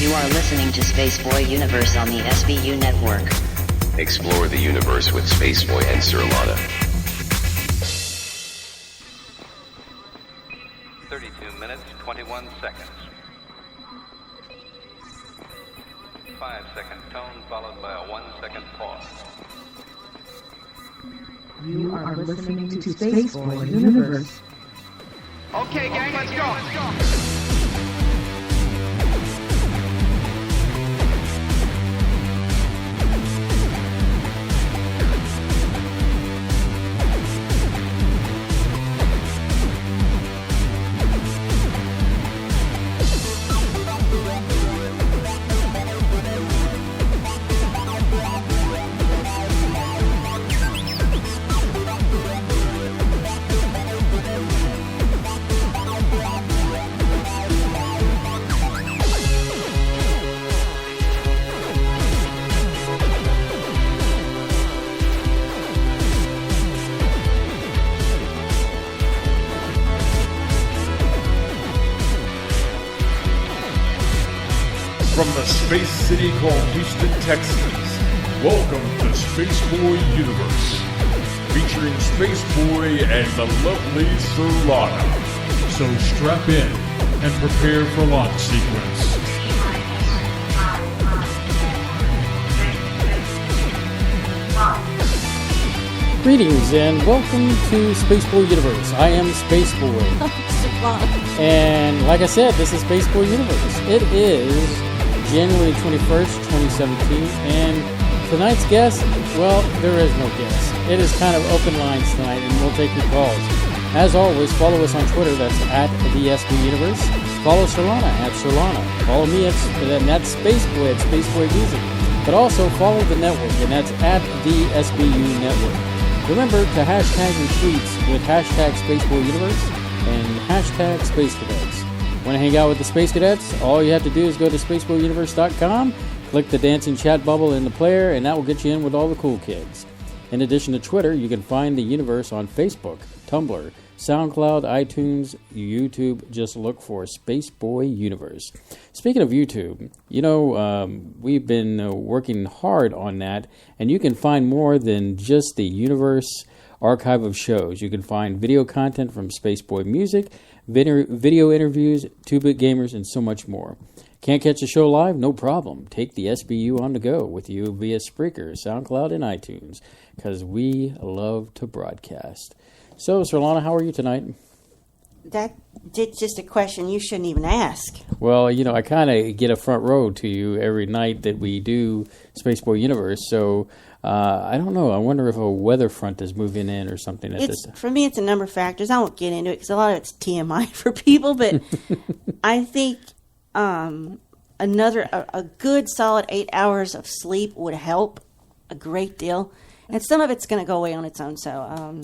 You are listening to Spaceboy Universe on the SBU network. Explore the universe with Spaceboy and Surlana. 32 minutes, 21 seconds. 5-second tone followed by a 1-second pause. You are listening to Spaceboy Universe. Okay, gang, let's go. From the space city called Houston, Texas, welcome to Spaceboy Universe, featuring Spaceboy and the lovely Surlana. So strap in and prepare for launch sequence. Greetings and welcome to Spaceboy Universe. I am Spaceboy. And like I said, this is Spaceboy Universe. It is January 21st, 2017, and tonight's guest, well, there is no guest. It is kind of open lines tonight, and we'll take your calls. As always, follow us on Twitter, that's at the SB Universe. Follow Surlana at Surlana. Follow me at that's Spaceboy at Spaceboy Music. But also follow the network, and that's at the SBU Network. Remember to hashtag retweets with hashtag Spaceboy Universe and hashtag Space Cadets. Want to hang out with the Space Cadets? All you have to do is go to spaceboyuniverse.com, click the dancing chat bubble in the player, and that will get you in with all the cool kids. In addition to Twitter, you can find the universe on Facebook, Tumblr, SoundCloud, iTunes, YouTube. Just look for Spaceboy Universe. Speaking of YouTube, we've been working hard on that, and you can find more than just the universe archive of shows. You can find video content from Spaceboy Music, video interviews, 2-Bit Gamers, and so much more. Can't catch a show live? No problem. Take the SBU on the go with you via Spreaker, SoundCloud, and iTunes, because we love to broadcast. So, Surlana, how are you tonight? That's just a question you shouldn't even ask. Well, I kind of get a front row to you every night that we do Spaceboy Universe, so I don't know. I wonder if a weather front is moving in or something. For me, it's a number of factors. I won't get into it because a lot of it's TMI for people, but I think a good solid 8 hours of sleep would help a great deal, and some of it's going to go away on its own. So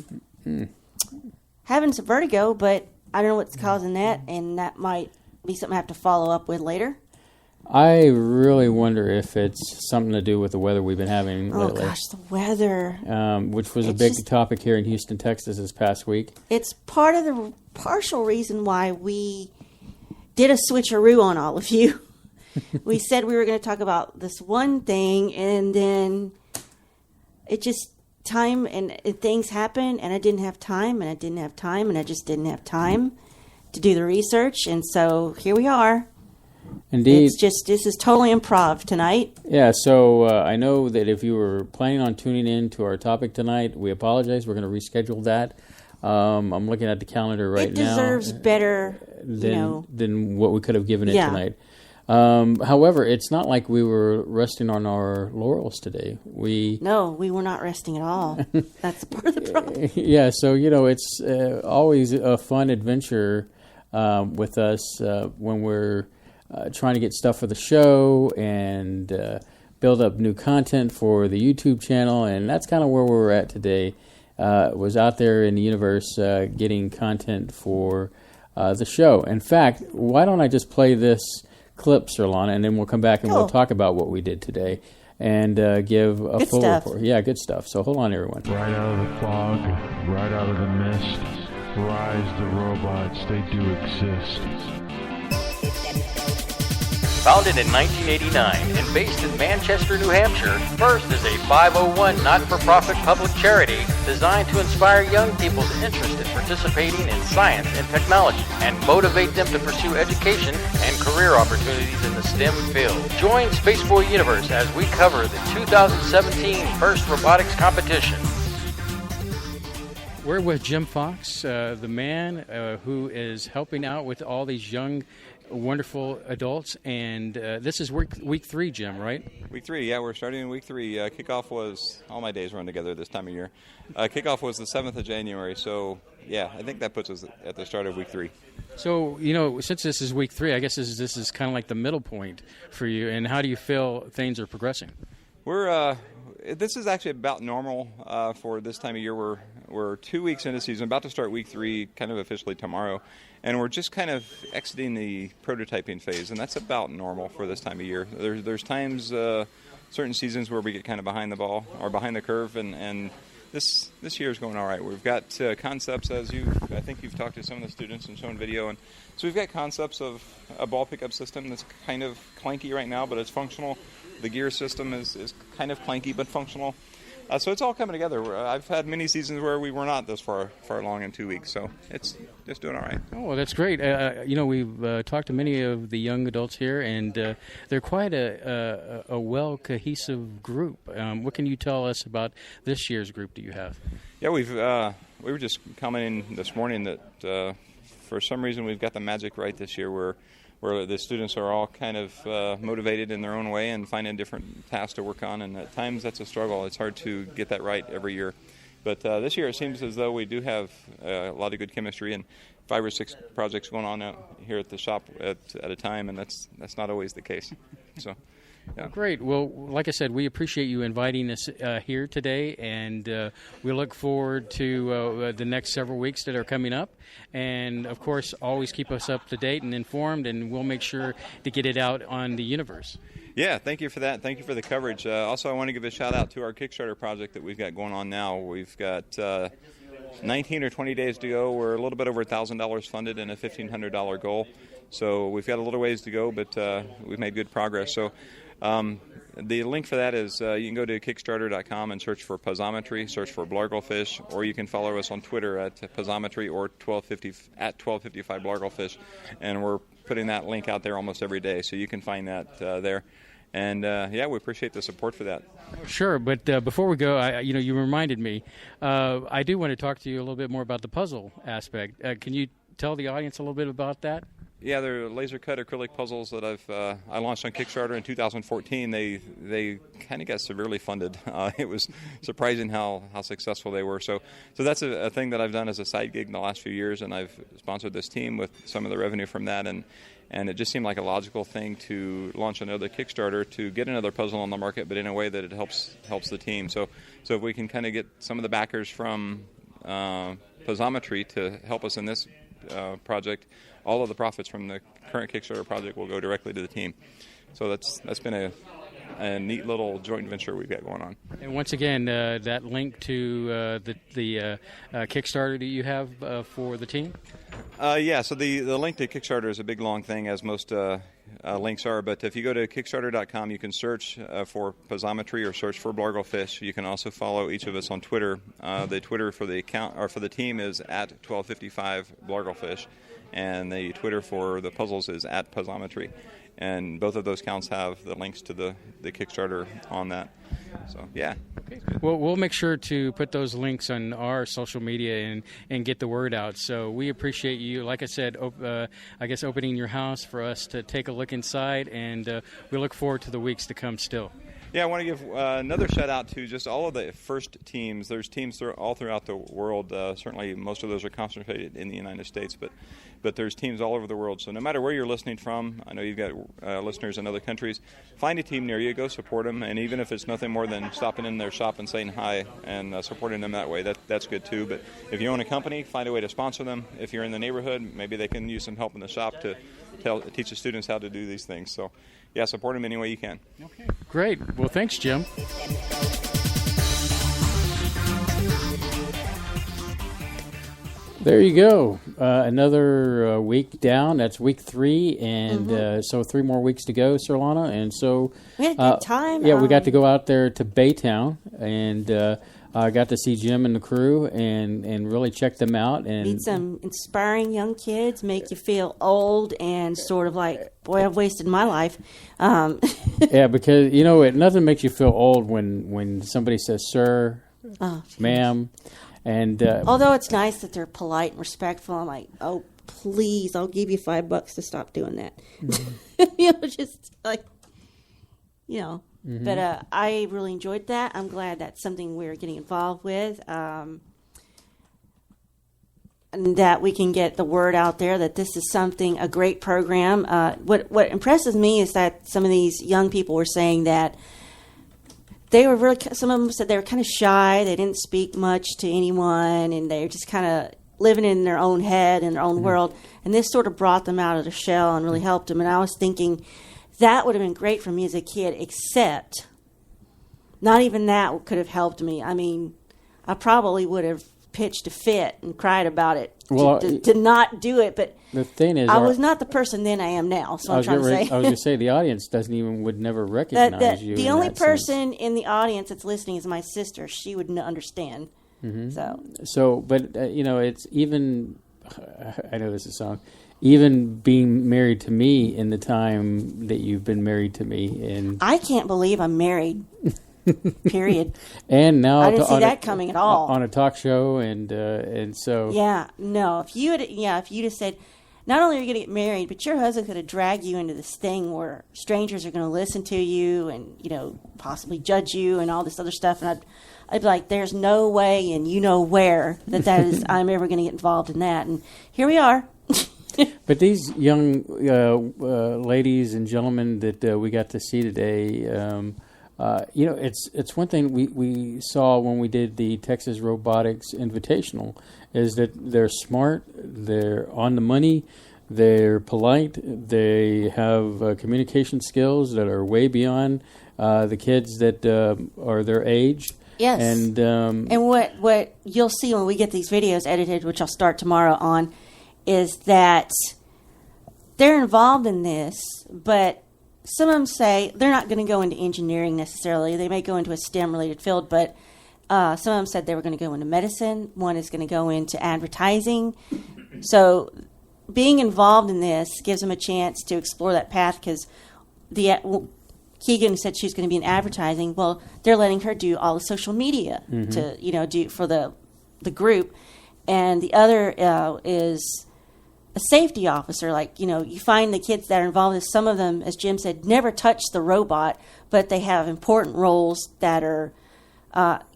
having some vertigo, but I don't know what's causing that, and that might be something I have to follow up with later. I really wonder if it's something to do with the weather we've been having lately. Oh, gosh, the weather. Which was a big topic here in Houston, Texas this past week. It's part of the partial reason why we did a switcheroo on all of you. We said we were going to talk about this one thing, and then it just time and things happen, and I didn't have time, and I didn't have time, and I just didn't have time to do the research, and so here we are. Indeed. This is totally improv tonight. Yeah, so I know that if you were planning on tuning in to our topic tonight, we apologize. We're going to reschedule that. I'm looking at the calendar right now. It deserves better, than what we could have given it tonight. However, it's not like we were resting on our laurels today. No, we were not resting at all. That's part of the problem. Yeah, so, it's always a fun adventure with us when we're trying to get stuff for the show and build up new content for the YouTube channel, and that's kind of where we're at today. Was out there in the universe getting content for the show. In fact, why don't I just play this clip, Surlana, and then we'll come back and we'll talk about what we did today and give a good full stuff. report. Yeah, good stuff. So hold on, everyone. Right out of the fog, right out of the mist, rise the robots, they do exist. Founded in 1989 and based in Manchester, New Hampshire, FIRST is a 501 not-for-profit public charity designed to inspire young people's interest in participating in science and technology and motivate them to pursue education and career opportunities in the STEM field. Join Spaceboy Universe as we cover the 2017 FIRST Robotics Competition. We're with Jim Fox, the man who is helping out with all these young, wonderful adults. And this is week 3, Jim, right? Week 3, yeah, we're starting in week 3. Kickoff was, all my days run together this time of year. Kickoff was the 7th of January, so yeah, I think that puts us at the start of week 3. So, since this is week 3, I guess this is kind of like the middle point for you. And how do you feel things are progressing? This is actually about normal for this time of year. We're 2 weeks into the season, about to start week 3, kind of officially tomorrow, and we're just kind of exiting the prototyping phase, and that's about normal for this time of year. There's times, certain seasons where we get kind of behind the ball or behind the curve, and this year is going all right. We've got concepts, I think you've talked to some of the students and shown video, and so we've got concepts of a ball pickup system that's kind of clanky right now, but it's functional. The gear system is kind of clanky but functional. So it's all coming together. I've had many seasons where we were not this far along in 2 weeks, so it's just doing all right. Oh, well, that's great. We've talked to many of the young adults here, and they're quite a well-cohesive group. What can you tell us about this year's group that you have? Yeah, we were just commenting this morning that for some reason we've got the magic right this year where the students are all kind of motivated in their own way and finding different tasks to work on, and at times that's a struggle. It's hard to get that right every year. But this year it seems as though we do have a lot of good chemistry and 5 or 6 projects going on out here at the shop at a time, and that's not always the case. So. Yeah. Great. Well, like I said, we appreciate you inviting us here today, and we look forward to the next several weeks that are coming up. And, of course, always keep us up to date and informed, and we'll make sure to get it out on the universe. Yeah, thank you for that. Thank you for the coverage. Also, I want to give a shout-out to our Kickstarter project that we've got going on now. We've got 19 or 20 days to go. We're a little bit over $1,000 funded and a $1,500 goal. So we've got a little ways to go, but we've made good progress. So the link for that is you can go to Kickstarter.com and search for Piezometry, search for Blargelfish, or you can follow us on Twitter at Piezometry or 1255 Blargelfish, and we're putting that link out there almost every day, so you can find that there. And yeah, we appreciate the support for that. Sure, but before we go, you reminded me. I do want to talk to you a little bit more about the puzzle aspect. Can you tell the audience a little bit about that? Yeah, they're laser-cut acrylic puzzles that I launched on Kickstarter in 2014. They kind of got severely funded. It was surprising how successful they were. So that's a thing that I've done as a side gig in the last few years, and I've sponsored this team with some of the revenue from that, and it just seemed like a logical thing to launch another Kickstarter to get another puzzle on the market, but in a way that it helps the team. So if we can kind of get some of the backers from Piezometry to help us in this project, all of the profits from the current Kickstarter project will go directly to the team. So that's been a neat little joint venture we've got going on. And once again, that link to the Kickstarter that you have for the team? Yeah, so the link to Kickstarter is a big, long thing, as most links are. But if you go to Kickstarter.com, you can search for Piezometry or search for Blargelfish. You can also follow each of us on Twitter. The Twitter for the account or for the team is at 1255 Blargelfish, and the Twitter for the puzzles is at Piezometry. And both of those accounts have the links to the Kickstarter on that. So, yeah. Okay. Well, we'll make sure to put those links on our social media and get the word out. So we appreciate you, like I said, I guess opening your house for us to take a look inside, and we look forward to the weeks to come still. Yeah, I want to give another shout-out to just all of the FIRST teams. There's teams all throughout the world. Certainly most of those are concentrated in the United States, but there's teams all over the world. So no matter where you're listening from, I know you've got listeners in other countries, find a team near you, go support them, and even if it's nothing more than stopping in their shop and saying hi and supporting them that way, that's good too. But if you own a company, find a way to sponsor them. If you're in the neighborhood, maybe they can use some help in the shop to teach the students how to do these things. So, yeah, support them any way you can. Okay, great. Well, thanks, Jim. There you go. Another week down. That's week 3, and so 3 more weeks to go, Surlana. And so we had a good time. Yeah, we got to go out there to Baytown, and got to see Jim and the crew, and really check them out. And meet some inspiring young kids, make you feel old and sort of like, boy, I've wasted my life. Yeah, because nothing makes you feel old when somebody says "sir," "ma'am." And although it's nice that they're polite and respectful, I'm like, oh, please, I'll give you $5 to stop doing that. Just like, But I really enjoyed that. I'm glad that's something we're getting involved with, and that we can get the word out there that this is a great program. What impresses me is that some of these young people were saying that they were really, some of them said they were kind of shy. They didn't speak much to anyone, and they were just kind of living in their own head, in their own world. And this sort of brought them out of their shell and really helped them. And I was thinking that would have been great for me as a kid, except not even that could have helped me. I mean, I probably would have pitched a fit and cried about it to not do it. But the thing is, I was not the person then I am now. So I'm trying to say. I was going to say the audience would never recognize you. The only person in the audience that's listening is my sister. She would understand. But it's even. I know this is a song. Even being married to me in the time that you've been married to me, and I can't believe I'm married. Period. And now I didn't see that coming at all on a talk show, and so if you'd have said, not only are you going to get married, but your husband's going to drag you into this thing where strangers are going to listen to you and possibly judge you and all this other stuff, and I'd be like, there's no way, and where that is I'm ever going to get involved in that, and here we are. But these young ladies and gentlemen that we got to see today. It's one thing we saw when we did the Texas Robotics Invitational is that they're smart, they're on the money, they're polite, they have communication skills that are way beyond the kids that are their age. Yes, and what you'll see when we get these videos edited, which I'll start tomorrow on, is that they're involved in this, but some of them say they're not going to go into engineering necessarily. They may go into a STEM-related field, but some of them said they were going to go into medicine. One is going to go into advertising. So being involved in this gives them a chance to explore that path because Keegan said she's going to be in advertising. Well, they're letting her do all the social media to do for the group. And the other is a safety officer. Like, you find the kids that are involved, some of them, as Jim said, never touch the robot, but they have important roles that are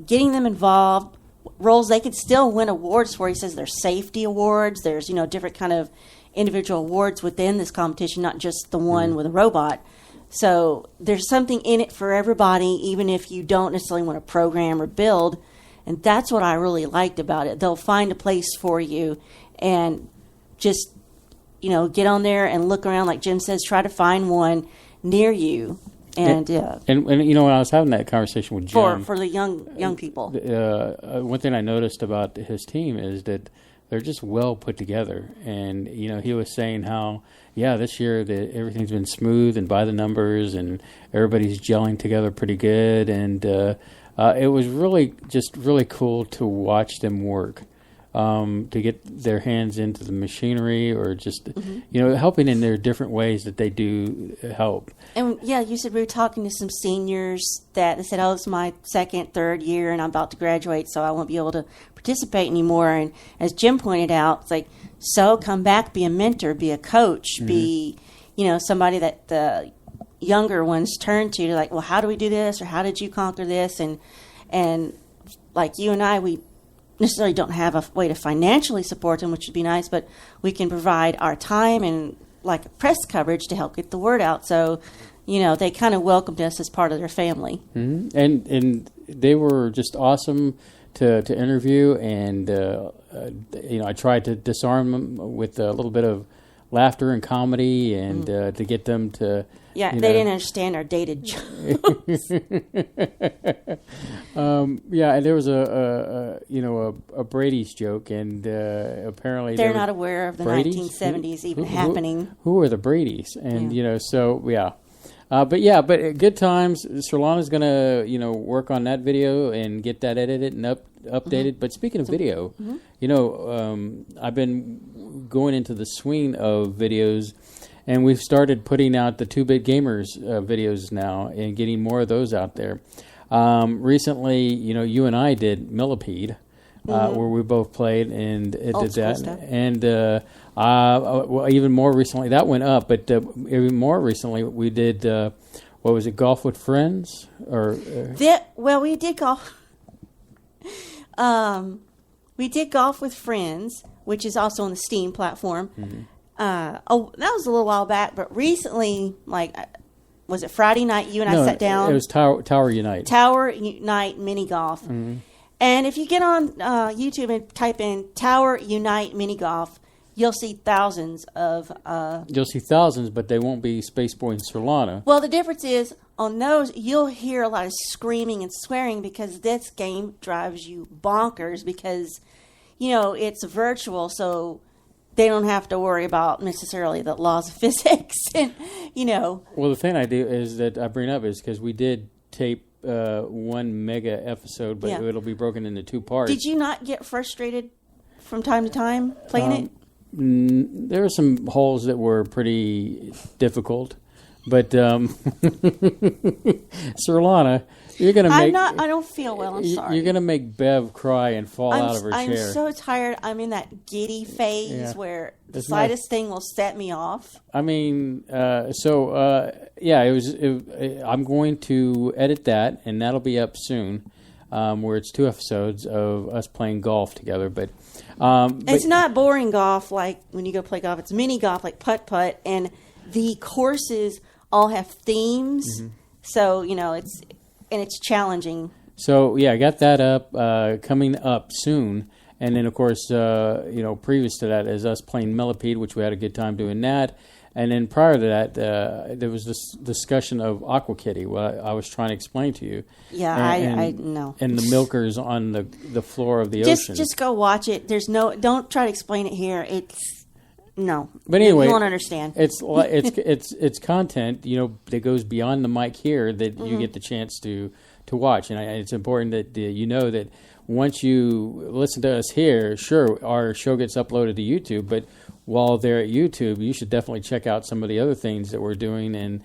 getting them involved, roles they could still win awards for. He says there's safety awards, there's, different kind of individual awards within this competition, not just the one with a robot. So there's something in it for everybody, even if you don't necessarily want to program or build. And that's what I really liked about it. They'll find a place for you and just, get on there and look around. Like Jim says, try to find one near you. And when I was having that conversation with Jim. For the young people. One thing I noticed about his team is that they're just well put together. And, he was saying how, this year everything's been smooth and by the numbers and everybody's gelling together pretty good. And it was really cool to watch them work, to get their hands into the machinery or just, helping in their different ways that they do help. And, you said we were talking to some seniors that they said, it's my second, third year, and I'm about to graduate, so I won't be able to participate anymore. And as Jim pointed out, it's like, so come back, be a mentor, be a coach, be, somebody that the younger ones turn to like, well, how do we do this, or how did you conquer this? And like you and I, we necessarily don't have a way to financially support them, which would be nice, but we can provide our time and like press coverage to help get the word out. So, they kind of welcomed us as part of their family. Mm-hmm. And they were just awesome to interview, and I tried to disarm them with a little bit of laughter and comedy, and to get them to Yeah, you they know. didn't understand our dated jokes. Yeah, and there was a Brady's joke, and apparently They're there not was- aware of the Brady's? 1970s even Who- happening. Who are the Brady's? And Yeah. so yeah. But good times. Surlana's gonna, work on that video and get that edited and updated. But speaking of video, I've been going into the swing of videos, and we've started putting out the 2-Bit Gamers videos now and getting more of those out there. Recently, you and I did Millipede, where we both played and it Old did school that. stuff. And well, even more recently, that went up. But even more recently, we did what was it, Golf with Friends? Or We did golf. We did Golf with Friends, which is also on the Steam platform. Mm-hmm. That was a little while back, but recently, was it Friday night? You and I sat down. It was Tower Unite. Tower Unite Mini Golf. Mm-hmm. And if you get on YouTube and type in Tower Unite Mini Golf, you'll see thousands of. You'll see thousands, but they won't be Spaceboy and Surlana. Well, the difference is on those, you'll hear a lot of screaming and swearing because this game drives you bonkers because, it's virtual, so they don't have to worry about necessarily the laws of physics. And, Well, the thing I do is that I bring up is because we did tape 1 mega episode, but Yeah. it'll be broken into 2 parts. Did you not get frustrated from time to time playing it? There were some holes that were pretty difficult, but Surlana, you're gonna make. I don't feel well. I'm sorry. You're gonna make Bev cry and fall out of her I'm chair. so tired. I'm in that giddy phase Yeah. where the It's slightest thing will set me off. I mean, it was. I'm going to edit that, and that'll be up soon, where it's 2 episodes of us playing golf together. But It's not boring golf like when you go play golf. It's mini golf like putt-putt, and the courses all have themes. Mm-hmm. So, it's challenging. So yeah, I got that up, coming up soon, and then of course, previous to that is us playing Millipede, which we had a good time doing that, and then prior to that, there was this discussion of Aqua Kitty, what I was trying to explain to you. Yeah, I know. And the milkers on the floor of the ocean. Just go watch it. Don't try to explain it here. No. But anyway, you won't understand. It's content, that goes beyond the mic here that you get the chance to watch, and it's important that that once you listen to us here, sure, our show gets uploaded to YouTube, but while they're at YouTube, you should definitely check out some of the other things that we're doing, and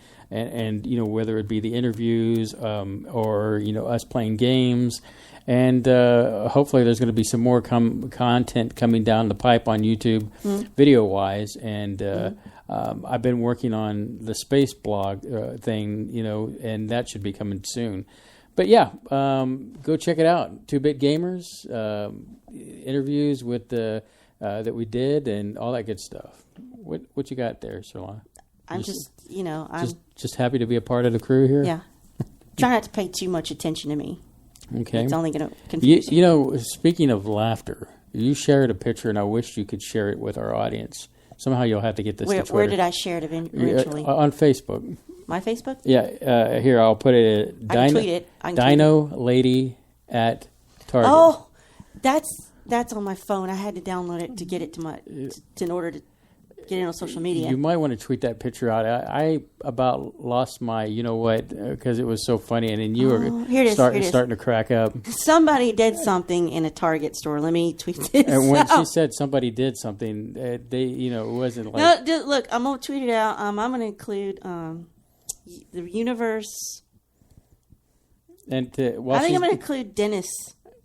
whether it be the interviews or us playing games. And hopefully there's going to be some more content coming down the pipe on YouTube, video-wise. And I've been working on the space blog thing, and that should be coming soon. But yeah, go check it out. 2-Bit Gamers, interviews with that we did, and all that good stuff. What you got there, Surlana? I'm just happy to be a part of the crew here. Yeah. Try not to pay too much attention to me. Okay. It's only going to confuse you. You know, speaking of laughter, you shared a picture, and I wished you could share it with our audience. Somehow you'll have to get this to Twitter. Where did I share it eventually? On Facebook. My Facebook? Yeah. Here, I'll put it at I can tweet it. Dino Lady at Target. Oh, that's on my phone. I had to download it to get it in order to get it on social media. You might want to tweet that picture out. I about lost my because it was so funny, and then you were starting to crack up. Somebody did something in a Target store. Let me tweet this. And when she said somebody did something, it wasn't like. No, look, I'm gonna tweet it out. I'm gonna include the universe. And I think I'm gonna include Dennis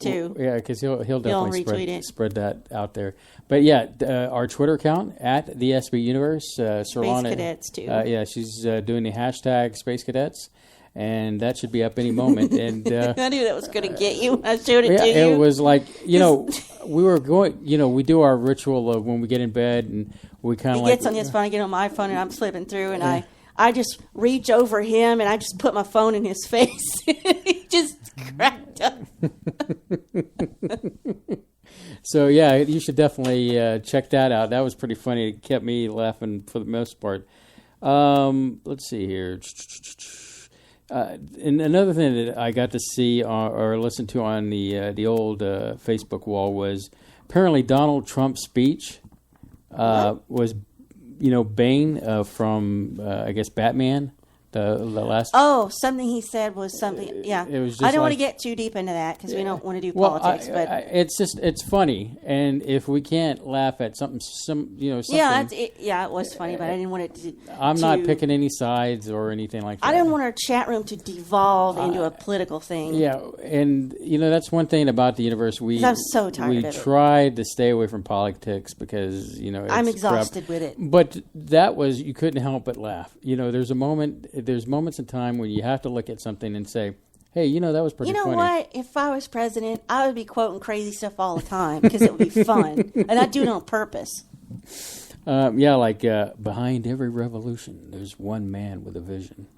too. Yeah, because he'll definitely spread that out there. But yeah, our Twitter account at the SBU Universe, Surlana, Space Cadets too. Yeah, she's doing the hashtag Space Cadets, and that should be up any moment. And I knew that was going to get you. I showed it to you. It was like we were going. We do our ritual of when we get in bed, and we kind of He gets on his phone, I get on my phone, and I'm flipping through, and I just reach over him, and I just put my phone in his face. He just cracked up. So yeah, you should definitely check that out. That was pretty funny. It kept me laughing for the most part. Let's see here. And another thing that I got to see or listen to on the old Facebook wall was apparently Donald Trump's speech was, Bane from I guess Batman. The last. Oh, something he said was something. Yeah, it was just I don't want to get too deep into that because we don't want to do politics. But it's funny, and if we can't laugh at something, it was funny, but I didn't want it to. I'm not picking any sides or anything like that. I didn't want our chat room to devolve into a political thing. Yeah, and that's one thing about the universe. I'm so tired of it. We tried to stay away from politics because I'm exhausted with it. But that was you couldn't help but laugh. There's moments in time when you have to look at something and say, hey, that was pretty funny. You know what? If I was president, I would be quoting crazy stuff all the time because it would be fun. And I'd do it on purpose. Behind every revolution, there's one man with a vision.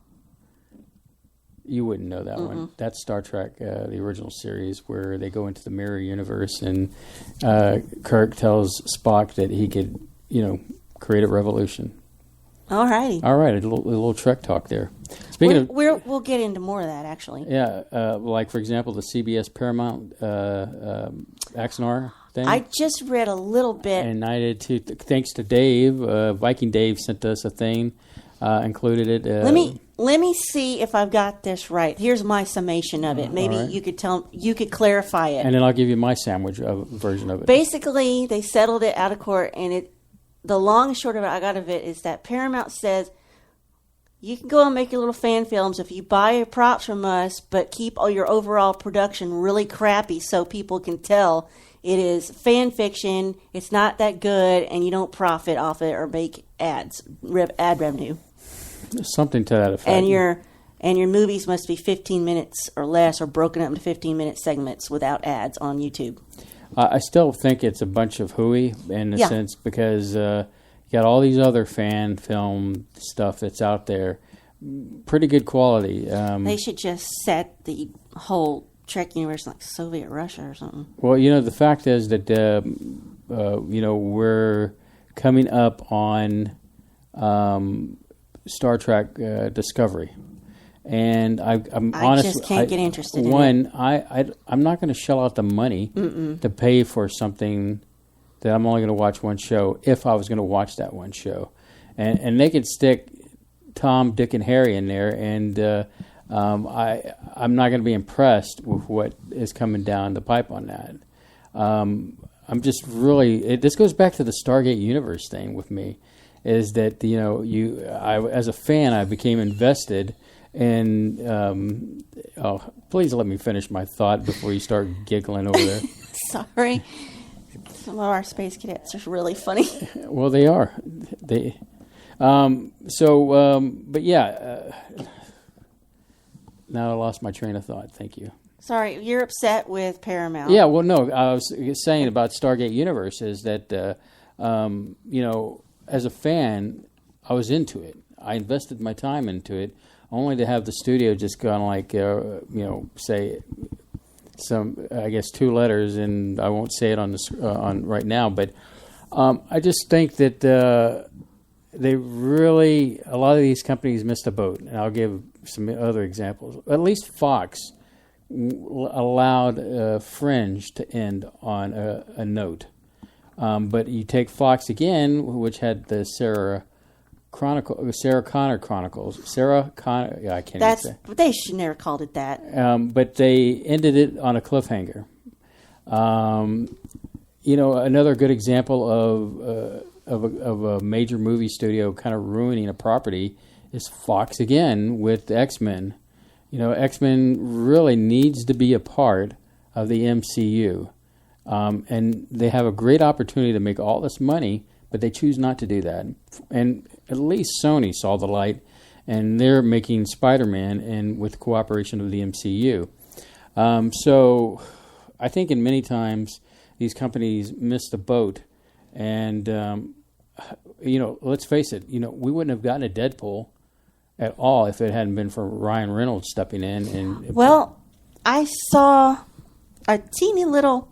You wouldn't know that one. That's Star Trek, the original series, where they go into the mirror universe and Kirk tells Spock that he could, create a revolution. All righty. All right, a little Trek talk there. We'll get into more of that, actually. Yeah, like, for example, the CBS Paramount Axonar thing. I just read a little bit. And I did, too. Thanks to Dave. Viking Dave sent us a thing, included it. Let me see if I've got this right. Here's my summation of it. Maybe you could clarify it. And then I'll give you my sandwich version of it. Basically, they settled it out of court, and the long and short of it I got of it is that Paramount says you can go and make your little fan films if you buy your props from us, but keep all your overall production really crappy so people can tell it is fan fiction, it's not that good, and you don't profit off it or make ad revenue. Something to that effect. And your movies must be 15 minutes or less or broken up into 15-minute segments without ads on YouTube. I still think it's a bunch of hooey in a sense because you got all these other fan film stuff that's out there, pretty good quality. They should just set the whole Trek universe like Soviet Russia or something. Well, the fact is that we're coming up on Star Trek Discovery. And I'm honest. I just can't get interested in it. I'm not going to shell out the money to pay for something that I'm only going to watch one show if I was going to watch that one show. And they could stick Tom, Dick, and Harry in there, and I'm not going to be impressed with what is coming down the pipe on that. I'm just really... this goes back to the Stargate Universe thing with me, is that, as a fan, I became invested... And please let me finish my thought before you start giggling over there. Sorry, some of our space cadets are really funny. Well, they are. But yeah. Now I lost my train of thought. Thank you. Sorry, you're upset with Paramount. Yeah. Well, no, I was saying about Stargate Universe is that as a fan, I was into it. I invested my time into it. Only to have the studio just kind of like, say some, I guess, two letters, and I won't say it on right now. But I just think that they really, a lot of these companies missed a boat. And I'll give some other examples. At least Fox allowed Fringe to end on a note. But you take Fox again, which had the Sarah Connor Chronicles. Sarah Connor, I can't even say. They should never called it that. But they ended it on a cliffhanger. Another good example of a major movie studio kind of ruining a property is Fox again with X-Men. X-Men really needs to be a part of the MCU. And they have a great opportunity to make all this money, but they choose not to do that. And at least Sony saw the light, and they're making Spider-Man and with cooperation of the MCU. So I think in many times these companies miss the boat. And, let's face it, we wouldn't have gotten a Deadpool at all if it hadn't been for Ryan Reynolds stepping in. Well, I saw a teeny little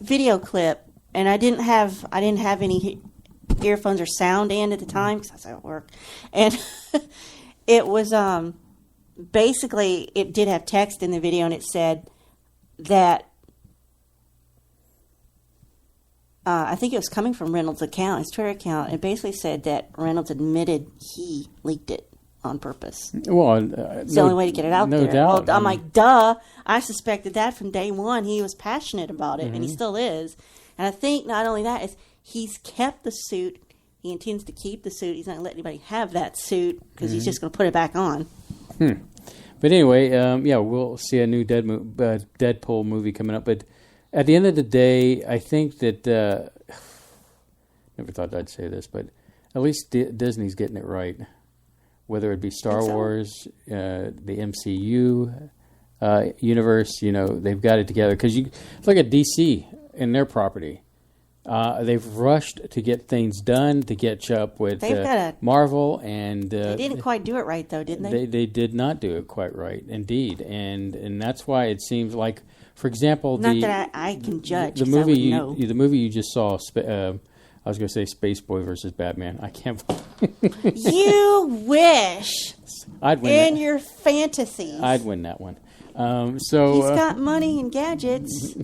video clip, and I didn't have any earphones or sound in at the time because I was at work, and it was basically it did have text in the video, and it said that I think it was coming from Reynolds' account, his Twitter account. It basically said that Reynolds admitted he leaked it on purpose. Well, it's the only way to get it out there. No doubt. Well, I'm like, duh. I suspected that from day one. He was passionate about it, and he still is. And I think not only that, is he's kept the suit. He intends to keep the suit. He's not going to let anybody have that suit because he's just going to put it back on. But anyway, we'll see a new Deadpool movie coming up. But at the end of the day, I think that never thought I'd say this, but at least Disney's getting it right. Whether it be Star Wars, the MCU universe, they've got it together. Because you look at DC and their property. They've rushed to get things done to catch up with Marvel, and they didn't quite do it right, though, didn't they? They did not do it quite right, indeed, and that's why it seems like, for example, that I can judge the movie you just saw. I was going to say Spaceboy versus Batman. I can't. You wish. I'd win in your fantasies. I'd win that one. He's got money and gadgets.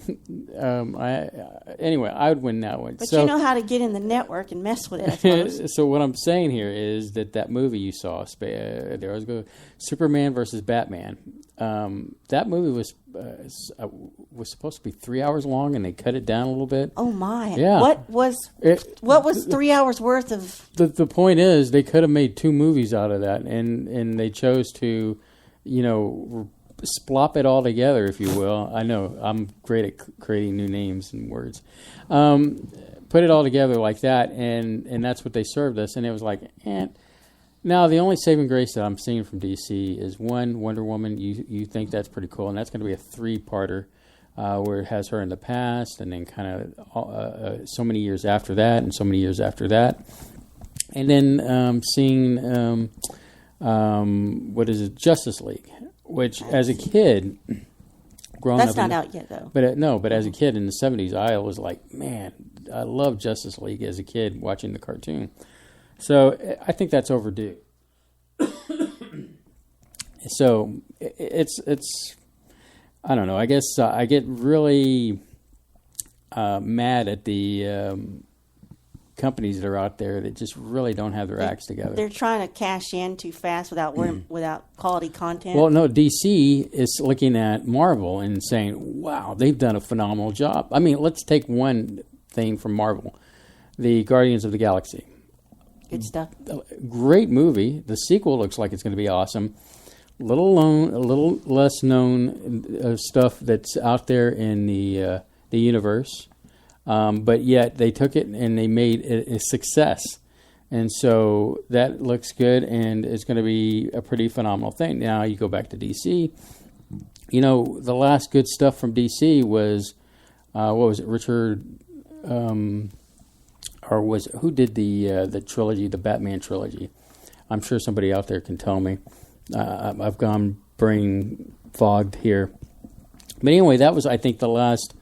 Anyway, I would win that one. But you know how to get in the network and mess with it, I suppose. So what I'm saying here is that movie you saw, there was Superman versus Batman. That movie was supposed to be 3 hours long, and they cut it down a little bit. Oh my! Yeah. What was 3 hours worth of? The point is, they could have made 2 movies out of that, and they chose to, splop it all together, if you will. I know I'm great at creating new names and words. Put it all together like that, and that's what they served us. And it was like, Now, the only saving grace that I'm seeing from DC is one, Wonder Woman. You think that's pretty cool, and that's going to be a 3-parter where it has her in the past, and then kind of so many years after that, and so many years after that. And then seeing, Justice League. Which, as a kid, growing up... That's not out yet, though. But as a kid in the 70s, I was like, man, I loved Justice League as a kid watching the cartoon. So I think that's overdue. So it's I don't know. I guess I get really mad at the... companies that are out there that just really don't have their acts together. They're trying to cash in too fast without quality content. Well, no, DC is looking at Marvel and saying, wow, they've done a phenomenal job. I mean, let's take one thing from Marvel, the Guardians of the Galaxy. Good stuff. Great movie. The sequel looks like it's going to be awesome. A little less known stuff that's out there in the universe. But yet they took it and they made it a success. And so that looks good, and it's going to be a pretty phenomenal thing. Now you go back to DC. The last good stuff from DC was, what was it, Richard, who did the trilogy, the Batman trilogy? I'm sure somebody out there can tell me. I've gone brain fogged here. But anyway, that was, I think, the last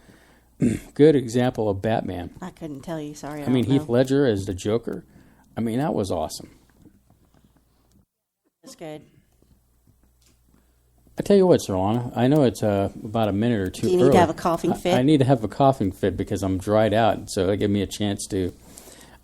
good example of Batman. I couldn't tell you. Sorry. I mean, Heath Ledger as the Joker. I mean, that was awesome. That's good. I tell you what, Surlana, I know it's about a minute or two Do you early. need to have a coughing fit? I need to have a coughing fit because I'm dried out, so it gave me a chance to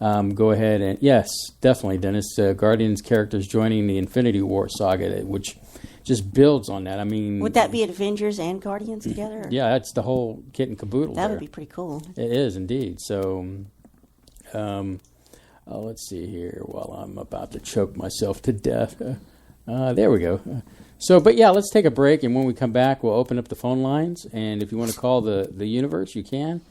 go ahead and... Yes, definitely, Dennis. Guardians characters joining the Infinity War saga, which just builds on that. I mean... Would that be Avengers and Guardians together? Yeah, that's the whole kit and caboodle That there. would be pretty cool. It is, indeed. So, let's see here while I'm about to choke myself to death. There we go. But yeah, let's take a break, and when we come back, we'll open up the phone lines, and if you want to call the universe, you can.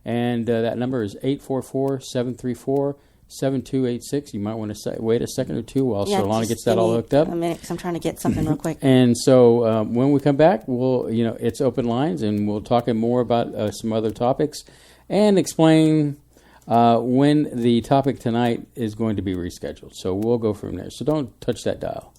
And that number is 844-734-7286. You might want to wait a second or two while Surlana gets that all hooked up. A minute, because I'm trying to get something real quick. And so when we come back, we'll, it's open lines, and we'll talk more about some other topics and explain when the topic tonight is going to be rescheduled. So we'll go from there. So don't touch that dial.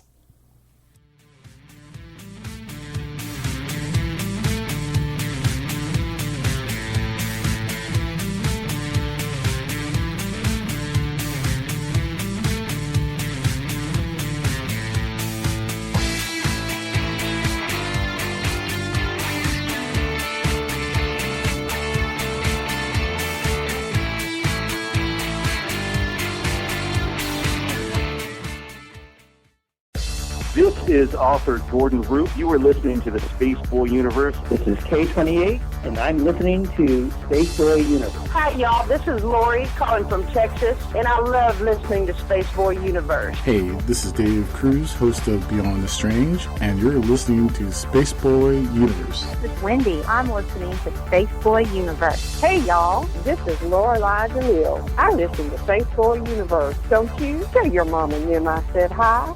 This is author Jordan Root. You are listening to the Spaceboy Universe. This is K28, and I'm listening to Spaceboy Universe. Hi, y'all. This is Lori calling from Texas, and I love listening to Spaceboy Universe. Hey, this is Dave Cruz, host of Beyond the Strange, and you're listening to Spaceboy Universe. This is Wendy. I'm listening to Spaceboy Universe. Hey, y'all. This is Lorelai DeLille. I listen to Spaceboy Universe. Don't you? Tell your mom and them I said hi.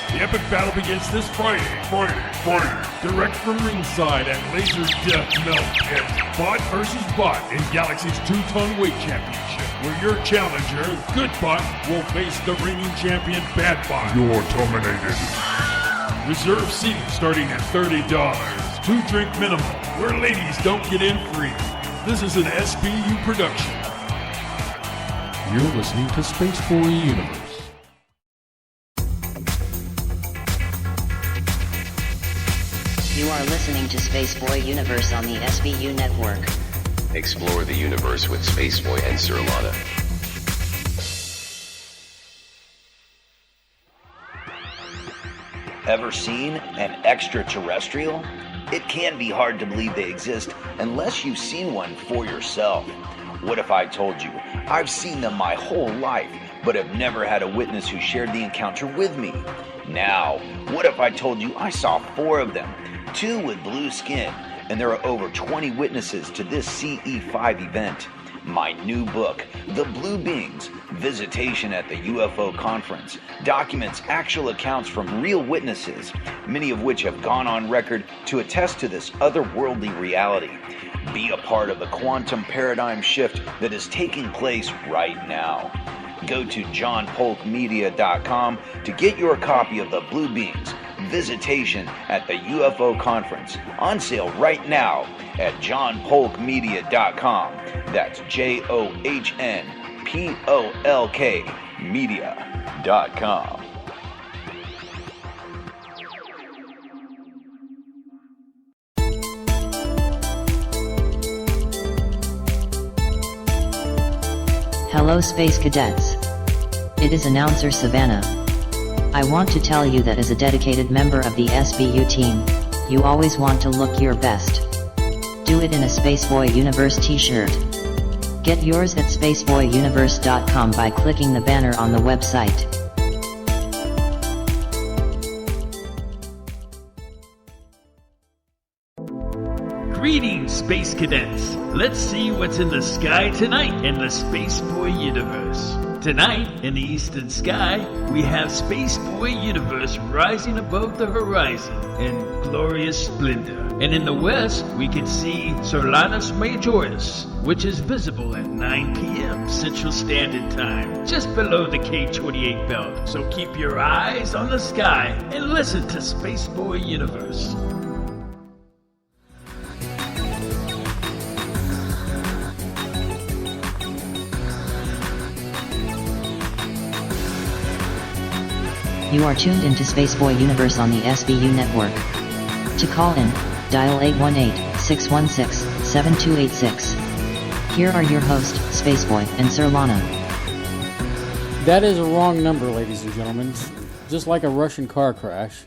The epic battle begins this Friday. Direct from ringside at Laser Death Melt. It's Bot versus Bot in Galaxy's 2-ton weight championship, where your challenger, Good Bot, will face the reigning champion, Bad Bot. You're terminated. Reserve seating starting at $30. 2-drink minimum, where ladies don't get in free. This is an SBU production. You're listening to Spaceboy Universe. You are listening to Spaceboy Universe on the SBU network. Explore the universe with Spaceboy and Surlana. Ever seen an extraterrestrial? It can be hard to believe they exist unless you've seen one for yourself. What if I told you I've seen them my whole life, but have never had a witness who shared the encounter with me? Now, what if I told you I saw 4 of them, 2 with blue skin, and there are over 20 witnesses to this CE5 event? My new book, The Blue Beings, Visitation at the UFO Conference, documents actual accounts from real witnesses, many of which have gone on record to attest to this otherworldly reality. Be a part of the quantum paradigm shift that is taking place right now. Go to johnpolkmedia.com to get your copy of The Blue Beings, Visitation at the UFO Conference, on sale right now at johnpolkmedia.com. That's JOHNPOLK media.com. Hello Space Cadets. It is announcer Savannah. I want to tell you that as a dedicated member of the SBU team, you always want to look your best. Do it in a Spaceboy Universe t-shirt. Get yours at spaceboyuniverse.com by clicking the banner on the website. Greetings, Space Cadets! Let's see what's in the sky tonight in the Spaceboy Universe. Tonight, in the eastern sky, we have Spaceboy Universe rising above the horizon in glorious splendor. And in the west, we can see Surlana's Majoris, which is visible at 9 p.m. Central Standard Time, just below the K28 belt. So keep your eyes on the sky and listen to Spaceboy Universe. You are tuned into Spaceboy Universe on the SBU network. To call in, dial 818-616-7286. Here are your hosts, Spaceboy and Surlana. That is a wrong number, ladies and gentlemen. Just like a Russian car crash,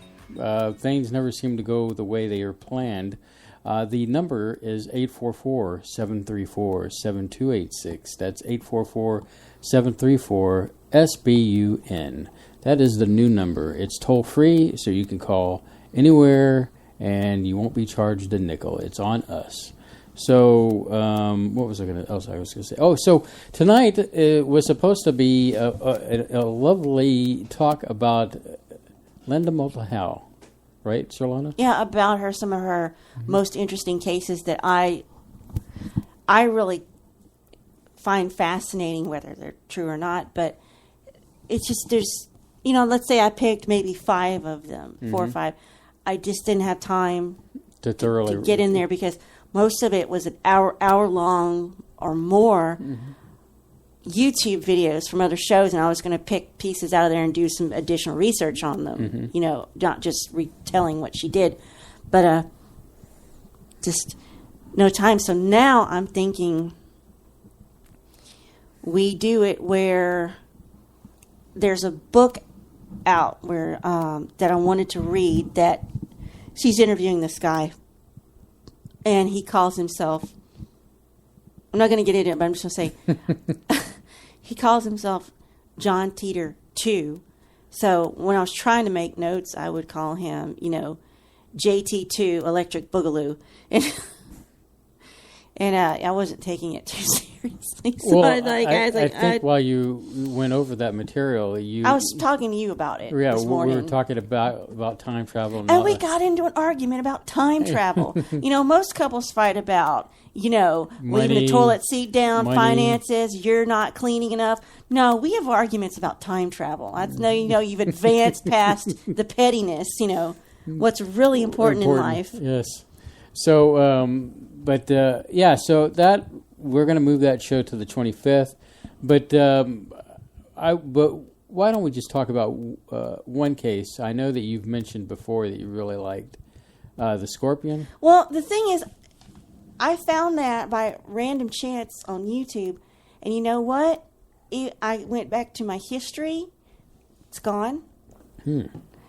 things never seem to go the way they are planned. The number is 844-734-7286. That's 844-734-SBUN. That is the new number. It's toll free, so you can call anywhere and you won't be charged a nickel. It's on us. So, what was I going to say? Oh, so tonight it was supposed to be a lovely talk about Linda Moulton-Howe, right, Surlana? Yeah, about her, some of her most interesting cases that I really find fascinating, whether they're true or not. But it's just there's. Let's say I picked maybe 5 of them, 4 or 5. I just didn't have time to thoroughly get in there because most of it was an hour long or more YouTube videos from other shows, and I was going to pick pieces out of there and do some additional research on them. Not just retelling what she did, but just no time. So now I'm thinking we do it where there's a book out where that I wanted to read, that she's interviewing this guy, and he calls himself, I'm not going to get into it, but I'm just going to say, he calls himself John Teeter 2. So when I was trying to make notes, I would call him, JT2 Electric Boogaloo. And I wasn't taking it too seriously. So Well, I think while you went over that material, I was talking to you about it this morning. We were talking about time travel. And we got into an argument about time travel. Most couples fight about, leaving the toilet seat down, finances, you're not cleaning enough. No, we have arguments about time travel. I know, you've advanced past the pettiness, what's really important in life. Yes. So, so that we're going to move that show to the 25th. But why don't we just talk about one case? I know that you've mentioned before that you really liked the Scorpion. Well, the thing is, I found that by random chance on YouTube, and you know what? I went back to my history. It's gone.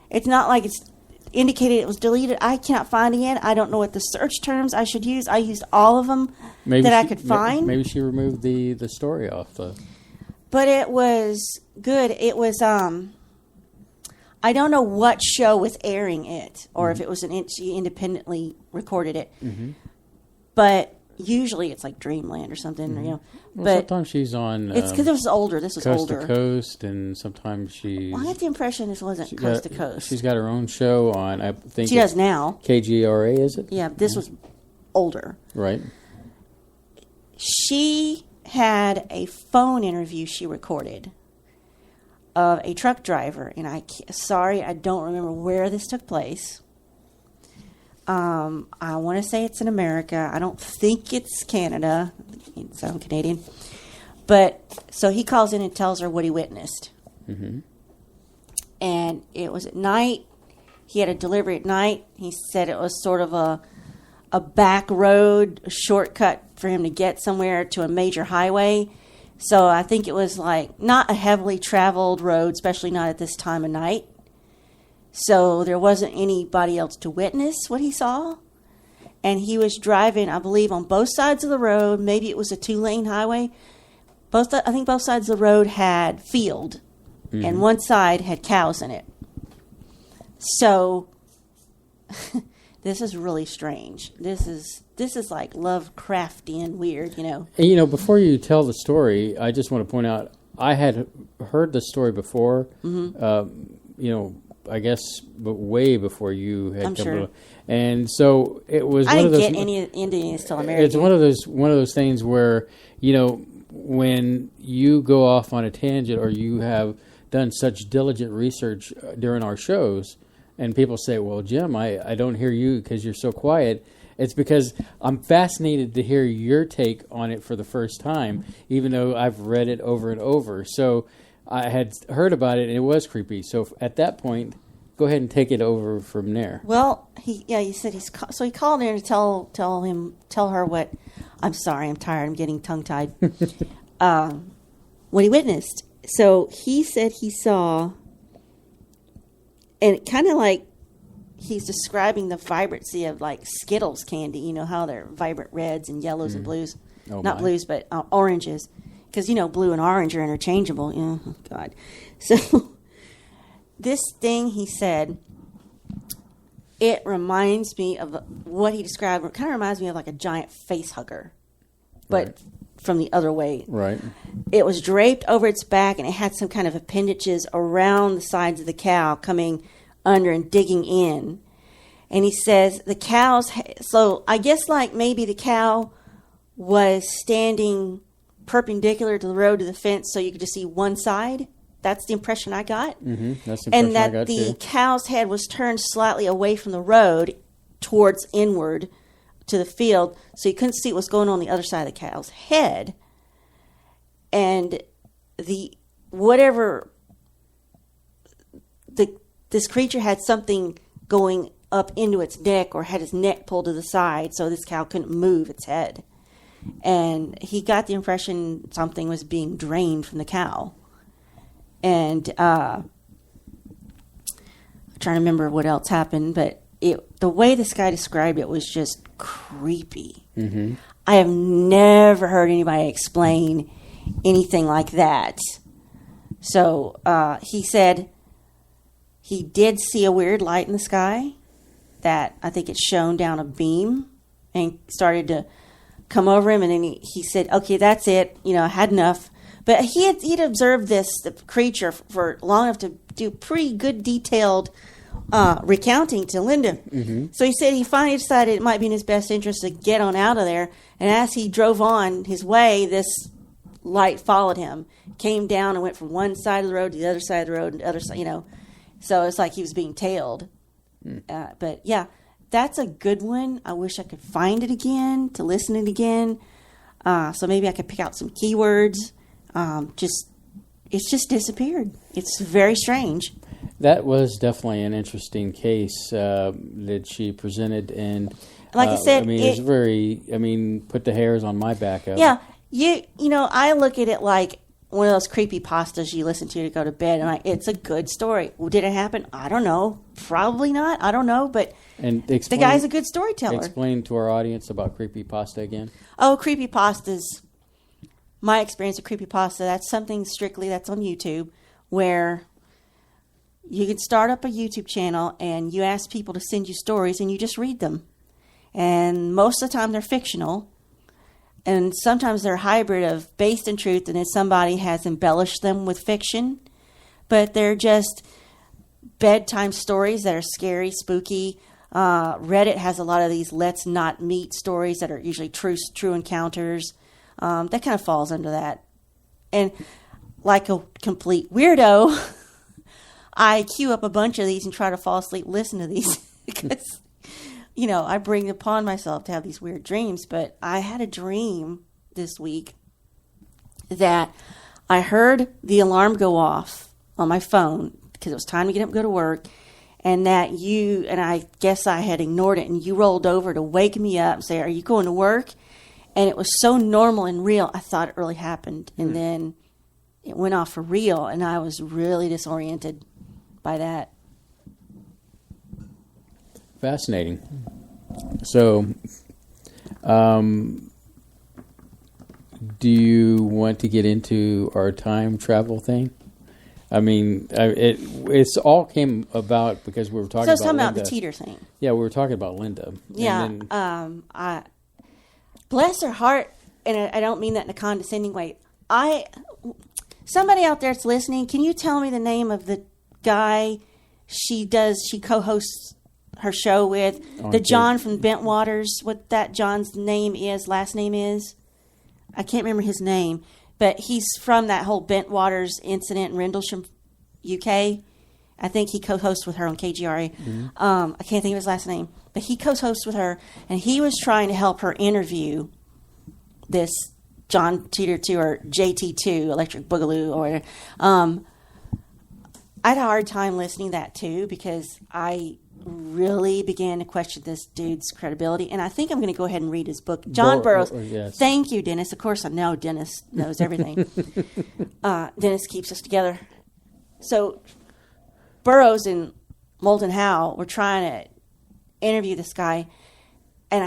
It's not like it's indicated it was deleted. I cannot find it yet. I don't know what the search terms I should use. I used all of them I could find. Maybe she removed the story off the... But it was good. It was, I don't know what show was airing it, or if it was she independently recorded it. But usually it's like Dreamland or something, Well, but sometimes she's on... it's because it was older. This was Coast older. to Coast, and sometimes she's... Well, I get the impression this wasn't Coast to Coast. She's got her own show on, I think... She does now. KGRA, is it? Yeah, this was older. Right. She had a phone interview she recorded of a truck driver, and I don't remember where this took place. I want to say it's in America. I don't think it's Canada. So I'm Canadian. But so he calls in and tells her what he witnessed. And it was at night. He had a delivery at night. He said it was sort of a back road, a shortcut for him to get somewhere to a major highway. So I think it was like not a heavily traveled road, especially not at this time of night. So there wasn't anybody else to witness what he saw. And he was driving, I believe, on both sides of the road. Maybe it was a 2-lane highway. I think both sides of the road had field, and one side had cows in it. So this is really strange. This is like Lovecraftian weird, And, before you tell the story, I just want to point out, I had heard the story before, I guess, but way before you had I'm come sure. to, and so it was. I one of didn't those, get any Indians till America. It's one of those things where when you go off on a tangent or you have done such diligent research during our shows, and people say, "Well, Jim, I don't hear you because you're so quiet." It's because I'm fascinated to hear your take on it for the first time, even though I've read it over and over. So I had heard about it, and it was creepy. So at that point, go ahead and take it over from there. Well, he said so he called in to tell her what. I'm sorry, I'm tired. I'm getting tongue tied. What he witnessed. So he said he saw, and kind of like he's describing the vibrancy of like Skittles candy. You know how they're vibrant reds and yellows and blues. Not blues, but oranges. Because, blue and orange are interchangeable. Oh, God. So this thing, he said, it reminds me of what he described. It kind of reminds me of like a giant face hugger, but from the other way. Right. It was draped over its back, and it had some kind of appendages around the sides of the cow coming under and digging in. And he says the cows, so I guess like maybe the cow was standing perpendicular to the road to the fence so you could just see one side. That's the impression I got. That's the impression and that I got the too. cow's head was turned slightly away from the road towards inward to the field, so you couldn't see what was going on the other side of the cow's head. And this creature had something going up into its neck, or had its neck pulled to the side, so this cow couldn't move its head. And he got the impression something was being drained from the cow. And trying to remember what else happened, but the way this guy described it was just creepy. Mm-hmm. I have never heard anybody explain anything like that. So he said he did see a weird light in the sky that I think it shone down a beam and started to come over him. And then he said, okay, that's it. I had enough. But he'd observed the creature for long enough to do pretty good detailed recounting to Linda. Mm-hmm. So he said he finally decided it might be in his best interest to get on out of there. And as he drove on his way, this light followed him, came down and went from one side of the road to the other side of the road and the other side, So it's like he was being tailed. But yeah, that's a good one. I wish I could find it again to listen to it again. So maybe I could pick out some keywords. It's just disappeared. It's very strange. That was definitely an interesting case that she presented, and like I said, it's very. Put the hairs on my back up. Yeah, I look at it like one of those creepy pastas you listen to go to bed, and it's a good story. Well, did it happen? I don't know. Probably not. I don't know, but the guy's a good storyteller. Explain to our audience about creepypasta again. Oh, creepypastas. My experience of creepypasta, that's something strictly that's on YouTube, where you can start up a YouTube channel and you ask people to send you stories and you just read them. And most of the time they're fictional. And sometimes they're a hybrid of based in truth and then somebody has embellished them with fiction. But they're just bedtime stories that are scary, spooky. Reddit has a lot of these let's not meet stories that are usually true encounters. That kind of falls under that. And like a complete weirdo, I queue up a bunch of these and try to fall asleep listen to these because, I bring it upon myself to have these weird dreams. But I had a dream this week that I heard the alarm go off on my phone because it was time to get up and go to work, and that I guess I had ignored it, and you rolled over to wake me up and say, are you going to work? And it was so normal and real, I thought it really happened. And then it went off for real, and I was really disoriented by that. Fascinating. So, do you want to get into our time travel thing? It's all came about because we were talking about Linda. So, about the teeter thing. Yeah, we were talking about Linda. Yeah. Bless her heart, and I don't mean that in a condescending way. Somebody out there that's listening, can you tell me the name of the guy she co-hosts her show with? The John from Bentwaters, what that John's last name is? I can't remember his name, but he's from that whole Bentwaters incident in Rendlesham, UK. I think he co-hosts with her on KGRA. Mm-hmm. I can't think of his last name. But he co-hosts with her, and he was trying to help her interview this John Teeter 2 or JT2, Electric Boogaloo, or whatever. I had a hard time listening to that, too, because I really began to question this dude's credibility. And I think I'm going to go ahead and read his book. John Burroughs. Yes. Thank you, Dennis. Of course, I know Dennis knows everything. Dennis keeps us together. So Burroughs and Moulton Howe were trying to interview this guy, and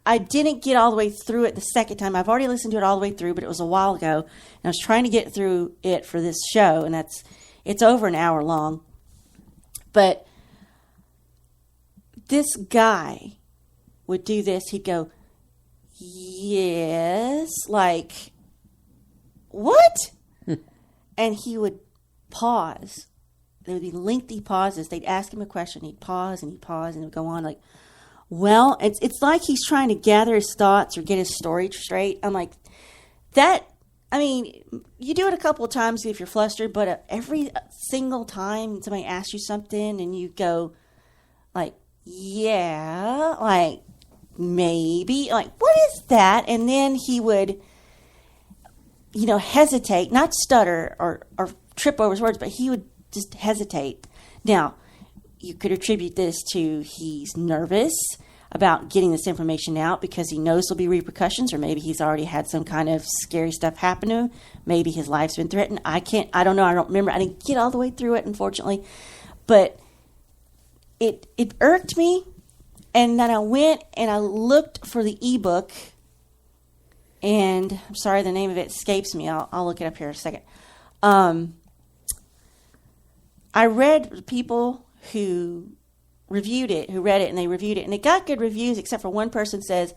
I didn't get all the way through it the second time. I've already listened to it all the way through, but it was a while ago, and I was trying to get through it for this show, and it's over an hour long. But this guy would do this. He'd go, yes, like, what? And he would pause. There would be lengthy pauses. They'd ask him a question. He'd pause, and it would go on like, well, it's like he's trying to gather his thoughts or get his story straight. I'm like, you do it a couple of times if you're flustered, but every single time somebody asks you something and you go like, yeah, like, maybe, like, what is that? And then he would, hesitate, not stutter or trip over his words, but he would just hesitate. Now, you could attribute this to he's nervous. about getting this information out because he knows there'll be repercussions, or maybe he's already had some kind of scary stuff happen to him. Maybe his life's been threatened. I don't know. I don't remember. I didn't get all the way through it, unfortunately. But it irked me. And then I went and I looked for the ebook. And I'm sorry, the name of it escapes me. I'll look it up here in a second. I read people who reviewed it, and they reviewed it, and it got good reviews, except for one person says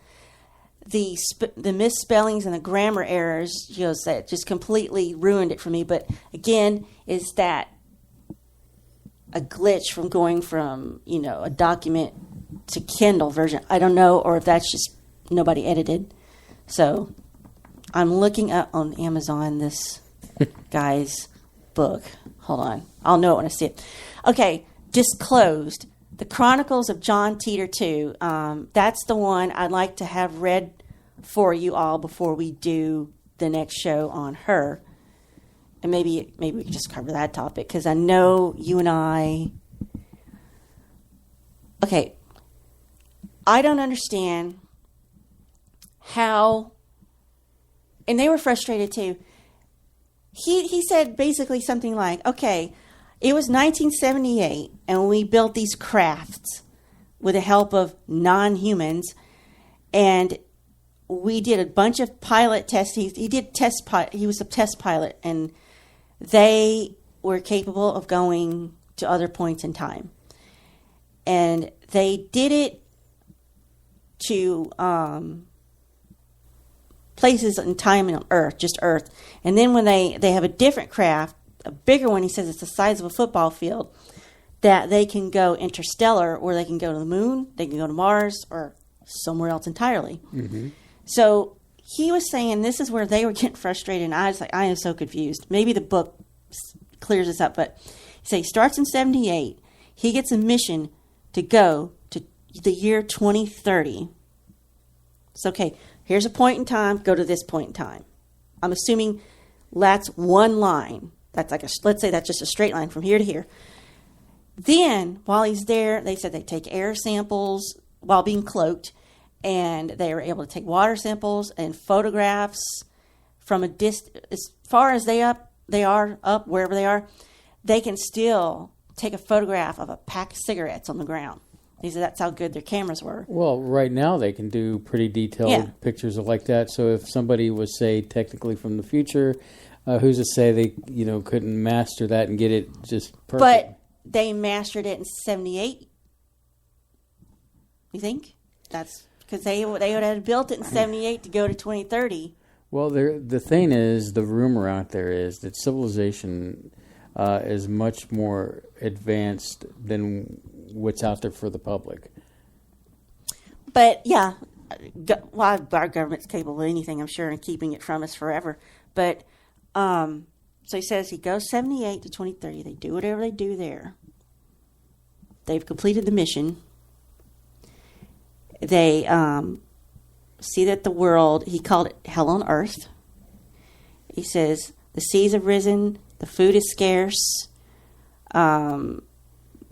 the misspellings and the grammar errors, that just completely ruined it for me. But again, is that a glitch from going from, a document to Kindle version? I don't know, or if that's just nobody edited. So I'm looking up on Amazon this guy's book. Hold on. I'll know it when I see it. Okay, Disclosed. The Chronicles of John Teeter 2. That's the one I'd like to have read for you all before we do the next show on her. And maybe we can just cover that topic, because I know you and I... Okay, I don't understand how... And they were frustrated too. He said basically something like, okay, it was 1978, and we built these crafts with the help of non-humans, and we did a bunch of pilot tests. He was a test pilot, and they were capable of going to other points in time. And they did it to places in time and on Earth, just Earth. And then when they have a different craft, a bigger one, he says it's the size of a football field, that they can go interstellar, or they can go to the moon, they can go to Mars, or somewhere else entirely. Mm-hmm. So he was saying this is where they were getting frustrated, and I was like, I am so confused. Maybe the book clears this up, but he starts in 78. He gets a mission to go to the year 2030. It's okay. Here's a point in time. Go to this point in time. I'm assuming that's one line. That's let's say that's just a straight line from here to here. Then, while he's there, they said they take air samples while being cloaked, and they were able to take water samples and photographs from a distance. As far as they are up wherever they are, they can still take a photograph of a pack of cigarettes on the ground. He said that's how good their cameras were. Well, right now they can do pretty detailed pictures like that. So if somebody was, say, technically from the future, who's to say they, couldn't master that and get it just perfect? But they mastered it in 78. You think? That's because they would have built it in 78 to go to 2030. Well, the thing is, the rumor out there is that civilization is much more advanced than what's out there for the public. But yeah, our government's capable of anything, I'm sure, and keeping it from us forever. But so he says he goes 78 to 2030. They do whatever they do there. They've completed the mission. They see that the world, he called it hell on earth. He says the seas have risen, the food is scarce,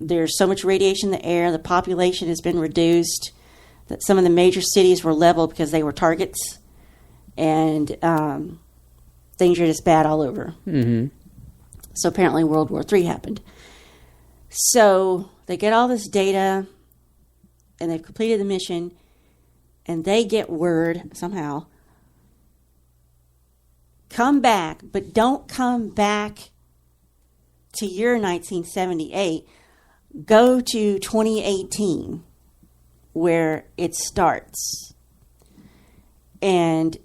there's so much radiation in the air, the population has been reduced, that some of the major cities were leveled because they were targets, and things are just bad all over. Mm-hmm. So apparently World War III happened. So they get all this data, and they've completed the mission, and they get word somehow, come back, but don't come back to your 1978. Go to 2018, where it starts. And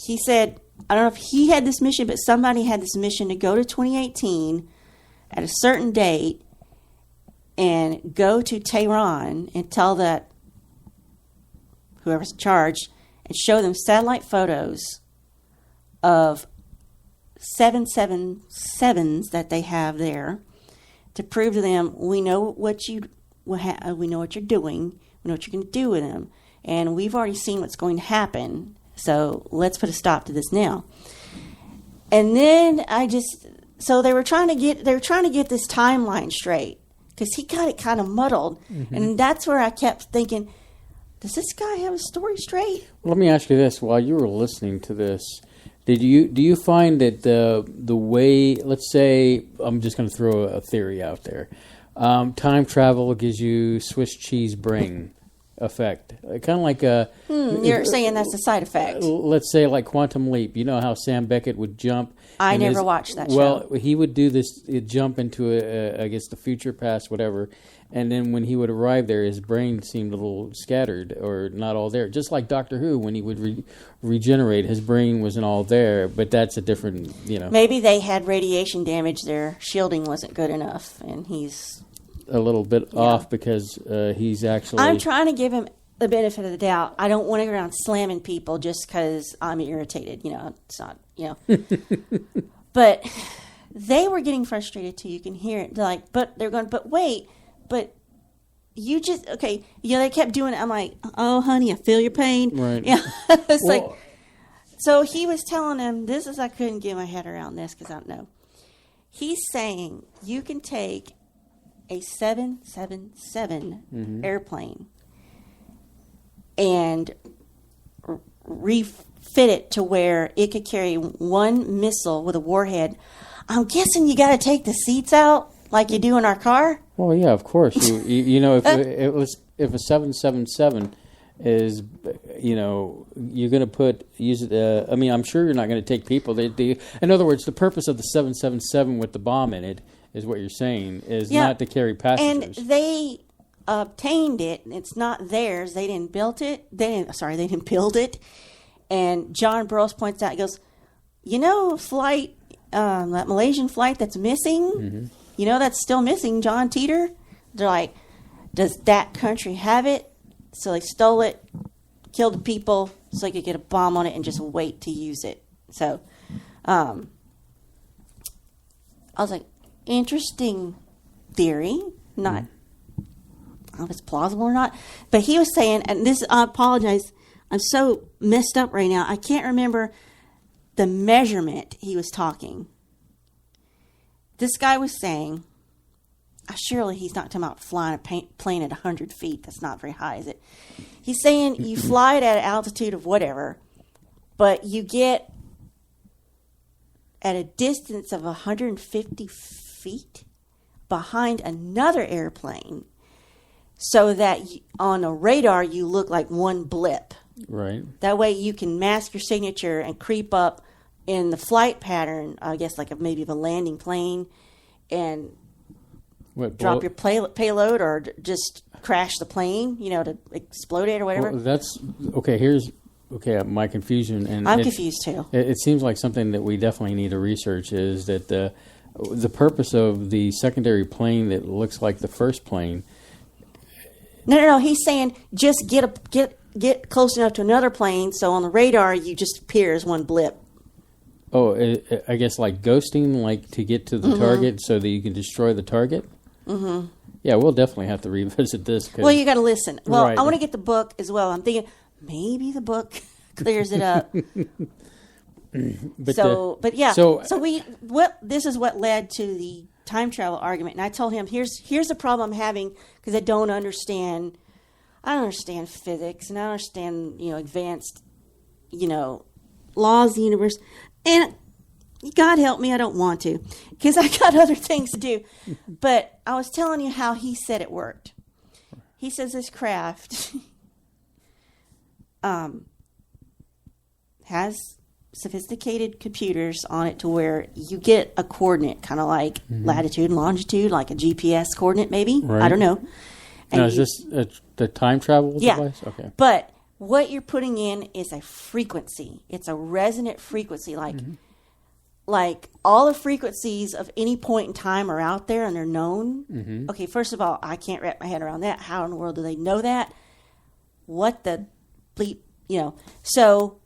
he said, I don't know if he had this mission, but somebody had this mission to go to 2018 at a certain date and go to Tehran and tell that whoever's in charge and show them satellite photos of 777s that they have there to prove to them, we know what you're doing, we know what you're going to do with them, and we've already seen what's going to happen. So let's put a stop to this now. And then so they were trying to get this timeline straight, because he got it kind of muddled. And that's where I kept thinking, does this guy have a story straight? Let me ask you this: while you were listening to this, do you find that the way, let's say, I'm just going to throw a theory out there, time travel gives you Swiss cheese brain effect, kind of like a. You're saying that's a side effect. Let's say like Quantum Leap. You know how Sam Beckett would jump. I never watched that show. Well, he would do this, jump into I guess the future, past, whatever. And then when he would arrive there, his brain seemed a little scattered or not all there. Just like Doctor Who, when he would regenerate, his brain wasn't all there. But that's a different, Maybe they had radiation damage. Their shielding wasn't good enough, and he's a little bit off because he's actually. I'm trying to give him the benefit of the doubt. I don't want to go around slamming people just because I'm irritated. It's not. But they were getting frustrated too. You can hear it. They're like, but they're going, but wait. But you just, okay, they kept doing it. I'm like, oh, honey, I feel your pain. Right. Yeah. It's so he was telling them, I couldn't get my head around this because I don't know. He's saying you can take a 777 airplane and refit it to where it could carry one missile with a warhead. I'm guessing you got to take the seats out like you do in our car. Well, yeah, of course. If a 777 is, you're going to use it. I'm sure you're not going to take people. In other words, the purpose of the 777 with the bomb in it is what you're saying is not to carry passengers. And they obtained it. It's not theirs. They didn't build it. They didn't build it. And John Burroughs points out, he goes, flight, that Malaysian flight that's missing. That's still missing, John Teeter. They're like, does that country have it? So they stole it, killed the people, so they could get a bomb on it and just wait to use it. So I was like, interesting theory. Not, I don't know if it's plausible or not. But he was saying, and this, I apologize, I'm so messed up right now. I can't remember the measurement he was talking. This guy was saying, surely he's not talking about flying a plane at 100 feet. That's not very high, is it? He's saying you fly it at an altitude of whatever, but you get at a distance of 150 feet behind another airplane so that on a radar you look like one blip. Right. That way you can mask your signature and creep up in the flight pattern, I guess, like maybe of a landing plane, and drop your payload or just crash the plane, to explode it or whatever. Well, that's okay. Here's my confusion, and I'm confused too. It seems like something that we definitely need to research is that the purpose of the secondary plane that looks like the first plane. No. He's saying just get close enough to another plane so on the radar you just appear as one blip. Oh, I guess like ghosting, like to get to the target so that you can destroy the target? Mm-hmm. Yeah, we'll definitely have to revisit this. Well, you got to listen. Well, right. I want to get the book as well. I'm thinking maybe the book clears it up. This is what led to the time travel argument. And I told him, here's the problem I'm having because I don't understand physics and I don't understand, advanced, laws of the universe. And God help me, I don't want to because I got other things to do. But I was telling you how he said it worked. He says this craft has sophisticated computers on it to where you get a coordinate, kind of like latitude and longitude, like a GPS coordinate maybe. Right. I don't know. And now, is this the time travel device? Okay. But what you're putting in is a frequency. It's a resonant frequency. Like all the frequencies of any point in time are out there and they're known. Mm-hmm. Okay, first of all, I can't wrap my head around that. How in the world do they know that? What the bleep, So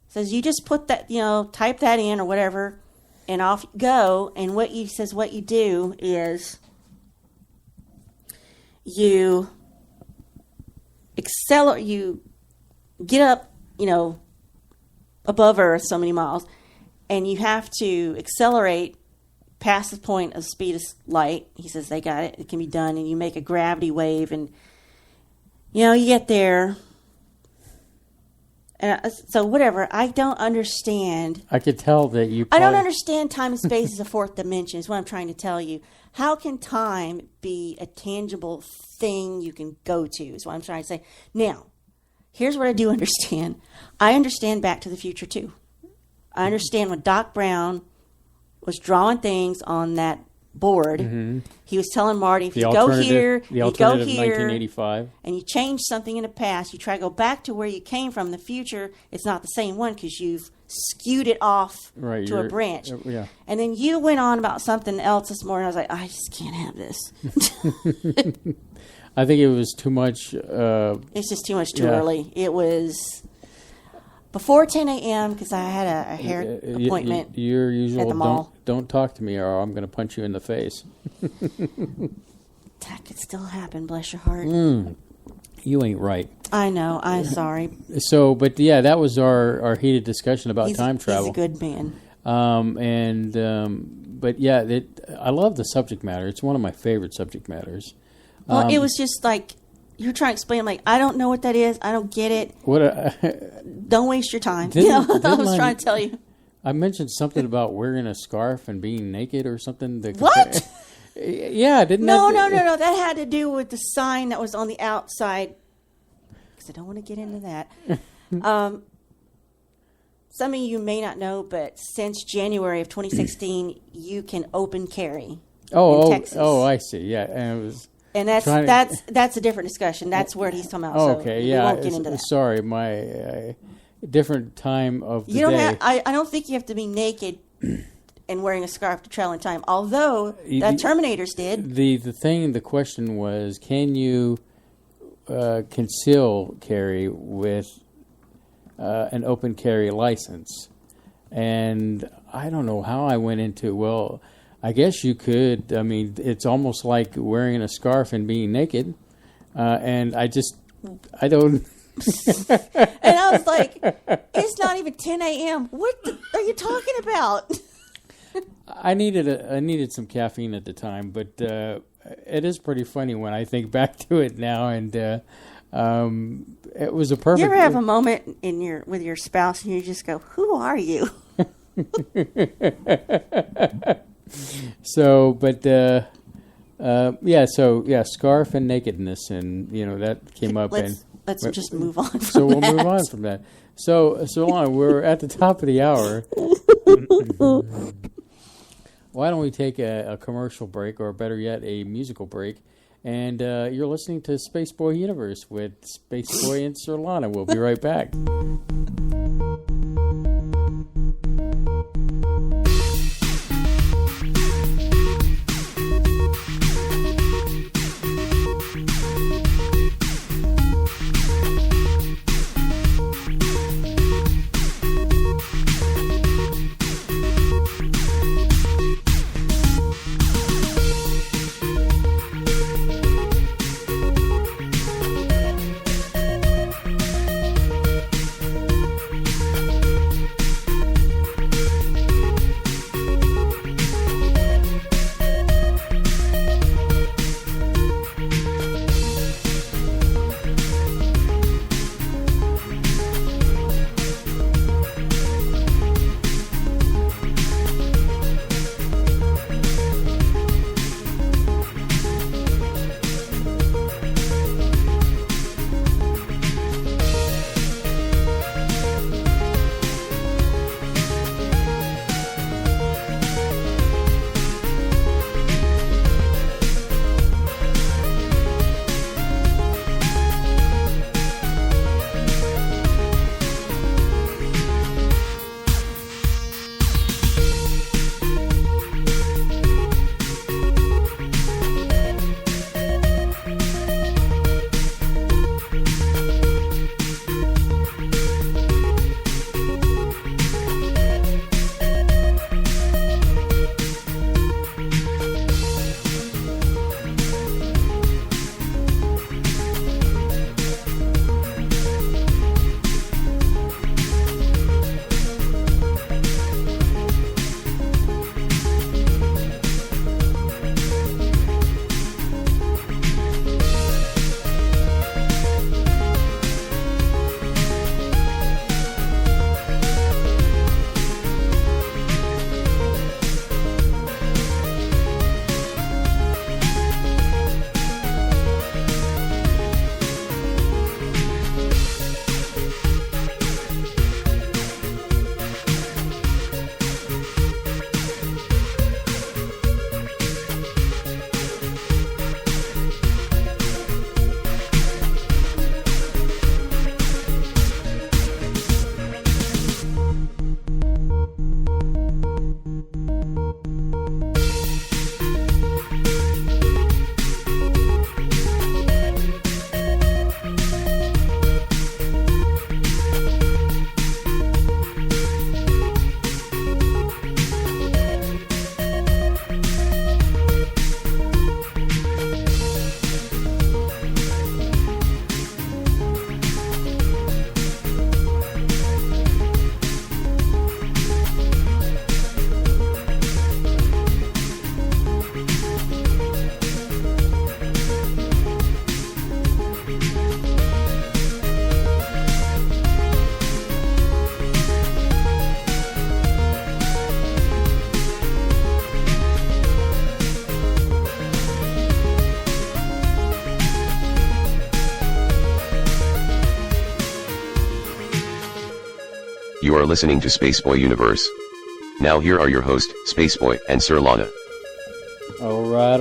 says you just put that, type that in or whatever, and off you go. And what you do is you accelerate, you get up, above Earth so many miles, and you have to accelerate past the point of speed of light. He says they got it. It can be done. And you make a gravity wave. And, you get there. And so whatever. I don't understand. I could tell that you I don't understand time and space as a fourth dimension is what I'm trying to tell you. How can time be a tangible thing you can go to is what I'm trying to say. Now, here's what I do understand. I understand Back to the Future, too. I understand when Doc Brown was drawing things on that board. Mm-hmm. He was telling Marty, if you go here, you go here, 1985. And you change something in the past, you try to go back to where you came from. In the future, it's not the same one because you've skewed it off to a branch. Yeah. And then you went on about something else this morning. I was like, I just can't have this. I think it was too much. It's just too much too early. It was before 10 a.m. because I had a hair appointment your usual at the mall. Don't talk to me or I'm going to punch you in the face. That could still happen, bless your heart. You ain't right. I know. I'm sorry. So, but yeah, that was our heated discussion about time travel. He's a good man. But yeah, I love the subject matter. It's one of my favorite subject matters. Well, it was just like, you're trying to explain, I'm like, I don't know what that is. I don't get it. Don't waste your time. I was trying to tell you. I mentioned something about wearing a scarf and being naked or something. What? Yeah, didn't No. That had to do with the sign that was on the outside. Because I don't want to get into that. Some of you may not know, but since January of 2016, you can open carry in Texas. Oh, I see. Yeah, and it was... And that's a different discussion. That's where he's talking about. Oh, okay, so yeah. We won't get into that. Sorry, my different time of the day. I don't think you have to be naked and wearing a scarf to travel in time. Although the Terminators did. The question was, can you conceal carry with an open carry license? And I don't know how I went into. Well, I guess you could. I mean, it's almost like wearing a scarf and being naked. And I don't. And I was like, it's not even 10 a.m. What are you talking about? I needed some caffeine at the time, but it is pretty funny when I think back to it now. And it was a perfect. You ever have a moment with your spouse and you just go, "Who are you?" So, but scarf and nakedness, and that came up. Let's just move on. So we'll move on from that. So Lana, we're at the top of the hour. Why don't we take a commercial break, or better yet, a musical break? And you're listening to Spaceboy Universe with Spaceboy and Surlana. We'll be right back. You are listening to Spaceboy Universe. Now here are your hosts, Spaceboy and Surlana. All right.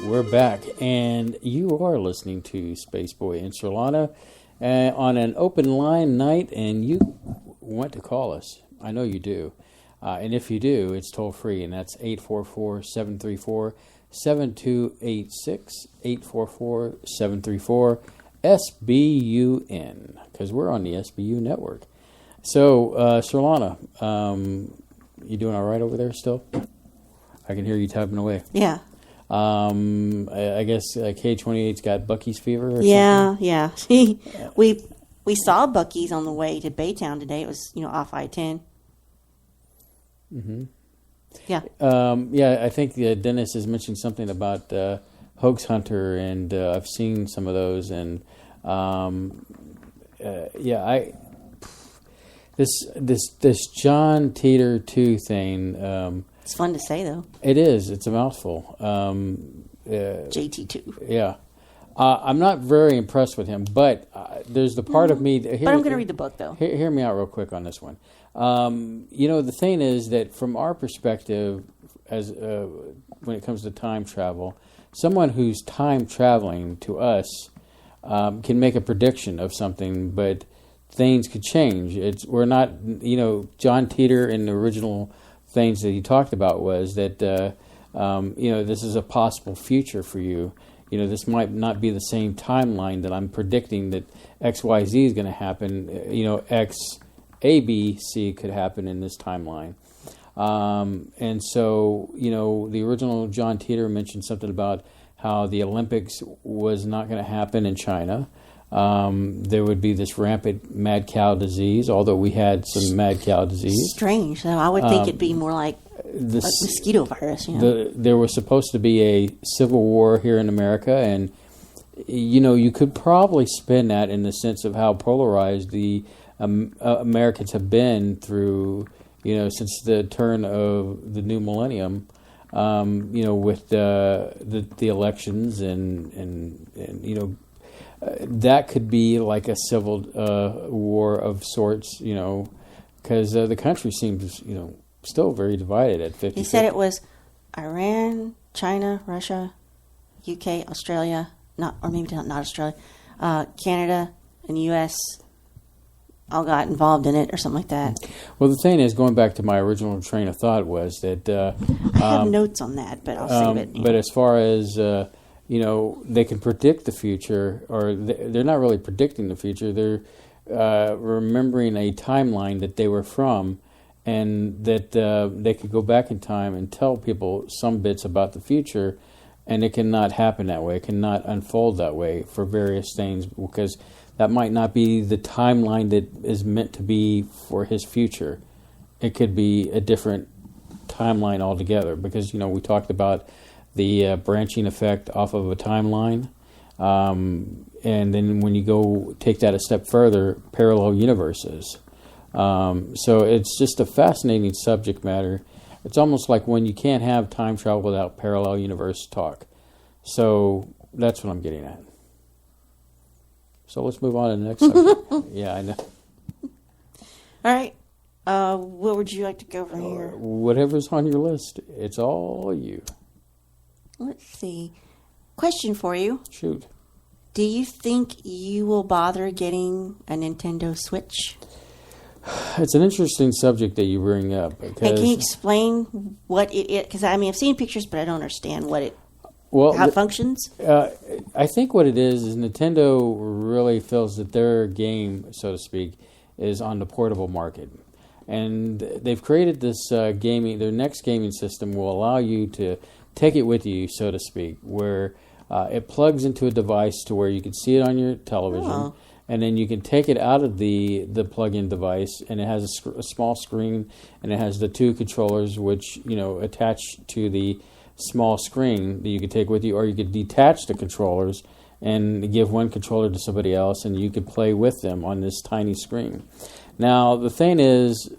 We're back, and you are listening to Spaceboy and Surlana on an open line night, and you want to call us. I know you do. And if you do, it's toll free, and that's 844-734-7286, 844-734-SBUN, because we're on the SBU network. So, Surlana, you doing all right over there still? I can hear you typing away. Yeah. I guess K28's got Bucky's fever or something? Yeah. We saw Bucky's on the way to Baytown today. It was, off I-10. Mm-hmm. Yeah. I think Dennis has mentioned something about Hoax Hunter, and I've seen some of those, and this John Teeter 2 thing. It's fun to say, though. It is. It's a mouthful. JT2. Yeah. I'm not very impressed with him, but there's the part of me... But I'm going to read the book, though. Hear me out real quick on this one. The thing is that from our perspective, as when it comes to time travel, someone who's time traveling to us can make a prediction of something, but things could change. We're not, John Teeter in the original things that he talked about was that, this is a possible future for you. This might not be the same timeline that I'm predicting that X, Y, Z is going to happen. X, A, B, C could happen in this timeline. And so, the original John Teeter mentioned something about how the Olympics was not going to happen in China. There would be this rampant mad cow disease, although we had some mad cow disease. Strange. I would think it'd be more like mosquito virus. There was supposed to be a civil war here in America, and you could probably spin that in the sense of how polarized the Americans have been through, since the turn of the new millennium. With the elections and that could be like a civil war of sorts, because the country seems, still very divided at 50. He said it was Iran, China, Russia, UK, Australia, not Australia, Canada, and the U.S. all got involved in it or something like that. Well, the thing is, going back to my original train of thought was that... I have notes on that, but I'll save it. But as far as... they can predict the future, or they're not really predicting the future. They're remembering a timeline that they were from, and that they could go back in time and tell people some bits about the future, and it cannot happen that way. It cannot unfold that way for various things, because that might not be the timeline that is meant to be for his future. It could be a different timeline altogether, because, we talked about the branching effect off of a timeline. And then when you go take that a step further, parallel universes. So it's just a fascinating subject matter. It's almost like when you can't have time travel without parallel universe talk. So that's what I'm getting at. So let's move on to the next subject. Yeah, I know. All right. Where would you like to go from here? Whatever's on your list. It's all you. Let's see. Question for you. Shoot. Do you think you will bother getting a Nintendo Switch? It's an interesting subject that you bring up. Hey, can you explain what it is? Because, I've seen pictures, but I don't understand how it functions. I think what it is Nintendo really feels that their game, so to speak, is on the portable market. And they've created this their next gaming system will allow you to take it with you, so to speak, where it plugs into a device to where you can see it on your television, and then you can take it out of the plug-in device, and it has a small screen, and it has the two controllers which attach to the small screen that you could take with you, or you could detach the controllers and give one controller to somebody else, and you could play with them on this tiny screen. Now, the thing is,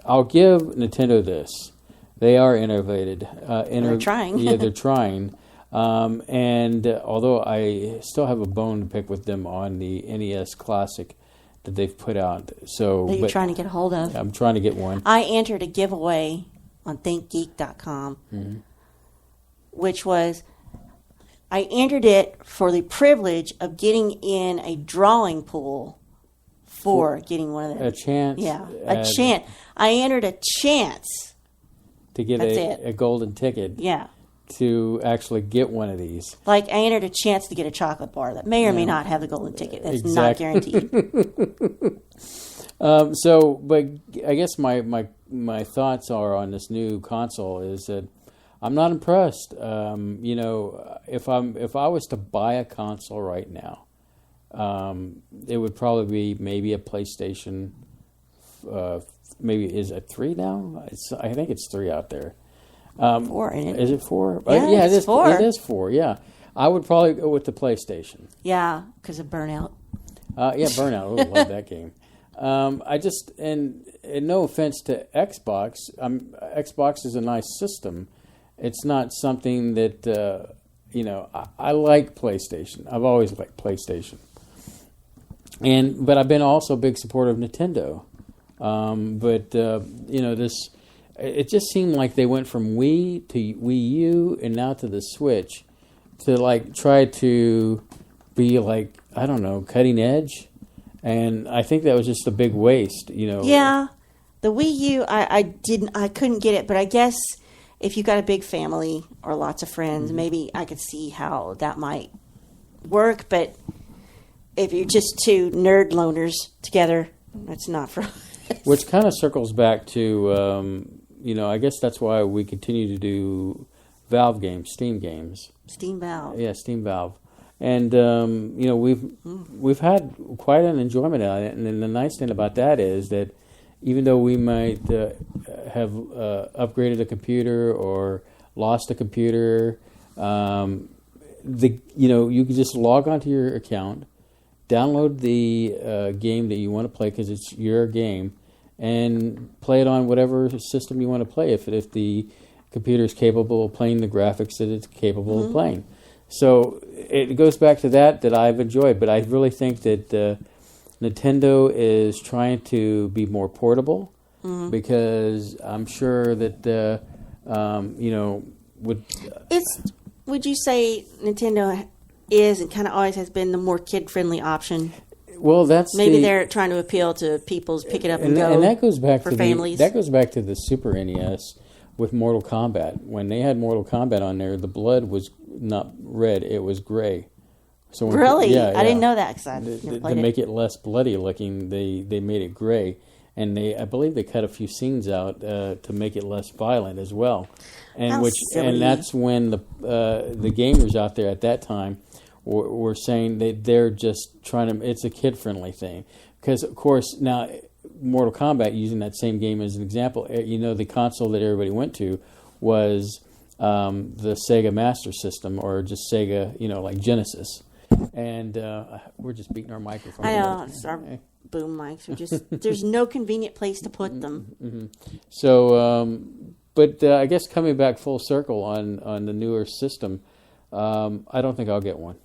I'll give Nintendo this. They are innovated. They're trying. Yeah, they're trying. And although I still have a bone to pick with them on the NES Classic that they've put out. So that you're trying to get a hold of. I'm trying to get one. I entered a giveaway on ThinkGeek.com, which was, I entered it for the privilege of getting in a drawing pool for getting one of them. A chance? Yeah, a chance. I entered a chance. To get a golden ticket. Yeah. To actually get one of these. Like, I entered a chance to get a chocolate bar that may or may not have the golden ticket. That's not guaranteed. But I guess my thoughts are on this new console is that I'm not impressed. If I was to buy a console right now, it would probably be maybe a PlayStation. Maybe is it 3 now? I think it's 3 out there. 4, isn't it? Is it 4? Yeah, it's 4. It is 4. Yeah, I would probably go with the PlayStation. Yeah, because of Burnout. Burnout. I love that game. And no offense to Xbox, Xbox is a nice system. It's not something that I like PlayStation. I've always liked PlayStation, but I've been also a big supporter of Nintendo. It just seemed like they went from Wii to Wii U and now to the Switch to try to be cutting edge. And I think that was just a big waste, Yeah, the Wii U, I couldn't get it, but I guess if you got a big family or lots of friends, maybe I could see how that might work. But if you're just two nerd loners together, that's not for us. Which kind of circles back to, I guess that's why we continue to do Valve games, Steam games. Steam Valve. Yeah, Steam Valve. And, we've had quite an enjoyment out of it. And then the nice thing about that is that even though we might have upgraded a computer or lost a computer, you can just log onto your account, download the game that you want to play because it's your game, and play it on whatever system you want to play if the computer is capable of playing the graphics that it's capable of playing. So it goes back to that I've enjoyed, but I really think that Nintendo is trying to be more portable because I'm sure that, would you say Nintendo is and kind of always has been the more kid-friendly option? Well, maybe they're trying to appeal to people's pick it up and go. And that goes back for to families. That goes back to the Super NES with Mortal Kombat. When they had Mortal Kombat on there, the blood was not red; it was gray. So really, I didn't know that because I never played to make it less bloody looking, they made it gray, and I believe they cut a few scenes out to make it less violent as well. And silly. That's when the gamers out there at that time were saying that they're just trying to. It's a kid-friendly thing because, of course, now Mortal Kombat, using that same game as an example, the console that everybody went to was the Sega Master System or just Sega, like Genesis. And we're just beating our microphone. I know, it's our boom mics. There's no convenient place to put them. Mm-hmm. So, but I guess coming back full circle on the newer system, I don't think I'll get one.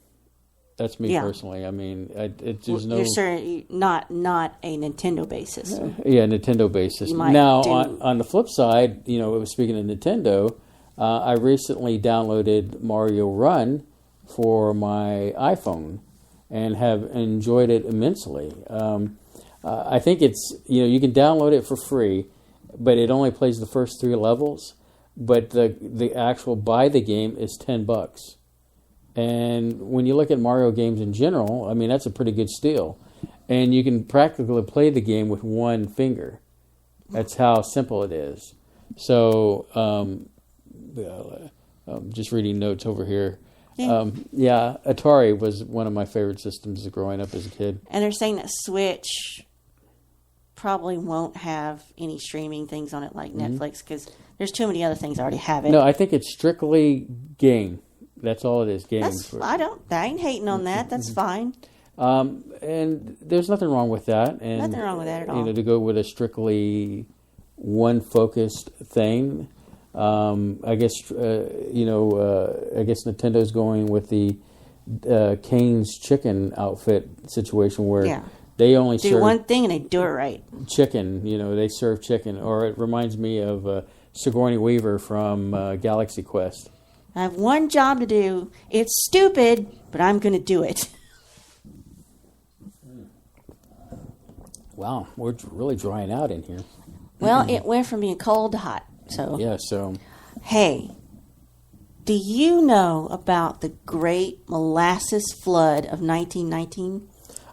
That's me personally. I mean, there's no. You're sure not a Nintendo-based system. Yeah, Nintendo-based system. Now, on the flip side, speaking of Nintendo, I recently downloaded Mario Run for my iPhone and have enjoyed it immensely. I think it's you can download it for free, but it only plays the first 3 levels. But the actual buy the game is $10. And when you look at Mario games in general, I mean, that's a pretty good steal. And you can practically play the game with one finger. That's how simple it is. So, just reading notes over here. Atari was one of my favorite systems growing up as a kid. And they're saying that Switch probably won't have any streaming things on it like Netflix because there's too many other things already have it. No, I think it's strictly game. That's all it is, games. I ain't hating on that. That's fine. And there's nothing wrong with that. And, nothing wrong with that at all. To go with a strictly one-focused thing. I guess Nintendo's going with the Kane's Chicken outfit situation where They only do serve one thing and they do it right. chicken. They serve chicken. Or it reminds me of Sigourney Weaver from Galaxy Quest. I have one job to do. It's stupid, but I'm going to do it. Wow, we're really drying out in here. Well, it went from being cold to hot. So yeah. So hey, do you know about the Great Molasses Flood of 1919?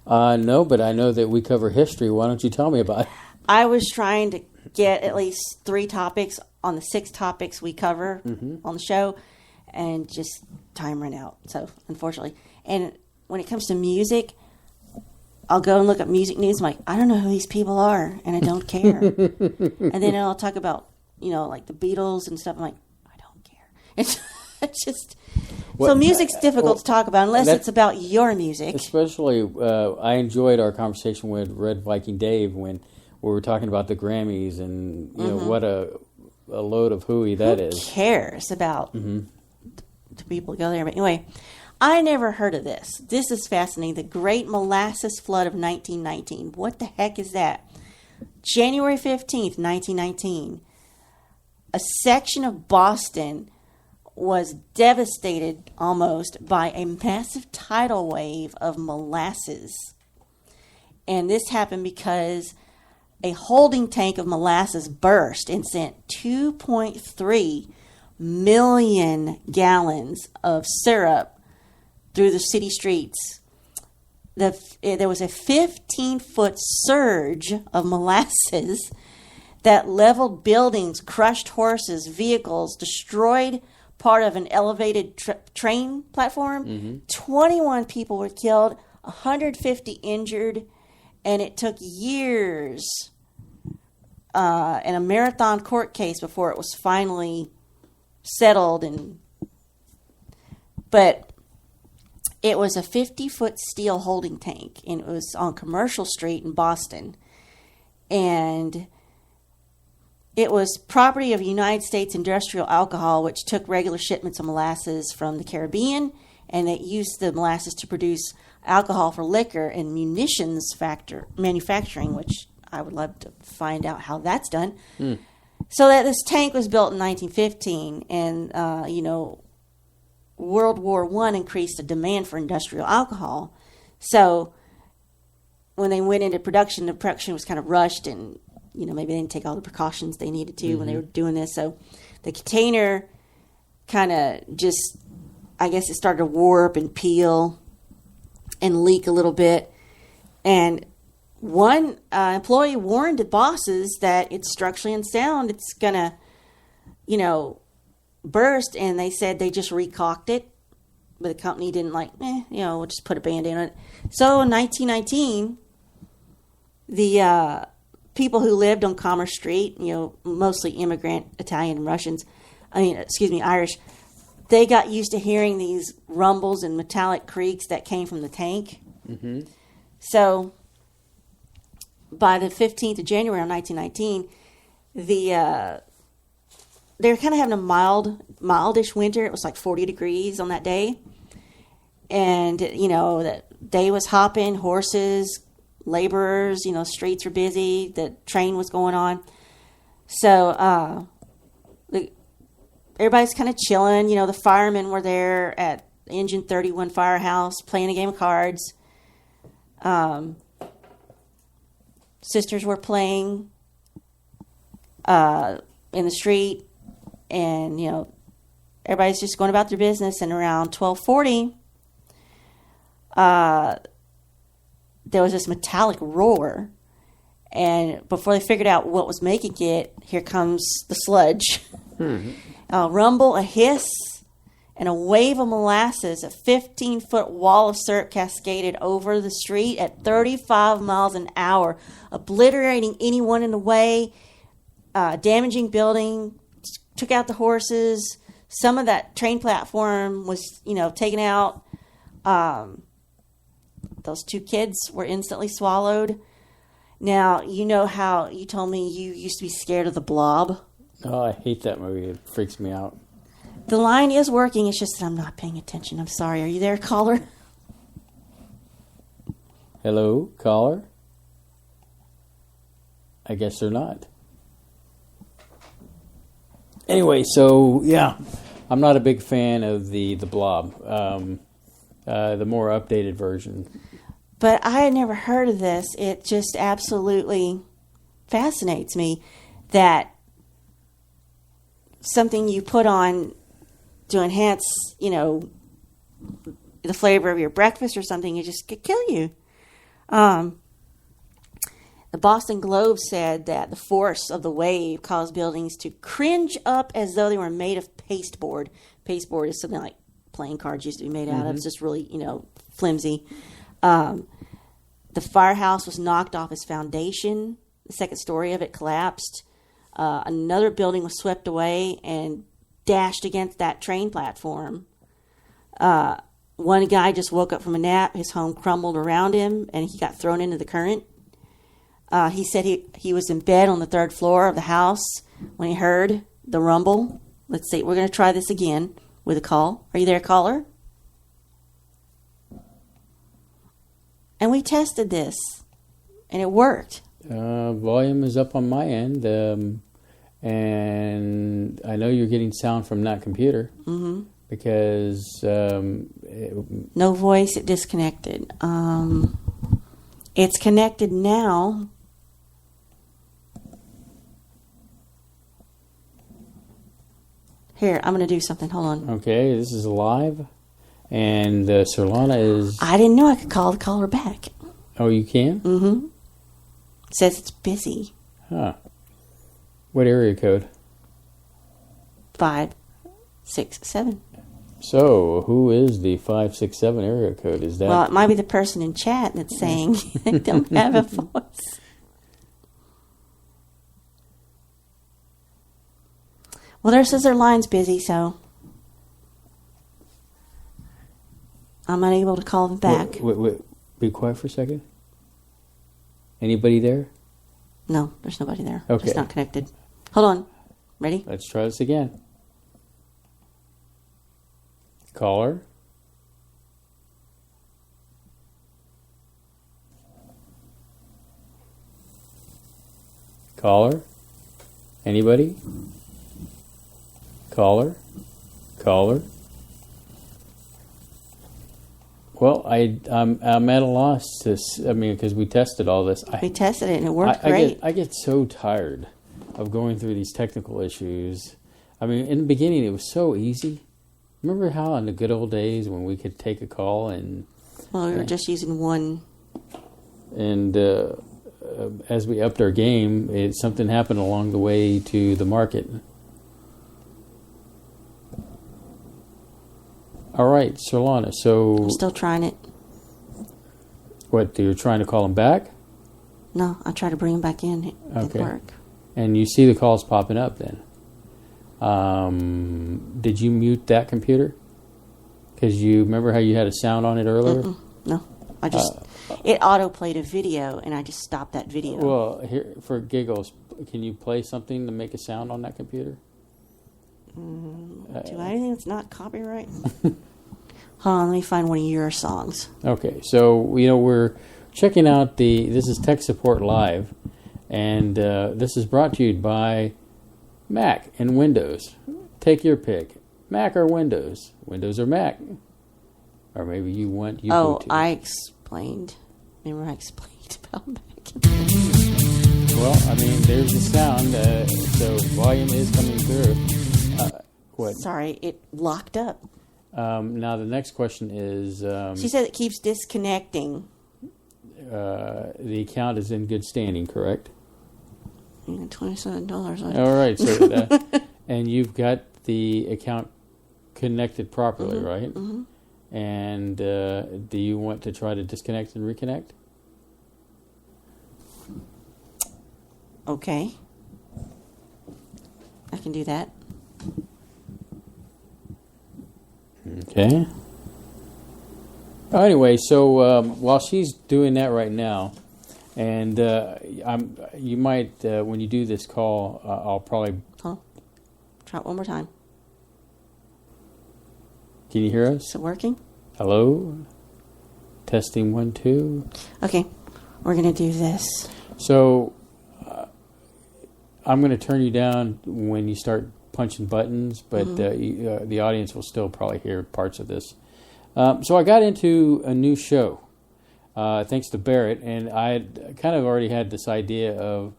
No, but I know that we cover history. Why don't you tell me about it? I was trying to get at least 3 topics on the 6 topics we cover on the show, and just time ran out. So, unfortunately. And when it comes to music, I'll go and look up music news. I'm like, I don't know who these people are, and I don't care. And then I'll talk about, like the Beatles and stuff. I'm like, I don't care. It's just... So music's difficult to talk about unless it's about your music. Especially, I enjoyed our conversation with Red Viking Dave when we were talking about the Grammys and what a load of hooey that is. Who cares about the people who go there? But anyway, I never heard of this. This is fascinating. The Great Molasses Flood of 1919. What the heck is that? January 15th, 1919. A section of Boston was devastated almost by a massive tidal wave of molasses. And this happened because a holding tank of molasses burst and sent 2.3 million gallons of syrup through the city streets. There was a 15-foot surge of molasses that leveled buildings, crushed horses, vehicles, destroyed part of an elevated train platform. 21 people were killed, 150 injured, and it took years in a marathon court case before it was finally settled. But it was a 50-foot steel holding tank, and it was on Commercial Street in Boston. And it was property of United States Industrial Alcohol, which took regular shipments of molasses from the Caribbean, and it used the molasses to produce alcohol for liquor and munitions manufacturing, which I would love to find out how that's done. So that this tank was built in 1915, and World War I increased the demand for industrial alcohol. So when they went into production, the production was kind of rushed, and maybe they didn't take all the precautions they needed to when they were doing this. So the container kind of just, I guess it started to warp and peel and leak a little bit. And one employee warned the bosses that it's structurally unsound. It's going to, burst. And they said they just recocked it. But the company didn't we'll just put a Band-Aid on it. So in 1919, the people who lived on Commerce Street, mostly immigrant Italian and Irish, they got used to hearing these rumbles and metallic creaks that came from the tank. So by the 15th of January of 1919, they were kind of having a mildish winter. It was like 40 degrees on that day. And, the day was hopping, horses, laborers, streets were busy, the train was going on. So everybody's kind of chilling. The firemen were there at Engine 31 Firehouse playing a game of cards. Sisters were playing in the street, and everybody's just going about their business. And around 12:40, there was this metallic roar, and before they figured out what was making it, here comes the sludge. A rumble, a hiss, and a wave of molasses. A 15-foot wall of syrup cascaded over the street at 35 miles an hour, obliterating anyone in the way, damaging building, took out the horses. Some of that train platform was, taken out. Those 2 kids were instantly swallowed. Now, how you told me you used to be scared of The Blob? Oh, I hate that movie. It freaks me out. The line is working. It's just that I'm not paying attention. I'm sorry. Are you there, caller? Hello, caller? I guess they're not. Anyway, so yeah, I'm not a big fan of the blob, the more updated version. But I had never heard of this. It just absolutely fascinates me that something you put on to enhance, the flavor of your breakfast or something, it just could kill you. The Boston Globe said that the force of the wave caused buildings to cringe up as though they were made of pasteboard. Pasteboard is something like playing cards used to be made out of. It's just really, flimsy. The firehouse was knocked off its foundation. The second story of it collapsed. Another building was swept away and dashed against that train platform. One guy just woke up from a nap. His home crumbled around him, and he got thrown into the current. He said he was in bed on the third floor of the house when he heard the rumble. Let's see. We're going to try this again with a call. Are you there, caller? And we tested this, and it worked. Volume is up on my end, and I know you're getting sound from that computer. Mm-hmm. Because no voice, it disconnected. It's connected now. Here, I'm going to do something. Hold on. Okay, this is live, and Surlana is... I didn't know I could call the caller back. Oh, you can? Mm-hmm. It says it's busy. Huh. What area code? 567. So, who is the 567 area code? Is that... Well, it might be the person in chat that's saying they don't have a voice. Well, there says their line's busy, so I'm unable to call them back. Wait. Be quiet for a second. Anybody there? No, there's nobody there. Okay. It's not connected. Hold on. Ready? Let's try this again. Caller. Caller. Anybody? Caller. Well, I'm at a loss to. Because we tested all this. We tested it and it worked great. I get so tired of going through these technical issues. In the beginning, it was so easy. Remember how in the good old days when we could take a call and... Well, we were just using one. And as we upped our game, something happened along the way to the market. All right, Surlana, so... I'm still trying it. What, you're trying to call him back? No, I tried to bring him back in. It didn't work. And you see the calls popping up then. Did you mute that computer? Because you remember how you had a sound on it earlier? No, I just it auto played a video and I just stopped that video. Well, here for giggles, can you play something to make a sound on that computer? Do anything that's not copyright? Hold on, let me find one of your songs. Okay, so we're checking out this is Tech Support Live, and this is brought to you by Mac and Windows. Take your pick. Mac or Windows? Windows or Mac? Or maybe you want Ubuntu. Oh, I explained. Remember I explained about Mac. Well, there's the sound. So volume is coming through. What? Sorry, it locked up. Now the next question is... she said it keeps disconnecting. The account is in good standing, correct? $27. All right, so and you've got the account connected properly, right? Mm-hmm. And do you want to try to disconnect and reconnect? Okay, I can do that. Okay. Anyway, so while she's doing that right now, and you might when you do this call, I'll probably try it one more time. Can you hear us? Is it working? Hello? Testing 1 2. Okay, we're gonna do this. So I'm going to turn you down when you start punching buttons, but the audience will still probably hear parts of this. So I got into a new show, thanks to Barrett, and I had kind of already had this idea of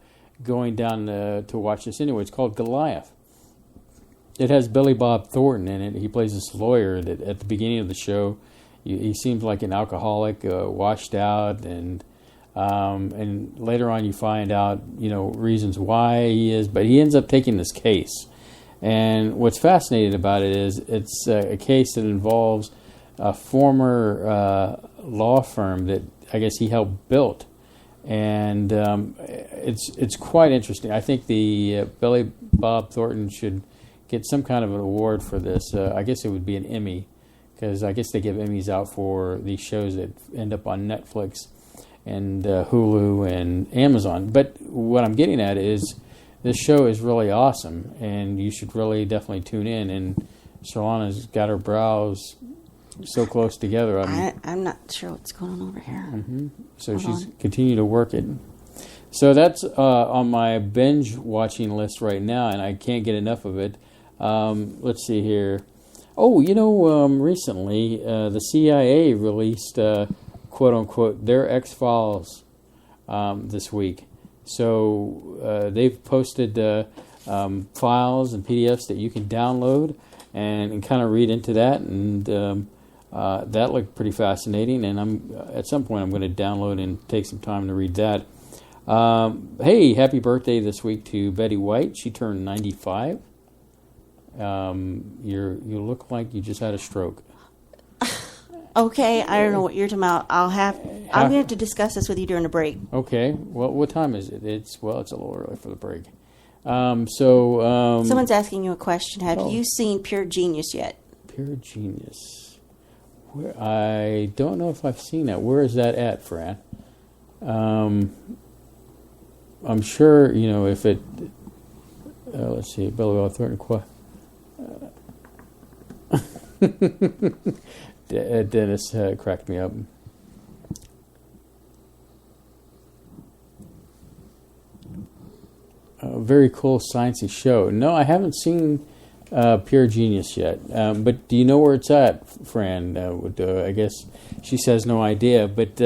going down to watch this anyway. It's called Goliath. It has Billy Bob Thornton in it. He plays this lawyer that at the beginning of the show, he seems like an alcoholic, washed out, and later on you find out, reasons why he is, but he ends up taking this case. And what's fascinating about it is it's a case that involves a former law firm that I guess he helped build. And it's quite interesting. I think the Billy Bob Thornton should get some kind of an award for this. I guess it would be an Emmy, because I guess they give Emmys out for these shows that end up on Netflix and Hulu and Amazon. But what I'm getting at is this show is really awesome, and you should really definitely tune in. And Surlana's got her brows so close together. I'm not sure what's going on over here. Mm-hmm. So she's continuing to work it. So that's on my binge watching list right now, and I can't get enough of it. Let's see here. Oh, recently the CIA released, quote unquote, their X-Files this week. So they've posted files and PDFs that you can download and kind of read into that, and that looked pretty fascinating. And at some point I'm going to download and take some time to read that. Hey, happy birthday this week to Betty White. She turned 95. You look like you just had a stroke. Okay, I don't know what you're talking about. I'm going to have to discuss this with you during the break. Okay. Well, what time is it? It's a little early for the break. Someone's asking you a question. Have you seen Pure Genius yet? Pure Genius. I don't know if I've seen that. Where is that at, Fran? I'm sure, if it... let's see, Billy Bob Thornton... Dennis cracked me up. A very cool sciencey show. No, I haven't seen Pure Genius yet. But do you know where it's at, Fran? I guess she says no idea. But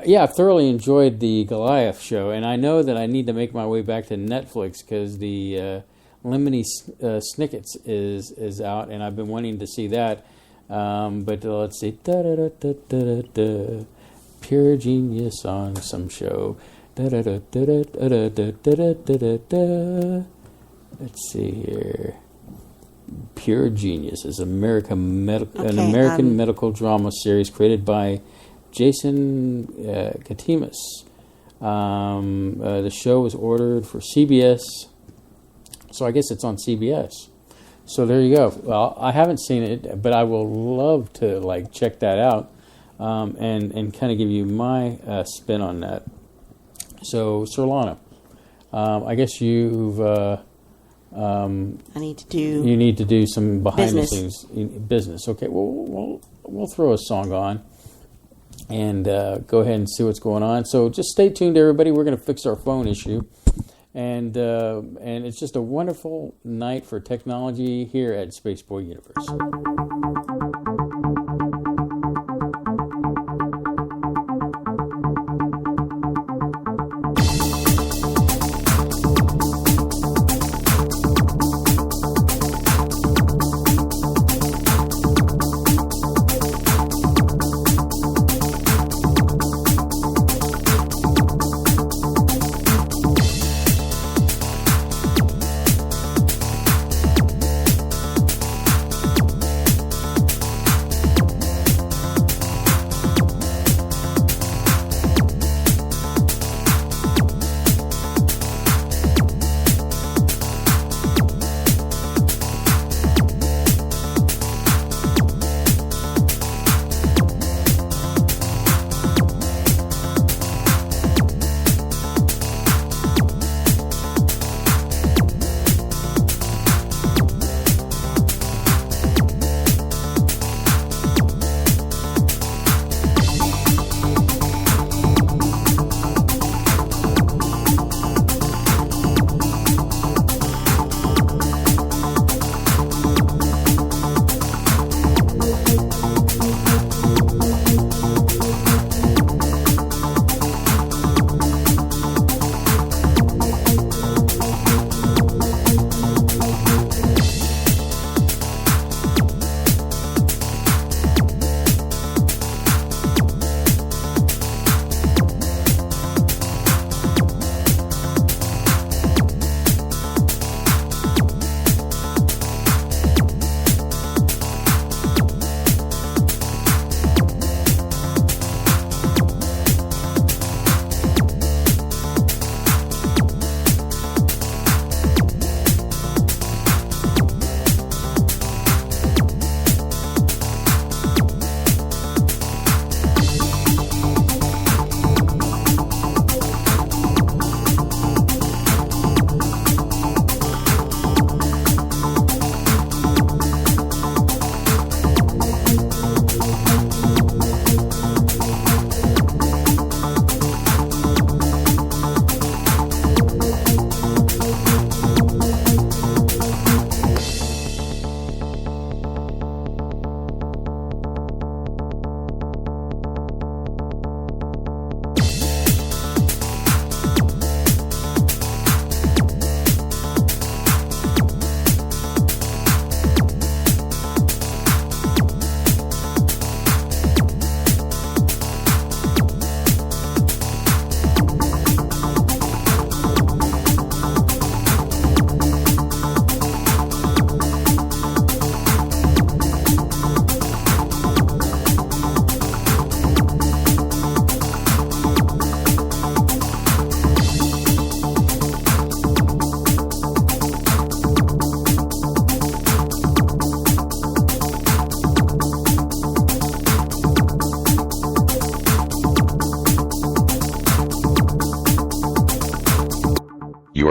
yeah, I thoroughly enjoyed the Goliath show, and I know that I need to make my way back to Netflix because the Lemony Snicket's is out, and I've been wanting to see that. But let's see, Pure Genius on some show. Let's see here. Pure Genius is an American medical drama series created by Jason Katimus. The show was ordered for CBS, so I guess it's on CBS. So there you go. Well, I haven't seen it, but I will love to check that out and kind of give you my spin on that. So Surlana, I guess you've you need to do some behind the scenes business. Okay, well we'll throw a song on and go ahead and see what's going on. So just stay tuned, everybody. We're going to fix our phone issue. And it's just a wonderful night for technology here at Spaceboy Universe.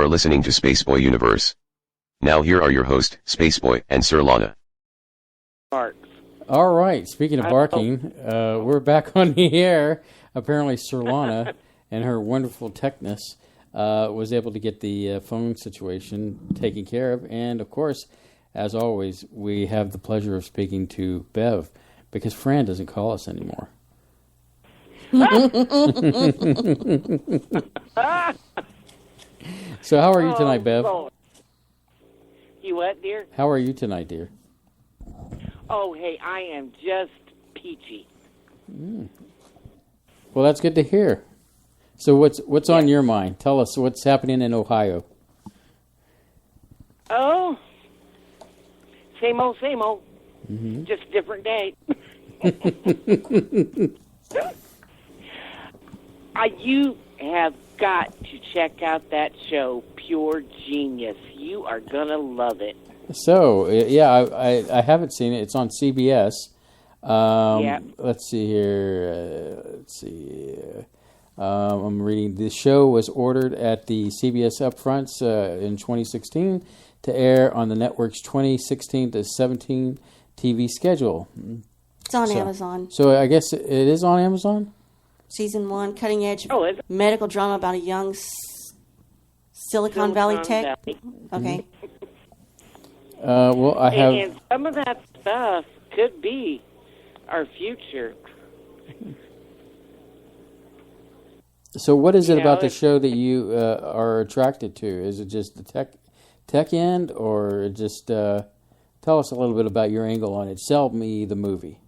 are listening to Spaceboy Universe. Now here are your hosts, Spaceboy and Surlana. All right, speaking of barking, we're back on the air. Apparently Surlana and her wonderful techness was able to get the phone situation taken care of. And, of course, as always, we have the pleasure of speaking to Bev, because Fran doesn't call us anymore. So how are you tonight, Bev? Lord. You what, dear? How are you tonight, dear? Oh, hey, I am just peachy. Well, that's good to hear. So what's on your mind? Tell us what's happening in Ohio. Oh, same old, same old. Mm-hmm. Just a different day. You have got to check out that show, Pure Genius. You are going to love it. So, yeah, I haven't seen it. It's on CBS. Yeah. Let's see here. I'm reading. The show was ordered at the CBS Upfronts in 2016 to air on the network's 2016 to 17 TV schedule. It's on Amazon. So I guess it is on Amazon? Season 1, cutting edge medical drama about a young Silicon Valley tech. Okay. Well, I have. And some of that stuff could be our future. So, what is it about the show that you are attracted to? Is it just the tech end, or just tell us a little bit about your angle on it? Sell me the movie.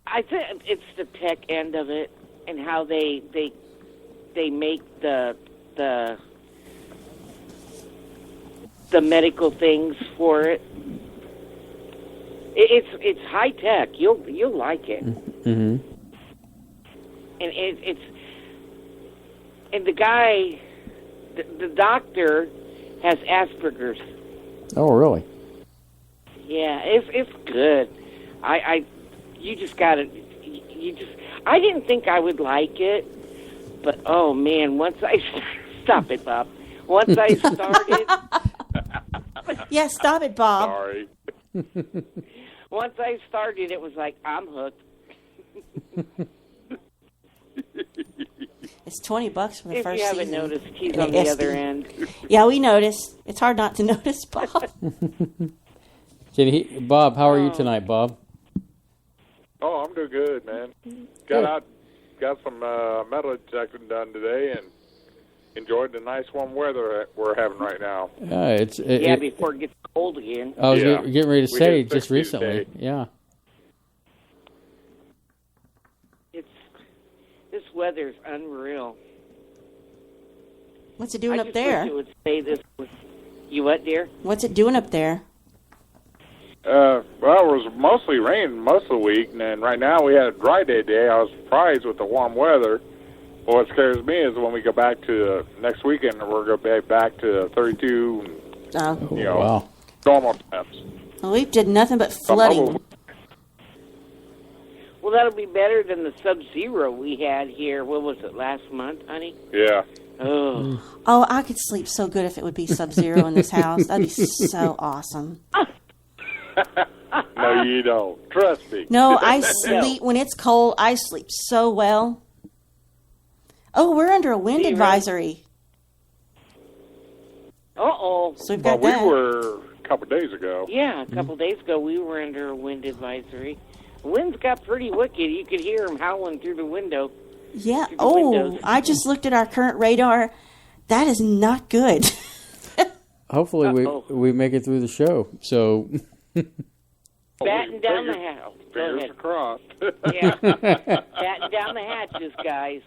I think it's the tech end of it, and how they make the medical things for it. It's high tech. You'll like it. Mm-hmm. And and the guy, the doctor, has Asperger's. Oh, really? Yeah, it's good. You just gotta. I didn't think I would like it, but oh man, once I stop it, Bob. Once I started. Yeah, stop it, Bob. Sorry. Once I started, it was like, I'm hooked. It's $20 for the if first you haven't season. Noticed, he's on the other end. Yeah, we noticed. It's hard not to notice, Bob. Bob, how are you tonight, Bob? Oh, I'm doing good, man. Got some metal detecting done today, and enjoyed the nice warm weather we're having right now. Before it gets cold again. I was getting ready to say just recently. Yeah. This weather's unreal. What's it doing up there? I just wish it would say this was... You what, dear? What's it doing up there? Well, it was mostly rain most of the week, and then right now we had a dry day today. I was surprised with the warm weather. But what scares me is when we go back to next weekend, we're going to be back to 32, normal temps. Well, we did nothing but flooding. Well, that'll be better than the sub-zero we had here. What was it, last month, honey? Yeah. Oh, I could sleep so good if it would be sub-zero in this house. That'd be so awesome. No, you don't. Trust me. No, I sleep when it's cold. I sleep so well. Oh, we're under a wind advisory. Uh-oh. So we've got we were a couple days ago. Yeah, a couple days ago we were under a wind advisory. The winds got pretty wicked. You could hear them howling through the window. Yeah. Windows. I just looked at our current radar. That is not good. Hopefully we make it through the show. So batten down the hatch. Fingers crossed. Yeah. Batten down the hatches, guys.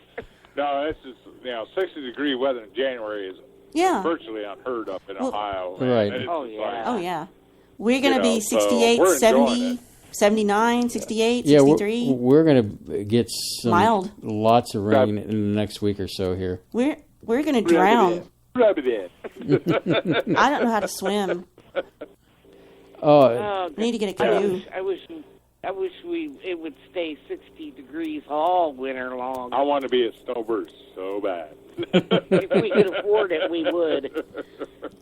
No, that's just 60-degree weather in January is virtually unheard of in Ohio. Right. Oh yeah. We're going to be 68, 70, 79, 68, 63. We're going to get some mild, lots of rain in the next week or so here. We're going to drown. Rub it in. I don't know how to swim. Oh, we need to get a canoe. I wish it would stay 60 degrees all winter long. I want to be a snowbird so bad. If we could afford it, we would.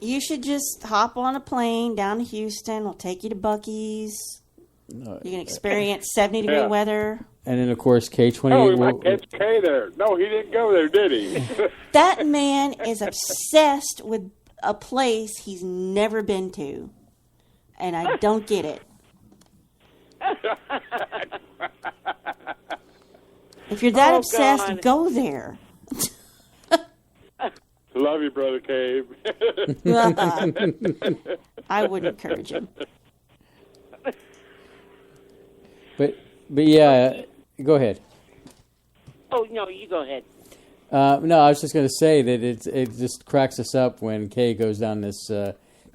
You should just hop on a plane down to Houston. We'll take you to Buc-ee's. You can experience 70-degree weather. And then, of course, K28. Oh, we might catch K there. No, he didn't go there, did he? That man is obsessed with a place he's never been to. And I don't get it. If you're that obsessed, God. go there. Love you, Brother Cave. I wouldn't encourage him. But yeah, go ahead. Oh, no, you go ahead. No, I was just going to say that it just cracks us up when Kay goes down this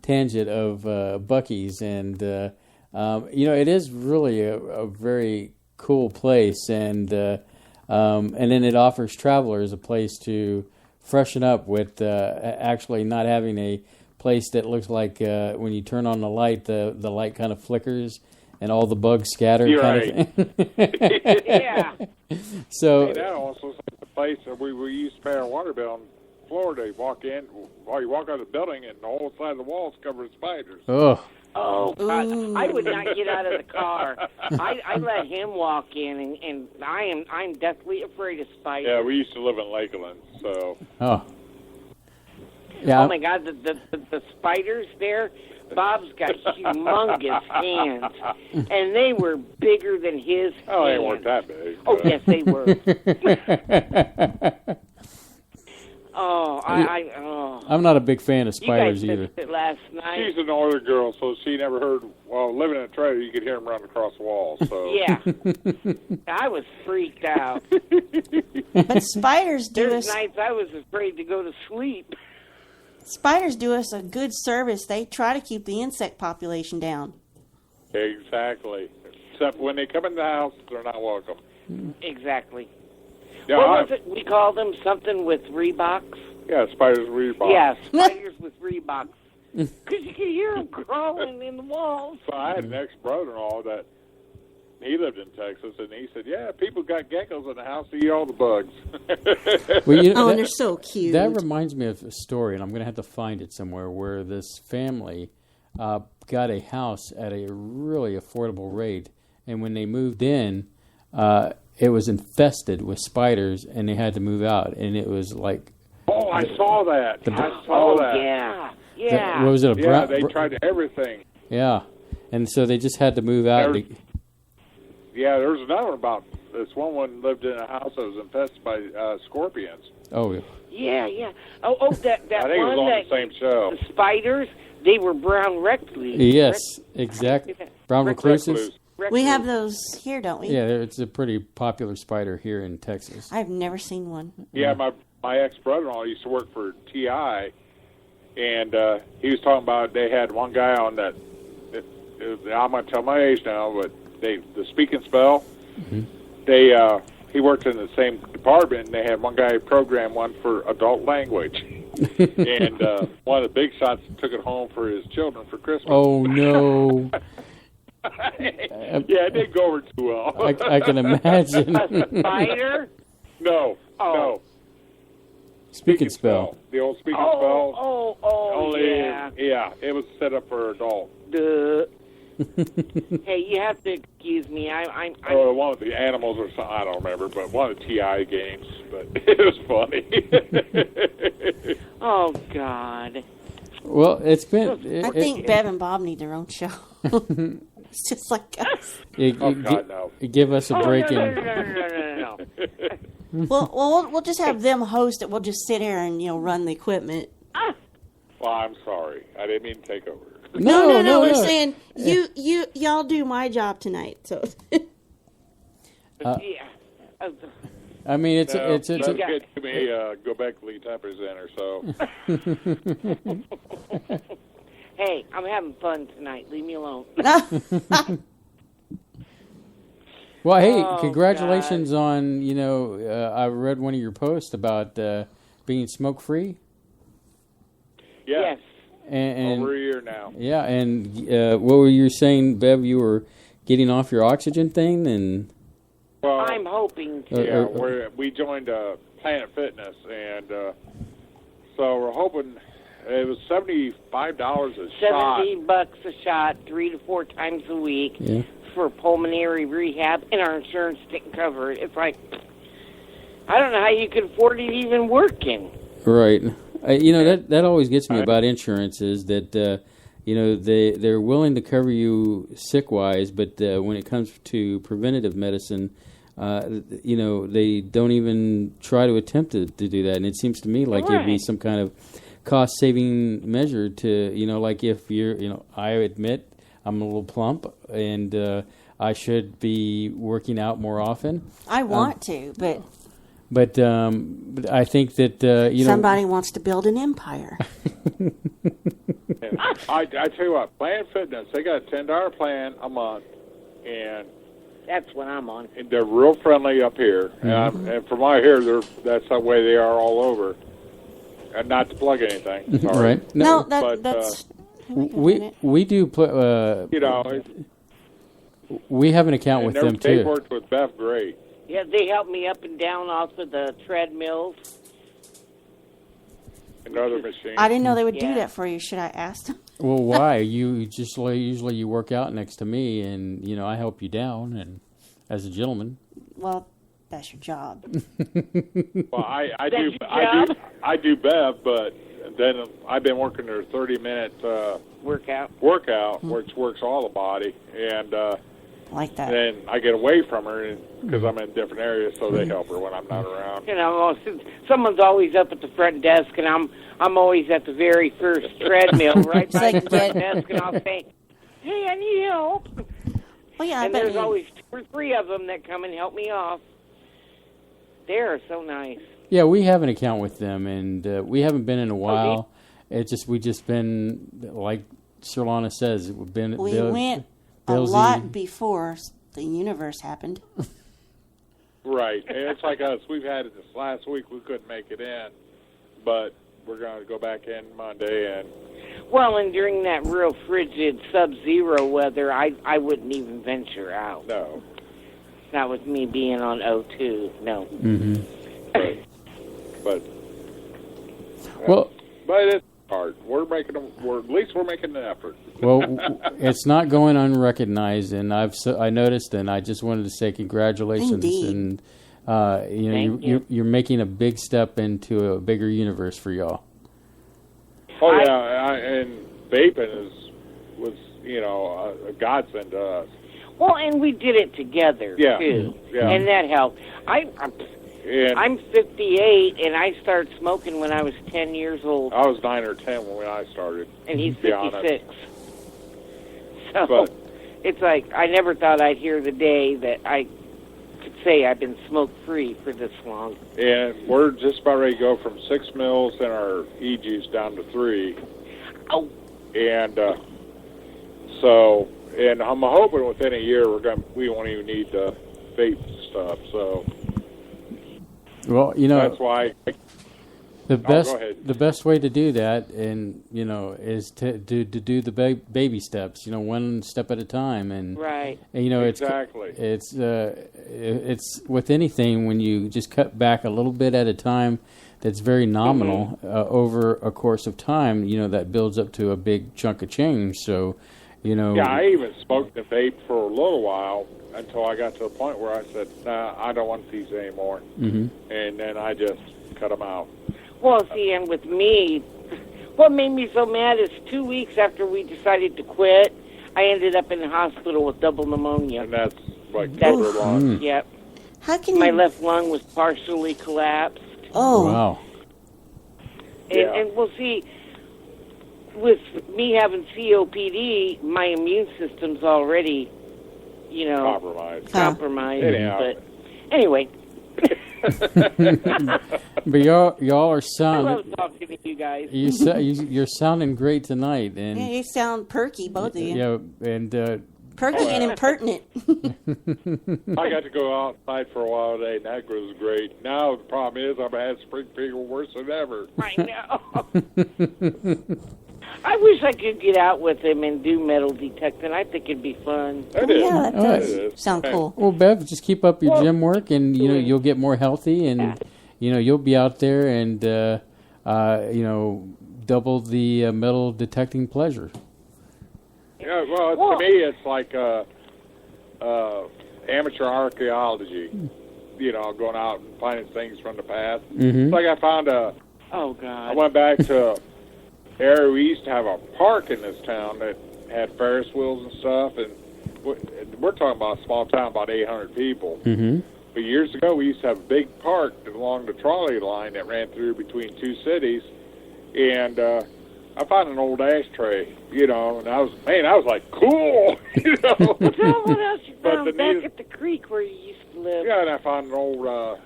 tangent of Buc-ee's, and it is really a very cool place, and then it offers travelers a place to freshen up with actually not having a place that looks like when you turn on the light, the light kind of flickers and all the bugs scatter. You're kind of thing. Yeah. So hey, that almost looks like the place that we used to pay our water bill in Florida. You walk in, while you walk out of the building, and the whole side of the wall is covered with spiders. Oh. Oh, God. I would not get out of the car. I let him walk in, and I'm deathly afraid of spiders. Yeah, we used to live in Lakeland, so. Oh. Yeah. Oh, my God, the spiders there, Bob's got humongous hands, and they were bigger than his hands. Oh, they weren't that big. Oh, yes, they were. I'm not a big fan of spiders you guys either. missed it last night. She's a northern girl, so she never heard. Well, living in a trailer, you could hear them run across the wall. So Yeah, I was freaked out. But spiders do There's us. nights I was afraid to go to sleep. Spiders do us a good service. They try to keep the insect population down. exactly. Except when they come in the house, they're not welcome. Exactly. Yeah, what was it? We called them something with Reeboks? Yeah, spiders Reebok. Yeah, spiders with Reeboks. Because you could hear them crawling in the walls. So I had an ex-brother-in-law that he lived in Texas, and he said, yeah, people got geckos in the house to eat all the bugs. Well, and they're so cute. That reminds me of a story, and I'm going to have to find it somewhere, where this family got a house at a really affordable rate, and when they moved in, it was infested with spiders, and they had to move out, and it was like... Oh, I saw that. I saw that. Yeah, yeah. What was it? Yeah, they tried everything. Yeah, and so they just had to move out. Yeah, there was another one about this one lived in a house that was infested by scorpions. Oh, yeah. Yeah. Oh, that I think one it was on that the same show. the spiders, they were brown recluses. Yes, exactly. Brown recluses. We have those here, don't we? Yeah, it's a pretty popular spider here in Texas. I've never seen one. Yeah, my ex-brother-in-law used to work for TI, and he was talking about they had one guy on that. I'm going to tell my age now, but the Speak and Spell. Mm-hmm. He worked in the same department, and they had one guy program one for adult language. And one of the big shots took it home for his children for Christmas. Oh, no. Yeah, it didn't go over too well. I can imagine. A spider? No. Speak and Spell. The old Speak and Spell. Only, yeah, it was set up for adults. Hey, you have to excuse me. I'm one of the animals or something, I don't remember, but one of the TI games. But it was funny. Oh, God. Well, it's been... I think Bev and Bob need their own show. It's just like us. No. Give us a break. No. We'll just have them host it. We'll just sit here and run the equipment. Well, I'm sorry. I didn't mean to take over. No. We're saying y'all do my job tonight. So. Yeah. I mean, it's get to me. Go back to Lee Temper's Center. So. Hey, I'm having fun tonight. Leave me alone. Well, hey, congratulations on, I read one of your posts about being smoke-free. Yeah. Yes. And over a year now. Yeah, and what were you saying, Bev? You were getting off your oxygen thing? And well, I'm hoping to. Yeah, we joined Planet Fitness, and so we're hoping it was $75 a shot. $70 a shot, 3 to 4 times a week for pulmonary rehab, and our insurance didn't cover it. It's like, I don't know how you could afford it even working. Right. That always gets me about insurance is that they're willing to cover you sick wise, but when it comes to preventative medicine, they don't even try to attempt to do that. And it seems to me like it'd be some kind of cost saving measure to like if you're I admit I'm a little plump and I should be working out more often. I want to, but. But I think that somebody wants to build an empire. I tell you what, Planet Fitness, they got a $10 plan a month, and that's what I'm on. And they're real friendly up here, and from what I hear, that's the way they are all over. And not to plug anything, sorry. Right? No, that's we do. We have an account with them too. They worked with Beth great. Yeah, they helped me up and down off of the treadmills. Another machine. I didn't know they would do that for you. Should I ask them? Well, why? You just usually you work out next to me, and I help you down, and as a gentleman. Well, that's your job. Well, I do Bev, but then I've been working their 30-minute workout, which works all the body, and like that. Then I get away from her because I'm in different areas, so they help her when I'm not around. Someone's always up at the front desk, and I'm always at the very first treadmill, right by the front desk, and I'll say, "Hey, I need help." Well, yeah, and there's always 2 or 3 of them that come and help me off. They're so nice. Yeah, we have an account with them, and we haven't been in a while. We just been like Surlana says, we went a lot before the universe happened. Right, and it's like us. We've had it this last week. We couldn't make it in, but we're going to go back in Monday. Well, and during that real frigid sub-zero weather, I wouldn't even venture out. No. Not with me being on O2, no. Mm-hmm. But it's hard. At least we're making an effort. Well, it's not going unrecognized, and I noticed, and I just wanted to say congratulations. Indeed. And you're making a big step into a bigger universe for y'all. Oh yeah, and vaping was a godsend to us. Well, and we did it together too, and that helped. I'm 58, and I started smoking when I was 10 years old. I was 9 or 10 when I started. And he's 56. So it's like I never thought I'd hear the day that I could say I've been smoke-free for this long. And we're just about ready to go from 6 mils in our e-juice down to 3. Oh. And and I'm hoping within a year we won't even need to vape stuff. So. Well, that's why the best way to do that, and is to do the baby steps. One step at a time, and right. And, exactly. It's with anything when you just cut back a little bit at a time. That's very nominal over a course of time. That builds up to a big chunk of change. So, Yeah, I even smoked the vape for a little while. Until I got to the point where I said, "Nah, I don't want these anymore," and then I just cut them out. Well, see, and with me, what made me so mad is 2 weeks after we decided to quit, I ended up in the hospital with double pneumonia. And that's like double lung. Yep. How can my left lung was partially collapsed. Oh. Wow. And we'll see. With me having COPD, my immune system's already. Compromised. But anyway. But y'all are sounding. I love talking to you guys. You're sounding great tonight, and yeah, you sound perky, both of you. Yeah, and perky and impertinent. I got to go outside for a while today, and that was great. Now the problem is I've had spring fever worse than ever. I know. I wish I could get out with him and do metal detecting. I think it'd be fun. Yeah, that does sound cool. Well, Bev, just keep up your gym work, and you'll get more healthy, and you'll be out there and double the metal detecting pleasure. Yeah, well, to me, it's like amateur archaeology. Going out and finding things from the past. Mm-hmm. It's like I found Oh God! I went back to an area we used to have a park in this town that had Ferris wheels and stuff, and we're talking about a small town, about 800 people. Mm-hmm. But years ago, we used to have a big park along the trolley line that ran through between two cities, and I found an old ashtray, and I was like, cool, What else you But found back at the creek where you used to live? Yeah, and I found an old,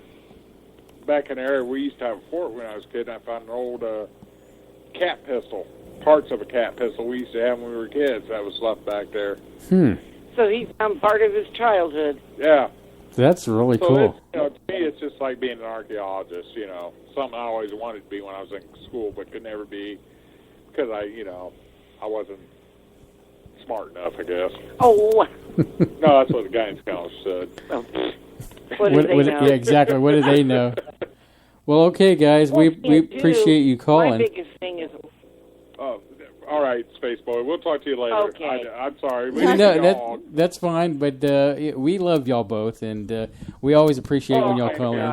back in the area we used to have a fort when I was a kid, and I found an old cat pistol, parts of a cat pistol we used to have when we were kids that was left back there. So he found part of his childhood. Yeah. That's really cool. To me, it's just like being an archaeologist, something I always wanted to be when I was in school, but could never be because I wasn't smart enough, I guess. Oh. No, that's what the guidance counselor said. What do they know? Yeah, exactly. What do they know? Well, okay, guys, we appreciate you calling. My biggest thing is... All right, Space Boy. We'll talk to you later. Okay. I'm sorry. That's fine, but we love y'all both, and we always appreciate when y'all call in.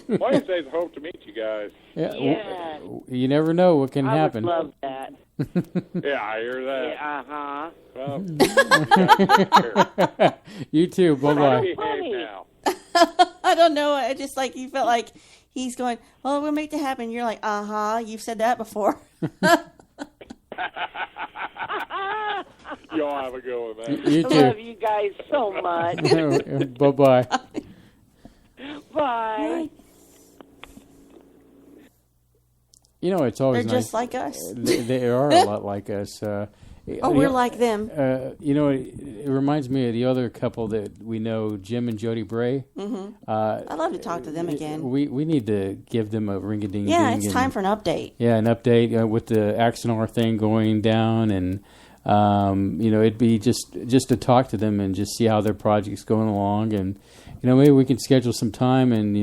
Wednesdays, I hope to meet you guys. Yeah. You never know what can happen. I would love that. Yeah, I hear that. Yeah, Well, you too. Bye-bye. I don't know. I just you felt like he's going, well, we'll make that happen. You're like, you've said that before. Y'all have a good one, man. You too. I love you guys so much. Bye-bye. Bye. It's always They're nice. just like us. They are a lot like us. We're like them. It reminds me of the other couple that we know, Jim and Jody Bray. Mm-hmm. I'd love to talk to them again. We need to give them a ring-a-ding-ding. Yeah, it's time for an update. Yeah, an update with the Axonar thing going down, and it'd be just to talk to them and just see how their project's going along, and maybe we can schedule some time and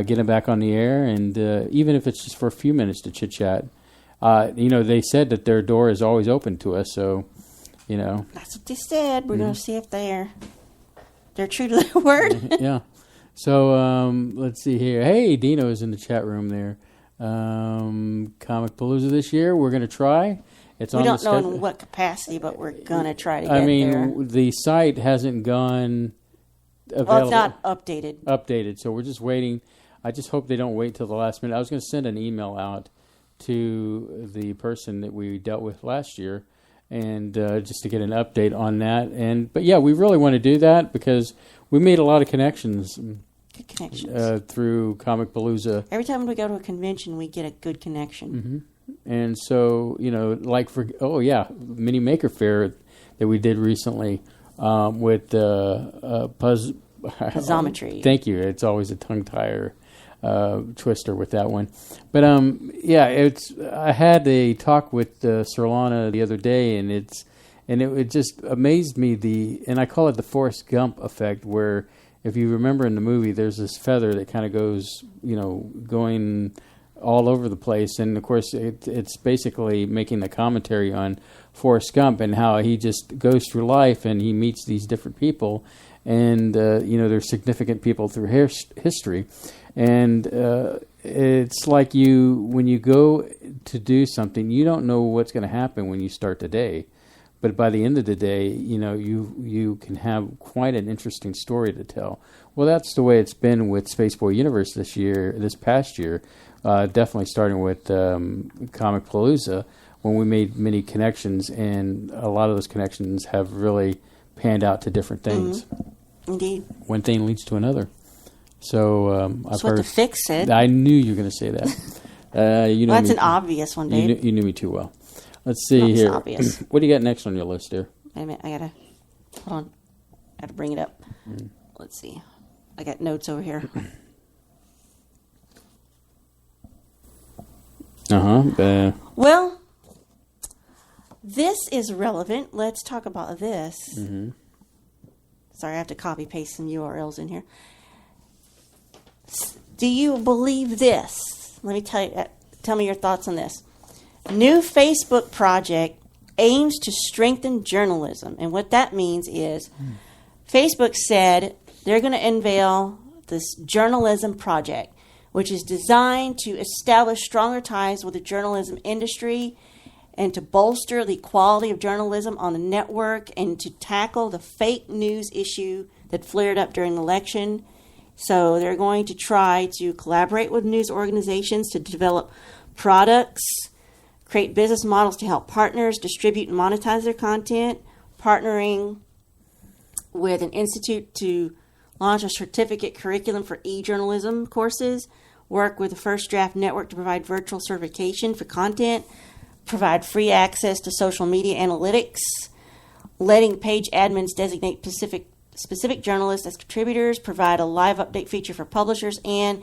get them back on the air, and even if it's just for a few minutes to chit chat. They said that their door is always open to us, so, That's what they said. We're going to see if they're true to their word. Yeah. So, let's see here. Hey, Dino's in the chat room there. Comic Palooza this year, we're going to try. It's we don't know in what capacity, but we're going to try to get there. The site hasn't gone available. Well, it's not updated. So we're just waiting. I just hope they don't wait till the last minute. I was going to send an email out to the person that we dealt with last year, and just to get an update on that. But yeah, we really want to do that because we made a lot of connections. Good connections through Comic Palooza. Every time we go to a convention, we get a good connection. Mm-hmm. And so Mini Maker Faire that we did recently with Puzzometry. Thank you. It's always a tongue tire. Twister with that one, but I had a talk with Surlana the other day, and it just amazed me and I call it the Forrest Gump effect, where if you remember in the movie, there's this feather that kind of goes going all over the place, and of course it's basically making a commentary on Forrest Gump and how he just goes through life and he meets these different people, and they're significant people through history. And it's like when you go to do something, you don't know what's going to happen when you start the day. But by the end of the day, you can have quite an interesting story to tell. Well, that's the way it's been with Spaceboy Universe this past year. Definitely starting with Comic Palooza, when we made many connections, and a lot of those connections have really panned out to different things. Mm-hmm. Indeed. One thing leads to another. So I've heard. To fix it. I knew you were going to say that. That's an obvious one, Dave. You knew me too well. Let's see here. Obvious. What do you got next on your list here? Wait a minute. Hold on. I gotta bring it up. Let's see. I got notes over here. Well, this is relevant. Let's talk about this. Mm-hmm. Sorry, I have to copy paste some URLs in here. Do you believe this? Let me tell you. Tell me your thoughts on this. New Facebook project aims to strengthen journalism. And what that means is Facebook said they're going to unveil this journalism project, which is designed to establish stronger ties with the journalism industry and to bolster the quality of journalism on the network and to tackle the fake news issue that flared up during the election. So they're going to try to collaborate with news organizations to develop products, create business models to help partners distribute and monetize their content, partnering with an institute to launch a certificate curriculum for e-journalism courses, work with the First Draft Network to provide virtual certification for content, provide free access to social media analytics, letting page admins designate specific journalists as contributors, provide a live update feature for publishers, and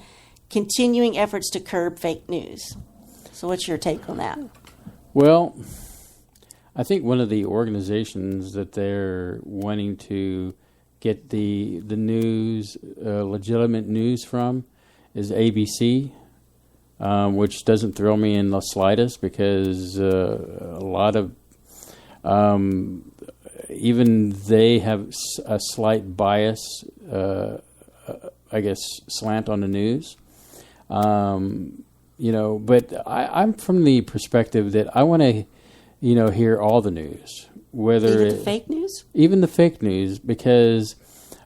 continuing efforts to curb fake news. So what's your take on that? Well, I think one of the organizations that they're wanting to get the news, legitimate news from, is ABC, which doesn't thrill me in the slightest because a lot of even they have a slight bias, I guess, slant on the news. But I'm from the perspective that I want to, hear all the news, whether even the fake news, because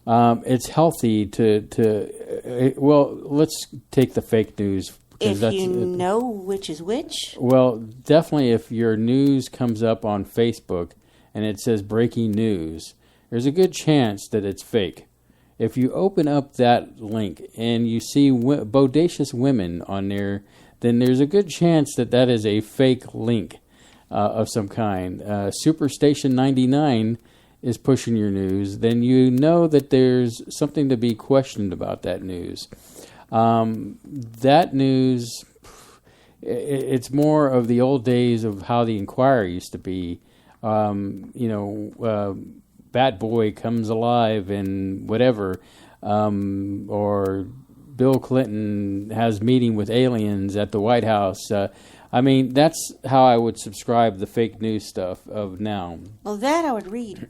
it's healthy to. Well, let's take the fake news. If you know which is which. Well, definitely, if your news comes up on Facebook and it says breaking news, there's a good chance that it's fake. If you open up that link and you see bodacious women on there, then there's a good chance that that is a fake link of some kind. Superstation 99 is pushing your news, then you know that there's something to be questioned about that news. That news, it's more of the old days of how the Inquirer used to be. Bat Boy comes alive and whatever, or Bill Clinton has meeting with aliens at the White House. That's how I would subscribe the fake news stuff of now. Well, that I would read.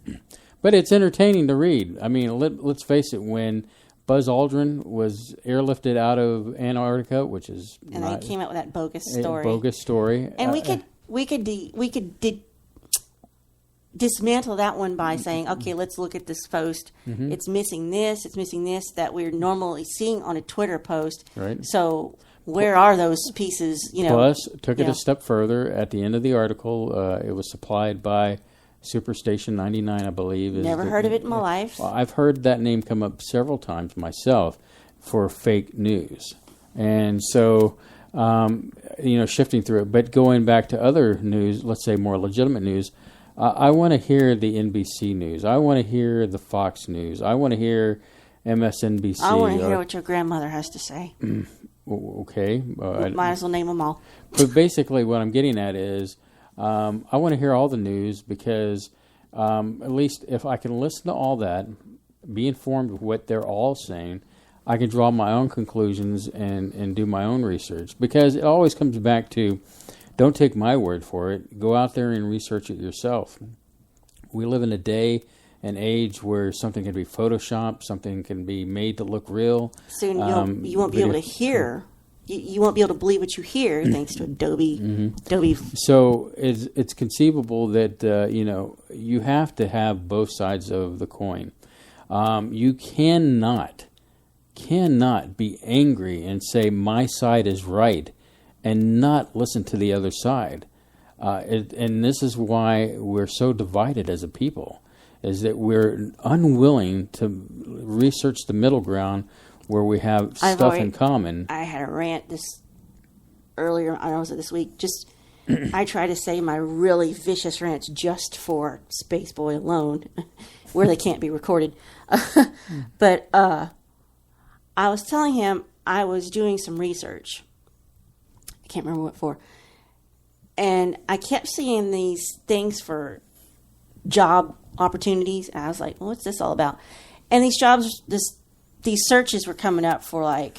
But it's entertaining to read. I mean, let's face it, when Buzz Aldrin was airlifted out of Antarctica, which is... And they came out with that bogus story. And we could dismantle that one by saying, okay, let's look at this post. Mm-hmm. It's missing this that we're normally seeing on a Twitter post. Right. So where are those pieces? Plus, took it a step further. At the end of the article, it was supplied by Superstation 99, I believe. Never heard of it in my life. Well, I've heard that name come up several times myself for fake news. And so, shifting through it. But going back to other news, let's say more legitimate news, I want to hear the NBC news. I want to hear the Fox news. I want to hear MSNBC. I want to hear what your grandmother has to say. Okay. Might as well name them all. But basically what I'm getting at is I want to hear all the news because at least if I can listen to all that, be informed of what they're all saying, I can draw my own conclusions and do my own research. Because it always comes back to, don't take my word for it. Go out there and research it yourself. We live in a day and age where something can be photoshopped, something can be made to look real. Soon you won't be able to hear. You won't be able to believe what you hear thanks to Adobe. Mm-hmm. Adobe. So it's conceivable that you have to have both sides of the coin. You cannot be angry and say my side is right and not listen to the other side. And this is why we're so divided as a people, is that we're unwilling to research the middle ground where we have stuff in common. I had a rant earlier, I don't know, was it this week? Just, I try to say my really vicious rants just for Spaceboy alone, where they can't be recorded. But I was telling him I was doing some research. I can't remember what for. And I kept seeing these things for job opportunities. And I was like, well, what's this all about? And these searches were coming up for like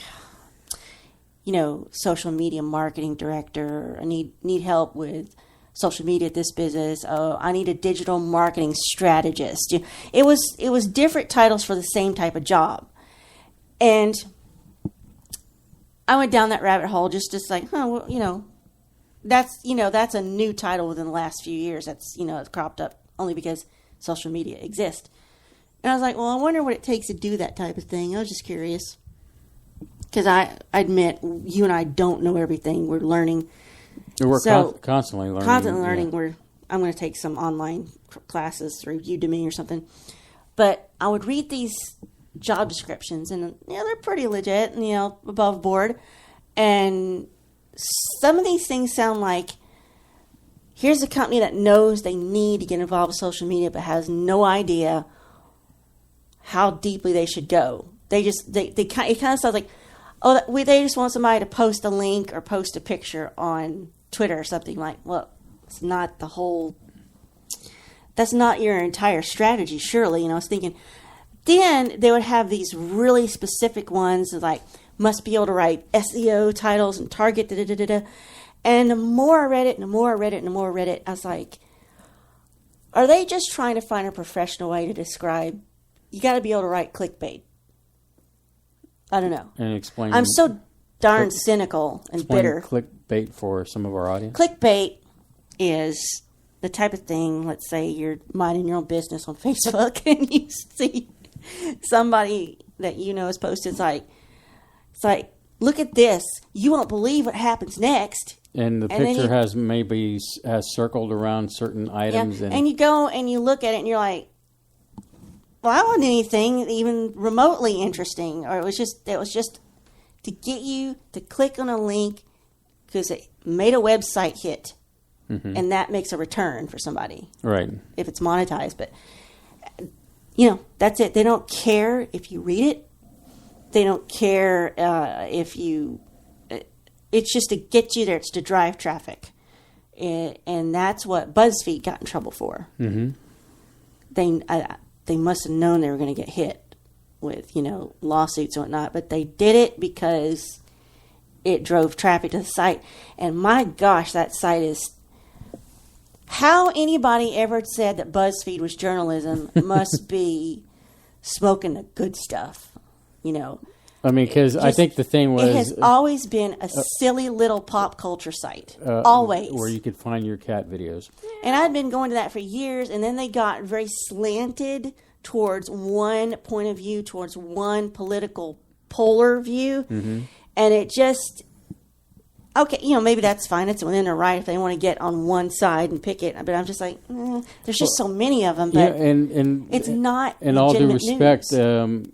social media marketing director. I need help with social media at this business. Oh, I need a digital marketing strategist. It was different titles for the same type of job. And I went down that rabbit hole just like, that's a new title within the last few years. That's, it's cropped up only because social media exists. And I was like, well, I wonder what it takes to do that type of thing. I was just curious. Because I admit, you and I don't know everything. We're learning. We're constantly learning. Constantly learning. Yeah. I'm going to take some online classes through Udemy or something. But I would read these job descriptions, and they're pretty legit, above board. And some of these things sound like, here's a company that knows they need to get involved with social media, but has no idea how deeply they should go. It kind of sounds like, they just want somebody to post a link or post a picture on Twitter or something. Like, well, it's not that's not your entire strategy, surely. I was thinking, then they would have these really specific ones like, must be able to write SEO titles and target, And the more I read it, and the more I read it, and the more I read it, I was like, are they just trying to find a professional way to describe, you got to be able to write clickbait? I don't know. And explain. I'm so darn cynical and bitter. Clickbait for some of our audience. Clickbait is the type of thing, let's say you're minding your own business on Facebook and you see somebody that has posted, it's like, look at this. You won't believe what happens next. And the picture has circled around certain items. Yeah. And you go and you look at it and you're like, well, I wasn't anything even remotely interesting. Or it was just to get you to click on a link because it made a website hit. Mm-hmm. And that makes a return for somebody. Right. If it's monetized. But, that's it. They don't care if you read it. They don't care if you... It's just to get you there. It's to drive traffic. And that's what BuzzFeed got in trouble for. Mm-hmm. They must have known they were going to get hit with, lawsuits and whatnot. But they did it because it drove traffic to the site. And my gosh, that site is... How anybody ever said that BuzzFeed was journalism must be smoking the good stuff, I mean, because I think the thing was... It has always been a silly little pop culture site. Always. Where you could find your cat videos. And I'd been going to that for years, and then they got very slanted towards one point of view, towards one political polar view. Mm-hmm. And it just... Okay, maybe that's fine. It's within their right if they want to get on one side and pick it. But I'm just like, there's just so many of them. But and it's not. In all due respect, news.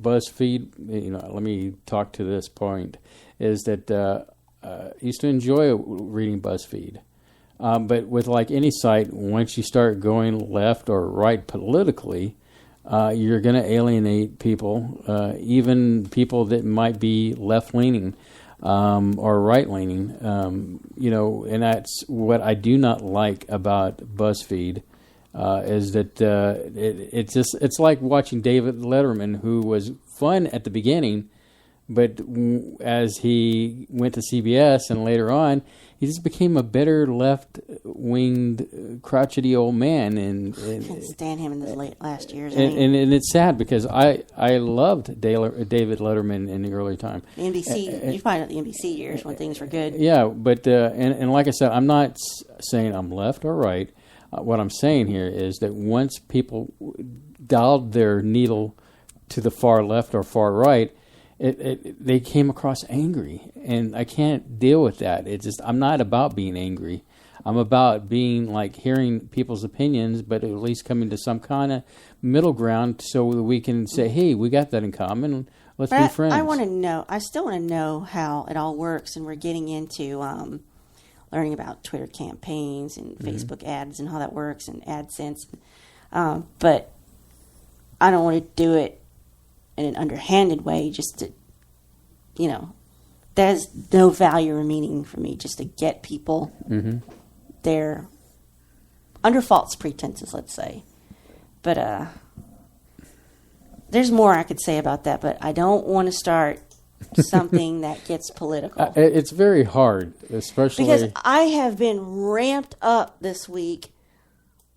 BuzzFeed. Let me talk to this point. Is that I used to enjoy reading BuzzFeed, but with like any site, once you start going left or right politically, you're going to alienate people, even people that might be left leaning. Or right-leaning, and that's what I do not like about BuzzFeed, is that it's like watching David Letterman, who was fun at the beginning, but as he went to CBS and later on, he just became a bitter left-winged, crotchety old man. And I can't stand him in the last years. And it's sad because I loved David Letterman in the early time. The NBC, you find out the NBC years when things were good. Yeah, but and like I said, I'm not saying I'm left or right. What I'm saying here is that once people dialed their needle to the far left or far right, they came across angry, and I can't deal with that. It's just, I'm not about being angry. I'm about being like hearing people's opinions, but at least coming to some kind of middle ground so that we can say, hey, we got that in common. Let's be friends. I still want to know how it all works, and we're getting into learning about Twitter campaigns and Facebook ads and how that works and AdSense. But I don't want to do it in an underhanded way, just to, there's no value or meaning for me just to get people there under false pretenses, let's say. But there's more I could say about that, but I don't want to start something that gets political. It's very hard, especially because I have been ramped up this week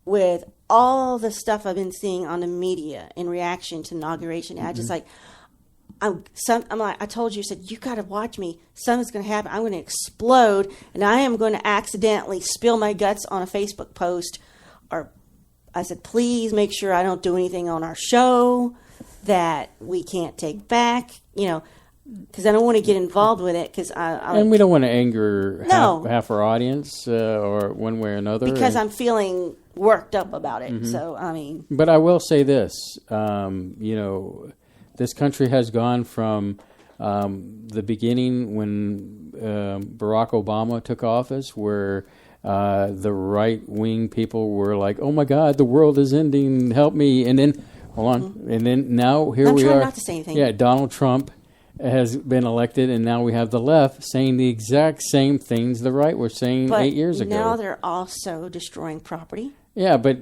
with all the stuff I've been seeing on the media in reaction to inauguration. And I just like, I'm like, I told you, I said, you got to watch me. Something's going to happen. I'm going to explode, and I am going to accidentally spill my guts on a Facebook post. Or I said, please make sure I don't do anything on our show that we can't take back, because I don't want to get involved with it. And we don't want to anger half our audience or one way or another. Because I'm feeling worked up about it. So, I mean. But I will say this, this country has gone from the beginning when Barack Obama took office, where the right-wing people were like, oh, my God, the world is ending, help me. And then, hold on, and then now here we are. I'm trying not to say anything. Yeah, Donald Trump has been elected, and now we have the left saying the exact same things the right were saying 8 years ago. Now they're also destroying property. Yeah, but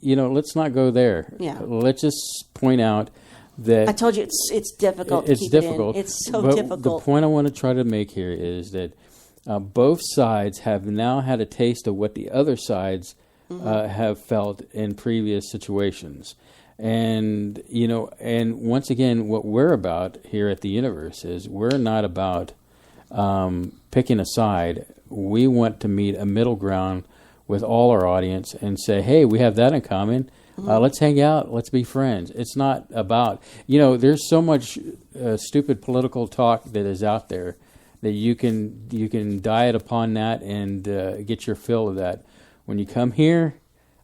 let's not go there. Yeah. Let's just point out that I told you it's difficult. It's difficult. It's so but difficult. The point I want to try to make here is that both sides have now had a taste of what the other sides have felt in previous situations. And, and once again, what we're about here at the Universe is we're not about picking a side. We want to meet a middle ground with all our audience and say, hey, we have that in common. Let's hang out. Let's be friends. It's not about, there's so much stupid political talk that is out there that you can diet upon that and get your fill of that. When you come here,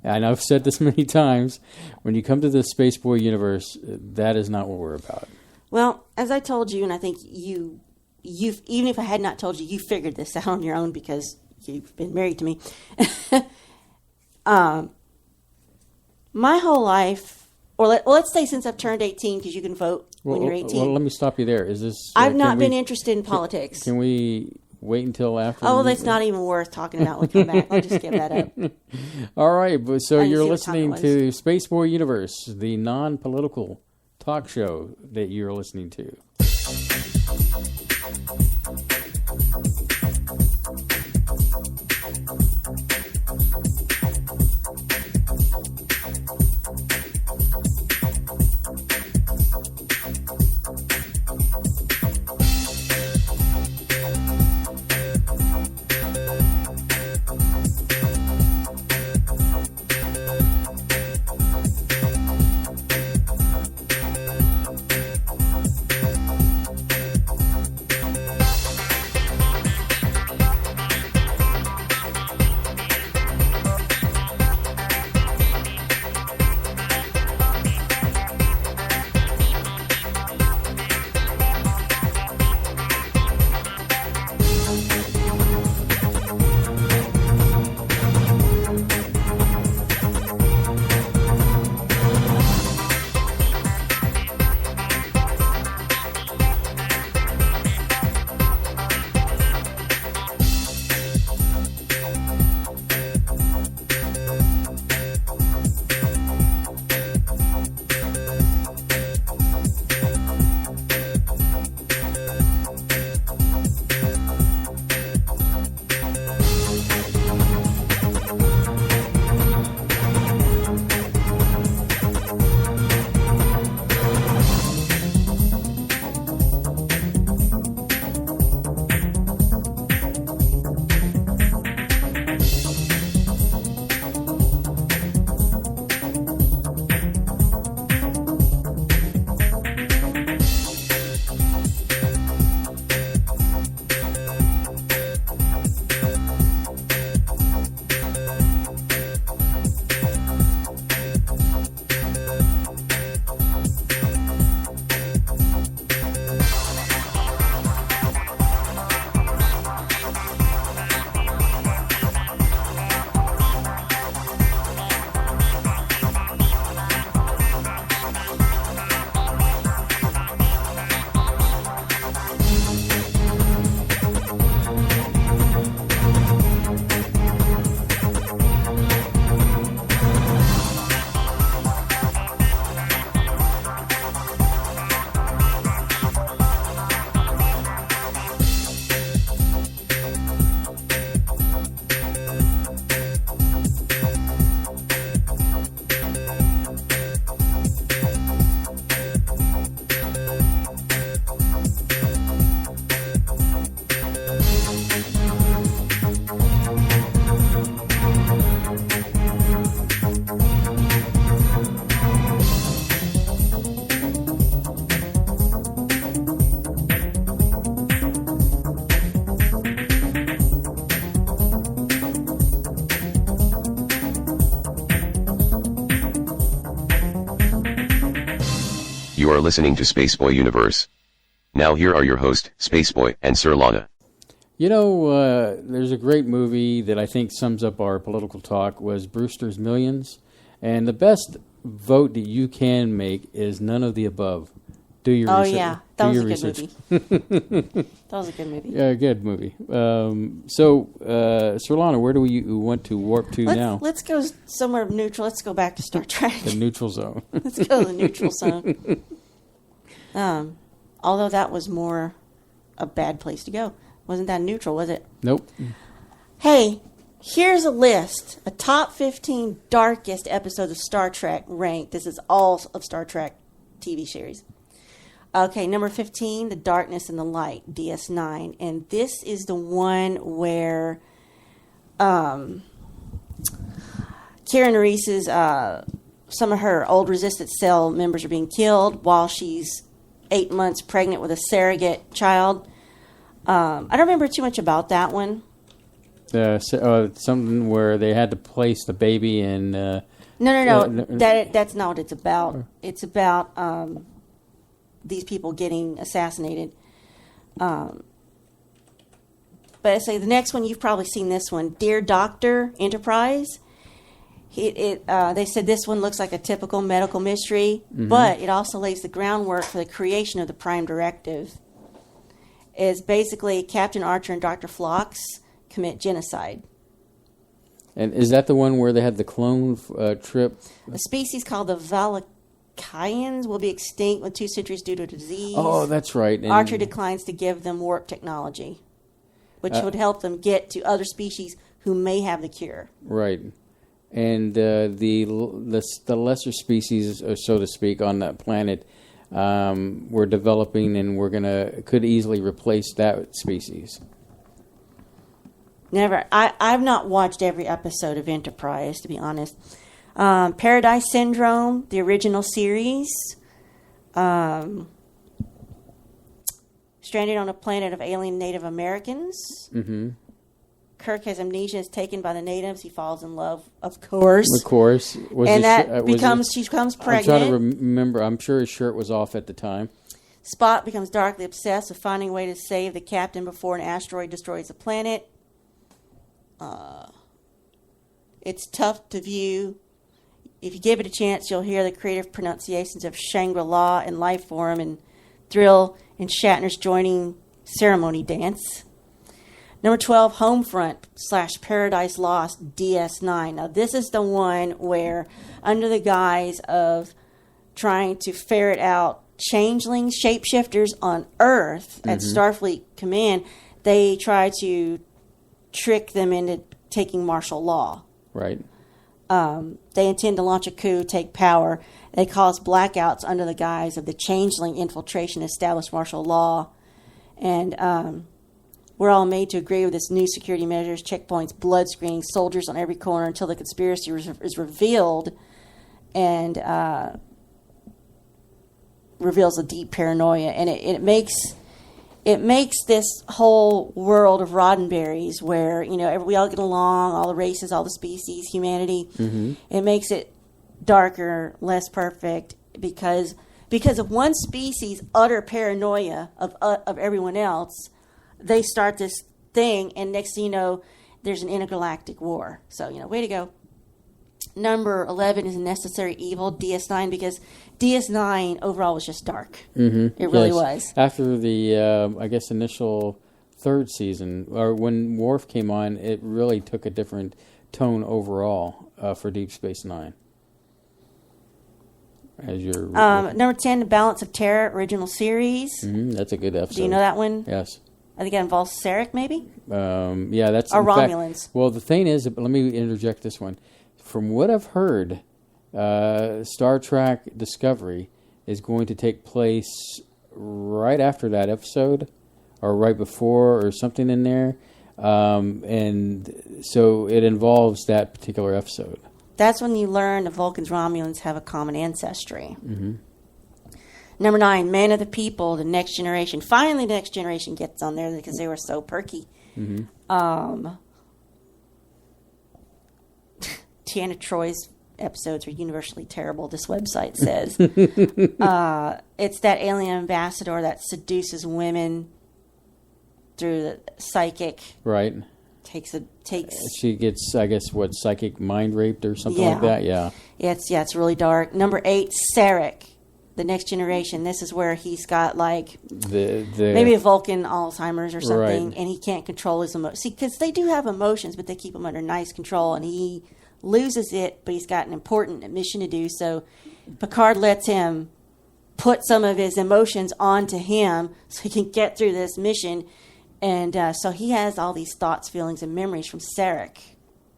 and I've said this many times, when you come to the Spaceboy Universe, that is not what we're about. Well, as I told you, and I think you've even if I had not told you, you figured this out on your own because you've been married to me. My whole life, or let's say since I've turned 18, because you can vote when you're 18. Well, let me stop you there. Is this? I've not been interested in politics. Can we wait until after? Oh, that's not even worth talking about when we come back. I'll just give that up. All right, so you're listening to Spaceboy Universe, the non-political talk show that you're listening to. You are listening to Spaceboy Universe. Now here are your hosts, Spaceboy and Surlana. You know, there's a great movie that I think sums up our political talk was Brewster's Millions. And the best vote that you can make is none of the above. Do your research. Oh, yeah. That was a good movie. That was a good movie. Yeah, good movie. Surlana, where do we want to warp to now? Let's go somewhere neutral. Let's go back to Star Trek. The neutral zone. Let's go to the neutral zone. Although that was more a bad place to go. Wasn't that neutral, was it? Nope. Hey, here's a list. A top 15 darkest episodes of Star Trek ranked. This is all of Star Trek TV series. Okay, number 15, The Darkness and the Light, DS9. And this is the one where Karen Reese's, some of her old Resistance Cell members are being killed while she's 8 months pregnant with a surrogate child. I don't remember too much about that one. Something where they had to place the baby in... No. That's not what it's about. It's about these people getting assassinated. But I say the next one, you've probably seen this one. Dear Doctor, Enterprise. They said this one looks like a typical medical mystery, but it also lays the groundwork for the creation of the Prime Directive. Is basically Captain Archer and Dr. Phlox commit genocide. And is that the one where they had the clone trip? A species called the Valakians will be extinct within 2 centuries due to disease. Oh, that's right. And Archer declines to give them warp technology, which would help them get to other species who may have the cure. Right. And the lesser species, so to speak, on that planet we're developing, and could easily replace that species. Never. I've not watched every episode of Enterprise, to be honest. Paradise Syndrome, the original series. Stranded on a planet of alien Native Americans. Mm-hmm. Kirk has amnesia, is taken by the natives. He falls in love, of course. Of course. She becomes pregnant. I'm trying to remember. I'm sure his shirt was off at the time. Spock becomes darkly obsessed with finding a way to save the captain before an asteroid destroys the planet. It's tough to view. If you give it a chance, you'll hear the creative pronunciations of Shangri-La and Lifeform and Thrill and Shatner's joining ceremony dance. Number 12, Homefront / Paradise Lost, DS9. Now, this is the one where, under the guise of trying to ferret out changelings, shapeshifters on Earth at Starfleet Command, they try to trick them into taking martial law. Right. They intend to launch a coup, take power. They cause blackouts under the guise of the changeling infiltration, establish martial law. And we're all made to agree with this new security measures, checkpoints, blood screening, soldiers on every corner until the conspiracy is revealed and reveals a deep paranoia. And it makes this whole world of Roddenberry's where, we all get along, all the races, all the species, humanity. Mm-hmm. It makes it darker, less perfect because of one species' utter paranoia of everyone else. They start this thing, and next thing you know, there's an intergalactic war. So, way to go. Number 11 is Necessary Evil, DS9, because DS9 overall was just dark. Mm-hmm. It really was. After the, initial third season, or when Worf came on, it really took a different tone overall for Deep Space Nine. As your number 10, The Balance of Terror, original series. Mm-hmm. That's a good episode. Do you know that one? Yes. I think it involves Sarek, maybe? Yeah, that's... Or Romulans. Well, the thing is, let me interject this one. From what I've heard, Star Trek Discovery is going to take place right after that episode, or right before, or something in there. And so it involves that particular episode. That's when you learn the Vulcans Romulans have a common ancestry. Mm-hmm. Number 9, Man of the People, The Next Generation. Finally, The Next Generation gets on there because they were so perky. Mm-hmm. Tiana Troy's episodes are universally terrible, this website says. It's that alien ambassador that seduces women through the psychic. Right. She gets, I guess, psychic mind raped or something like that? Yeah. It's really dark. Number 8, Sarek, The Next Generation. This is where he's got like maybe a Vulcan Alzheimer's or something, and he can't control his emotions. See, because they do have emotions, but they keep them under nice control, and he loses it, but he's got an important mission to do. So Picard lets him put some of his emotions onto him so he can get through this mission. And so he has all these thoughts, feelings, and memories from Sarek.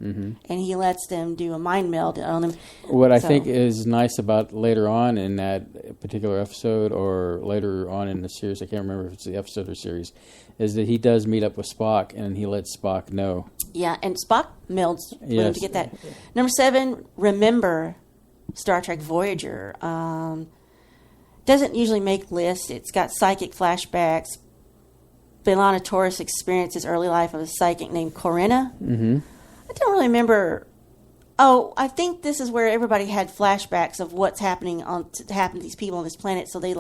Mm-hmm. And he lets them do a mind meld on him. What I think is nice about later on in that particular episode or later on in the series, I can't remember if it's the episode or series, is that he does meet up with Spock and he lets Spock know. Yeah, and Spock melds with him to get that. Number 7, Remember, Star Trek Voyager. Doesn't usually make lists. It's got psychic flashbacks. B'Elanna Torres experiences early life of a psychic named Corinna. Mm-hmm. I don't really remember. Oh, I think this is where everybody had flashbacks of what's happened to these people on this planet, so they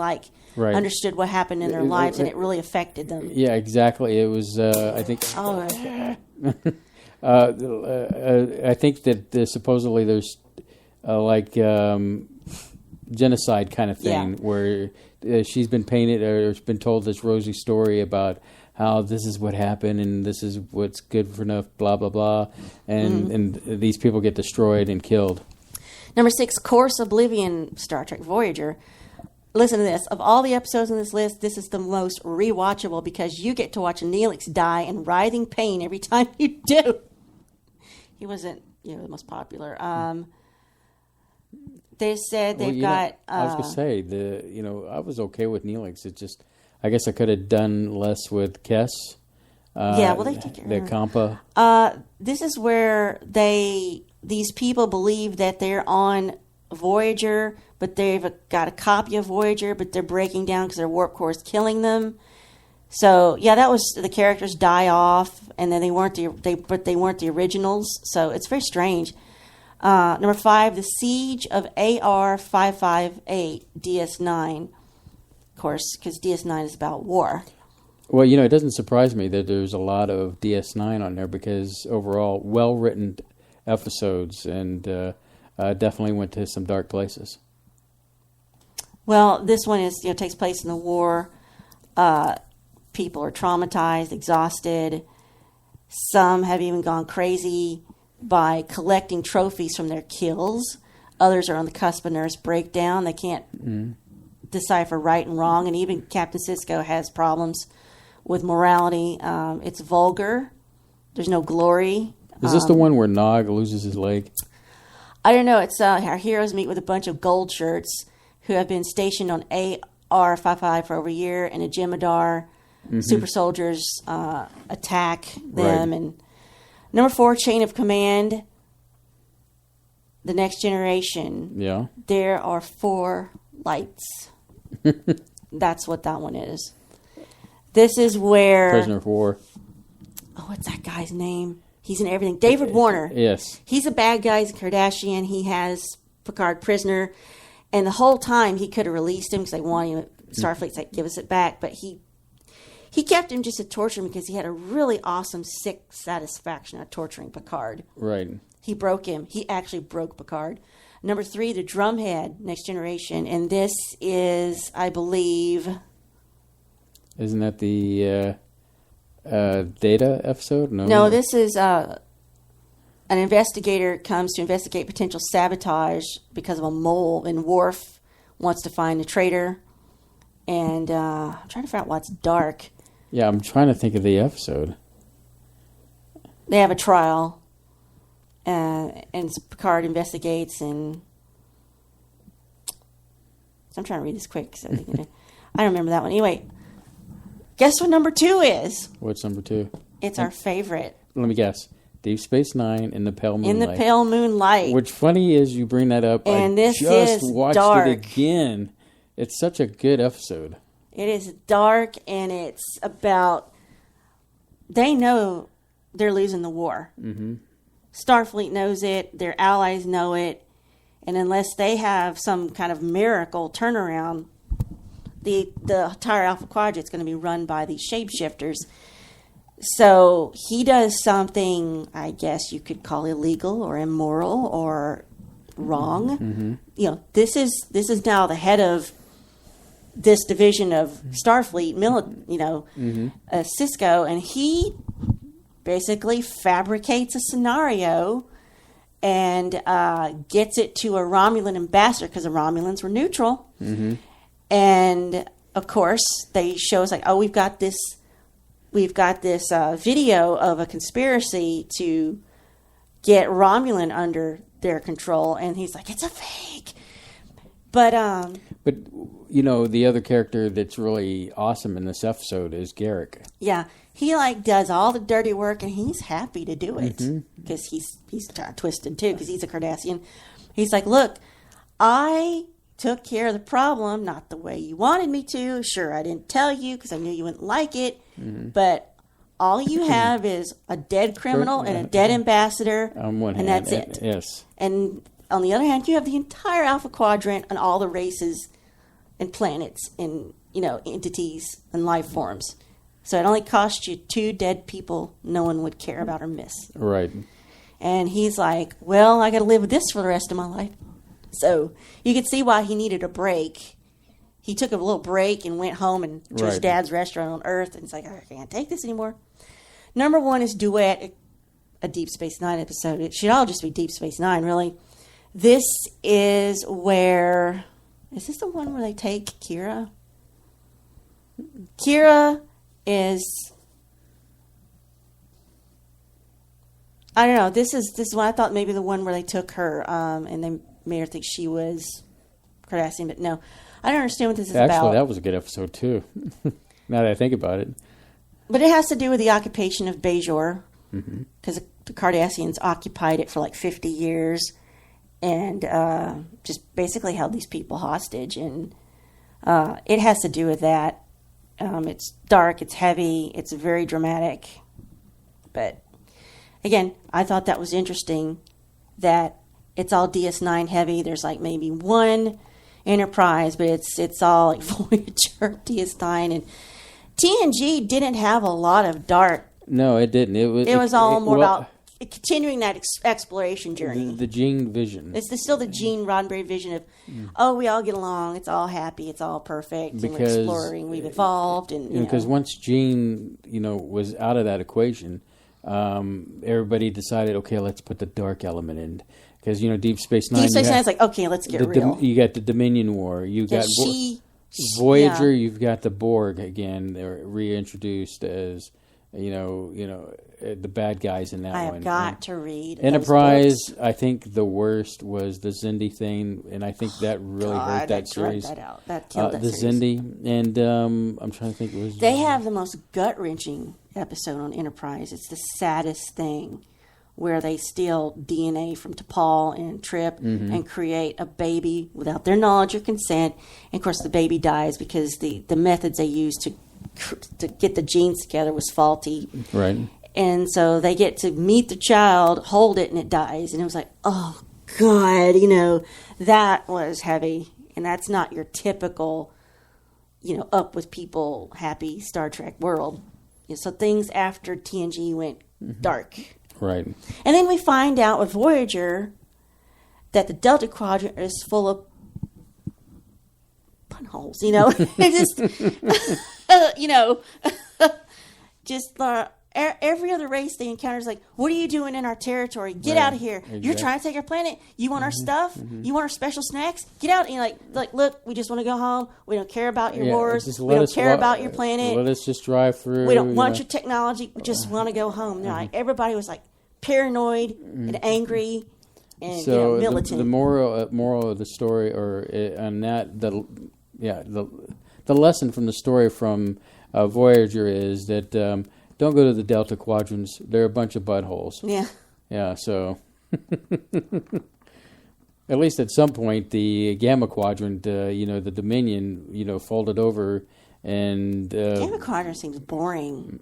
understood what happened in their lives, and it really affected them. Yeah, exactly. It was, I think. I think that supposedly there's genocide kind of thing where she's been painted or been told this rosy story about how this is what happened and this is what's good for enough, blah, blah, blah. And these people get destroyed and killed. Number 6, Course Oblivion, Star Trek Voyager. Listen to this. Of all the episodes on this list, this is the most rewatchable because you get to watch Neelix die in writhing pain every time you do. He wasn't, the most popular. They said they've got. I was gonna say I was okay with Neelix. It just, I guess I could have done less with Kess. They take the Kampa. This is where these people believe that they're on Voyager, but they've got a copy of Voyager, but they're breaking down because their warp core is killing them. So that was the characters die off, and then they weren't the originals. So it's very strange. Number 5, The Siege of AR-558 DS9. Of course, because DS9 is about war. Well, it doesn't surprise me that there's a lot of DS9 on there because overall, well-written episodes and definitely went to some dark places. Well, this one takes place in the war. People are traumatized, exhausted. Some have even gone crazy by collecting trophies from their kills. Others are on the cusp of nervous breakdown. They can't decipher right and wrong. And even Captain Sisko has problems with morality. It's vulgar. There's no glory. Is this the one where Nog loses his leg? I don't know. It's our heroes meet with a bunch of gold shirts who have been stationed on AR-55 for over a year, and a Jemadar super soldiers attack them. Right. And number 4, Chain of Command, The Next Generation. Yeah. There are 4 lights. That's what that one is. This is where... Prisoner of War. Oh, what's that guy's name? He's in everything. David Warner. Yes. He's a bad guy. He's a Kardashian. He has Picard prisoner. And the whole time he could have released him because they want him. Starfleet's like, give us it back. But he kept him just to torture him because he had a really awesome, sick satisfaction of torturing Picard. Right. He broke him. He actually broke Picard. Number 3, the Drumhead, Next Generation. And this is, I believe... Isn't that the Data episode? No, this is an investigator comes to investigate potential sabotage because of a mole, and Worf wants to find the traitor. And I'm trying to figure out what's dark. Yeah, I'm trying to think of the episode. They have a trial, and Picard investigates, and I'm trying to read this quick. So I don't remember that one. Anyway, guess what number 2 is? What's number 2? It's our favorite. Let me guess. Deep Space Nine in the Pale Moonlight. In the Pale Moonlight. Which funny is you bring that up. And I this just is watched dark. it again. It's such a good episode. It is dark, and it's about... They know they're losing the war. Mm-hmm. Starfleet knows it. Their allies know it. And unless they have some kind of miracle turnaround, the entire Alpha Quadrant's going to be run by these shapeshifters. So he does something, I guess you could call illegal or immoral or wrong. Mm-hmm. You know, this is now the head of this division of Starfleet, Cisco, and he basically fabricates a scenario and gets it to a Romulan ambassador, because the Romulans were neutral. Mm-hmm. And of course, they show us like, oh, we've got this video of a conspiracy to get Romulan under their control, and he's like, it's a fake. But you know, the other character that's really awesome in this episode is Garrick. Yeah, he like does all the dirty work, and he's happy to do it because he's twisted too, because he's a Cardassian. He's like, look, I took care of the problem, not the way you wanted me to. Sure, I didn't tell you because I knew you wouldn't like it, but all you have is a dead criminal and a dead ambassador, on one hand, and that's it. Yes. And on the other hand, you have the entire Alpha Quadrant and all the races and planets and, entities and life forms. So it only cost you 2 dead people no one would care about or miss. Right. And he's like, well, I got to live with this for the rest of my life. So you could see why he needed a break. He took a little break and went home and to his dad's restaurant on Earth. And he's like, I can't take this anymore. Number 1 is Duet, a Deep Space Nine episode. It should all just be Deep Space Nine, really. This is where... Is this the one where they take Kira? Kira is... I don't know. This is what I thought, maybe the one where they took her and they made her think she was Cardassian, but no. I don't understand what this is about. Actually, that was a good episode, too, now that I think about it. But it has to do with the occupation of Bajor, because the Cardassians occupied it for like 50 years and just basically held these people hostage. And it has to do with that. It's dark, it's heavy, it's very dramatic. But again, I thought that was interesting that it's all DS9 heavy. There's like maybe one Enterprise, but it's all like Voyager, DS9, and TNG didn't have a lot of dark. No, it didn't. It was all more about continuing that exploration journey. The Gene vision. It's still the Gene Roddenberry vision of, oh, we all get along, it's all happy, it's all perfect, and we're exploring, we've evolved, and because once Gene, was out of that equation, everybody decided, okay, let's put the dark element in. Because, Deep Space Nine... Deep Space Nine is like, okay, let's get real. You got the Dominion War. You got Voyager. You've got the Borg again. They're reintroduced as, the bad guys in that one. I have got to read Enterprise, I think the worst was the Xindi thing, and I think that really hurt that series. That out. That killed that the series. Xindi, and I'm trying to think. It was They have the most gut-wrenching episode on Enterprise. It's the saddest thing, where they steal DNA from T'Pol and Trip and create a baby without their knowledge or consent. And of course, the baby dies because the methods they used to get the genes together was faulty. Right. And so they get to meet the child, hold it, and it dies. And it was like, oh, God, that was heavy. And that's not your typical, up with people, happy Star Trek world. So things after TNG went dark. Right. And then we find out with Voyager that the Delta Quadrant is full of punholes, just every other race they encounter is like, what are you doing in our territory? Get out of here. Exactly. You're trying to take our planet. You want our stuff? You want our special snacks? Get out. And you're like, look, we just want to go home. We don't care about your wars. We don't care about your planet. Let us just drive through. We don't want your technology. We just want to go home. Like, everybody was like paranoid and angry and militant. The moral of the story, or on that, the lesson from the story from Voyager is that don't go to the Delta Quadrants. They're a bunch of buttholes. Yeah. Yeah. So at least at some point, the Gamma Quadrant, the Dominion, folded over, and Gamma Quadrant seems boring.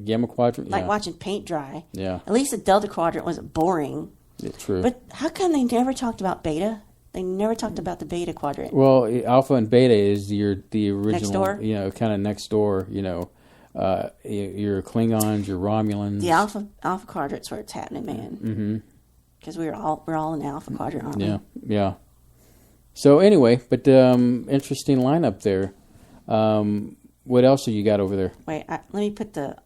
Gamma Quadrant, like watching paint dry. Yeah. At least the Delta Quadrant wasn't boring. Yeah, true. But how come they never talked about Beta? They never talked about the Beta Quadrant. Well, Alpha and Beta is the original, Next door? Kind of next door, your Klingons, your Romulans. The Alpha Quadrant's where it's happening, man. Mm-hmm. Because we're all in the Alpha Quadrant, aren't we? Yeah. So anyway, but interesting lineup there. What else have you got over there? Wait, let me put the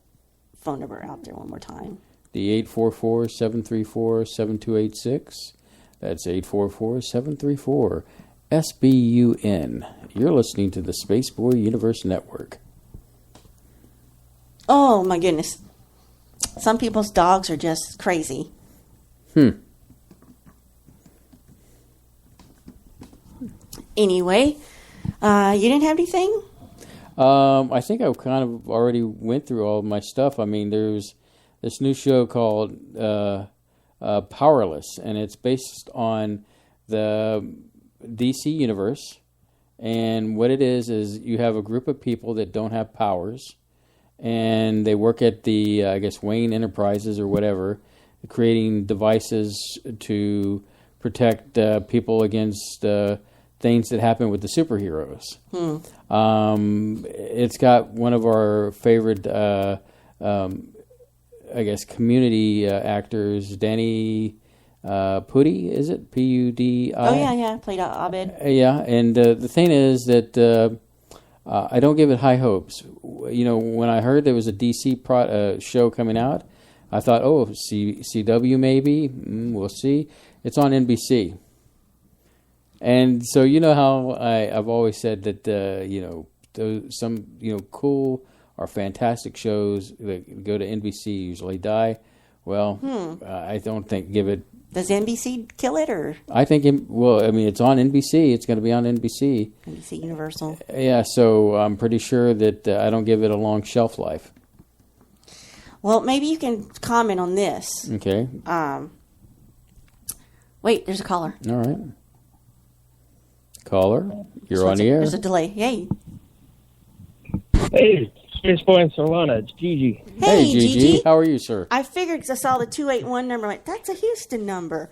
phone number out there one more time. The 844-734-7286. That's 844-734-SBUN. You're listening to the Spaceboy Universe Network. Oh, my goodness. Some people's dogs are just crazy. Anyway, you didn't have anything? I think I kind of already went through all of my stuff. I mean, there's this new show called Powerless, and it's based on the DC universe. And what it is you have a group of people that don't have powers, and they work at the, Wayne Enterprises or whatever, creating devices to protect people against things that happen with the superheroes. It's got one of our favorite, community actors, Danny Pudi, is it? Pudi? Oh, yeah, played Abed. Yeah, and the thing is that I don't give it high hopes. When I heard there was a DC show coming out, I thought, CW maybe? We'll see. It's on NBC. And so how I've always said that some cool or fantastic shows that go to NBC usually die. Well, I don't give it. Does NBC kill it or? I think it's on NBC. It's going to be on NBC. NBC Universal. Yeah, so I'm pretty sure that I don't give it a long shelf life. Well, maybe you can comment on this. Okay. Wait, there's a caller. All right. Caller, you're on the air. There's a delay. Hey. Hey, Spaceboy and Surlana, it's Gigi. Hey, Gigi. How are you, sir? I figured because I saw the 281 number. I went, that's a Houston number.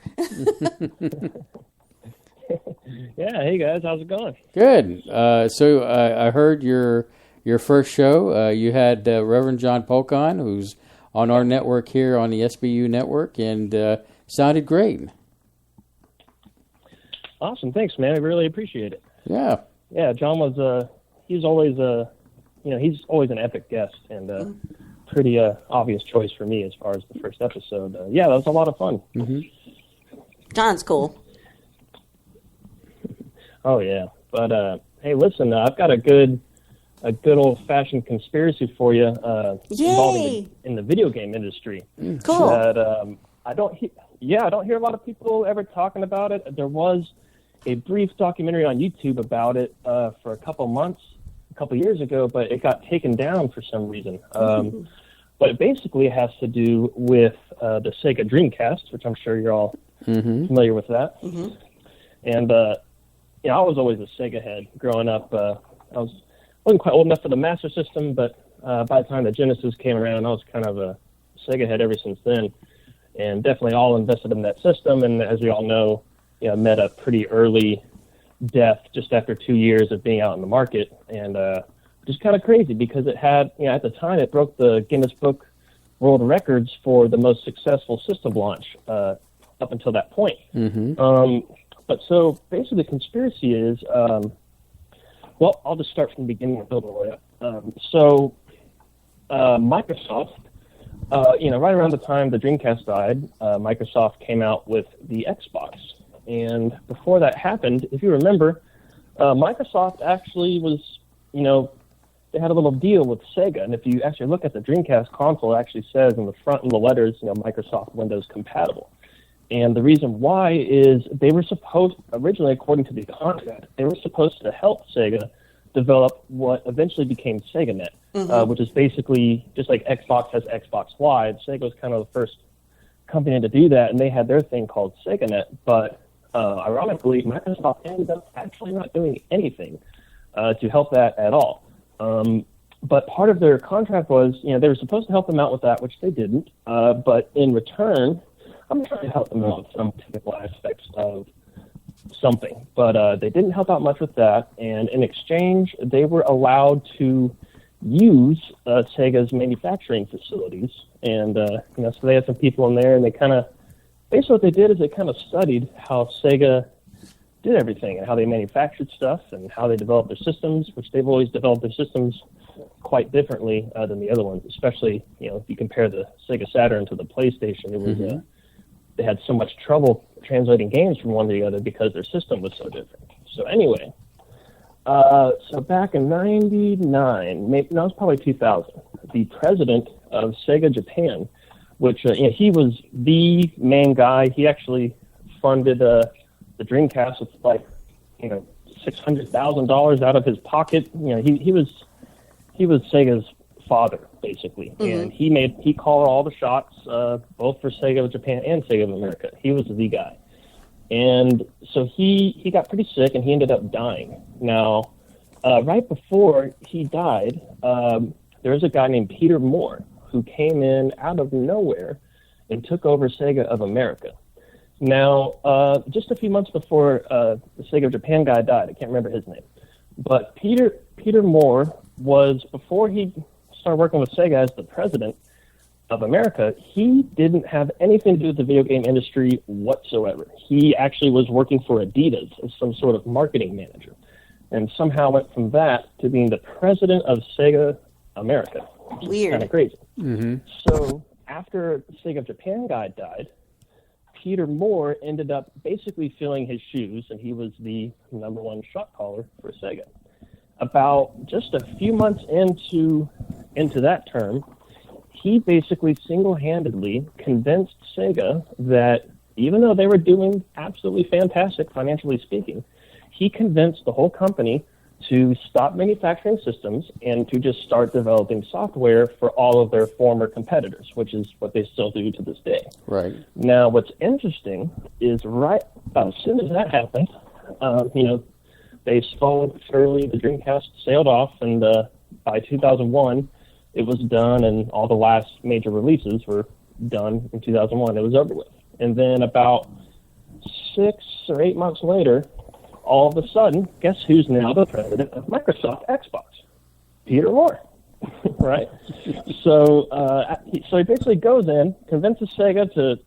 Yeah, hey guys, how's it going? Good. So I heard your first show. You had Reverend John Polk on, who's on our network here on the SBU network, and sounded great. Awesome, thanks, man. I really appreciate it. Yeah. Yeah, John was. He's always he's always an epic guest and pretty obvious choice for me as far as the first episode. Yeah, that was a lot of fun. Mm-hmm. John's cool. Oh yeah, but hey, listen, I've got a good old fashioned conspiracy for you involving in the video game industry. Cool. That I don't hear a lot of people ever talking about it. There was a brief documentary on YouTube about it for a couple years ago, but it got taken down for some reason. But it basically has to do with the Sega Dreamcast, which I'm sure you're all familiar with that. Mm-hmm. And I was always a Sega head growing up. I wasn't quite old enough for the Master System, but by the time the Genesis came around, I was kind of a Sega head ever since then. And definitely all invested in that system. And as we all know, met a pretty early death just after 2 years of being out in the market. And just kind of crazy because it had, at the time, it broke the Guinness Book World Records for the most successful system launch up until that point. Mm-hmm. But so basically the conspiracy is, I'll just start from the beginning and build my way up. Microsoft, right around the time the Dreamcast died, Microsoft came out with the Xbox. And before that happened, if you remember, Microsoft actually was, they had a little deal with Sega. And if you actually look at the Dreamcast console, it actually says in the front in the letters, Microsoft Windows compatible. And the reason why is they were supposed, originally according to the contract, they were supposed to help Sega develop what eventually became SegaNet, which is basically just like Xbox has Xbox Live. Sega was kind of the first company to do that, and they had their thing called SegaNet. But ironically, Microsoft ended up actually not doing anything to help that at all. But part of their contract was, they were supposed to help them out with that, which they didn't. But in return, I'm trying to help them out with some technical aspects of something. But they didn't help out much with that. And in exchange, they were allowed to use Sega's manufacturing facilities. And, so they had some people in there, and they kind of, basically what they did is they kind of studied how Sega did everything and how they manufactured stuff and how they developed their systems, which they've always developed their systems quite differently than the other ones, especially, if you compare the Sega Saturn to the PlayStation. It was they had so much trouble translating games from one to the other because their system was so different. So anyway, so back in 99, maybe, no, it was probably 2000, the president of Sega Japan, which he was the main guy. He actually funded the Dreamcast with $600,000 out of his pocket. He was Sega's father, basically, and he called all the shots, both for Sega of Japan and Sega of America. He was the guy, and so he got pretty sick and he ended up dying. Now, right before he died, there was a guy named Peter Moore who came in out of nowhere and took over Sega of America. Now, just a few months before the Sega of Japan guy died, I can't remember his name, but Peter Moore was, before he started working with Sega as the president of America, he didn't have anything to do with the video game industry whatsoever. He actually was working for Adidas as some sort of marketing manager, and somehow went from that to being the president of Sega America. Weird. Kind of crazy. So after the Sega of Japan guy died, Peter Moore ended up basically filling his shoes, and he was the number one shot caller for Sega. About just a few months into that term, he basically single-handedly convinced Sega that even though they were doing absolutely fantastic, financially speaking, he convinced the whole company to stop manufacturing systems and to just start developing software for all of their former competitors, which is what they still do to this day. Right. Now, what's interesting is right as soon as that happened, they slowly, surely, the Dreamcast sailed off, and by 2001, it was done, and all the last major releases were done in 2001. It was over with. And then about 6 or 8 months later, all of a sudden, guess who's now the president of Microsoft Xbox? Peter Moore, right? So he basically goes in, convinces Sega to,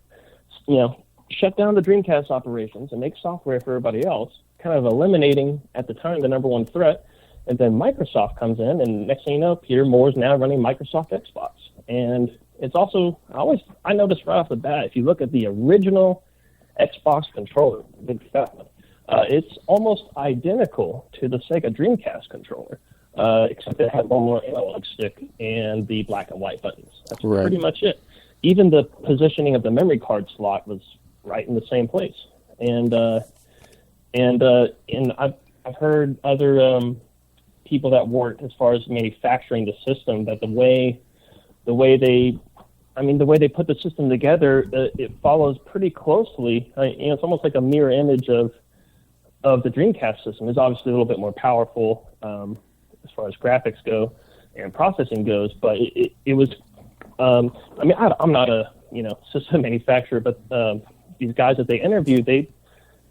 shut down the Dreamcast operations and make software for everybody else, kind of eliminating, at the time, the number one threat. And then Microsoft comes in, and next thing you know, Peter Moore's now running Microsoft Xbox. And it's also, I noticed right off the bat, if you look at the original Xbox controller, the big fat one, it's almost identical to the Sega Dreamcast controller, except it had one more analog stick and the black and white buttons. That's pretty much it. Even the positioning of the memory card slot was right in the same place. And I've heard other people that worked as far as manufacturing the system, that the way they put the system together, it follows pretty closely. It's almost like a mirror image of the Dreamcast system. It's obviously a little bit more powerful as far as graphics go and processing goes, but it was. I'm not a system manufacturer, but these guys that they interviewed, they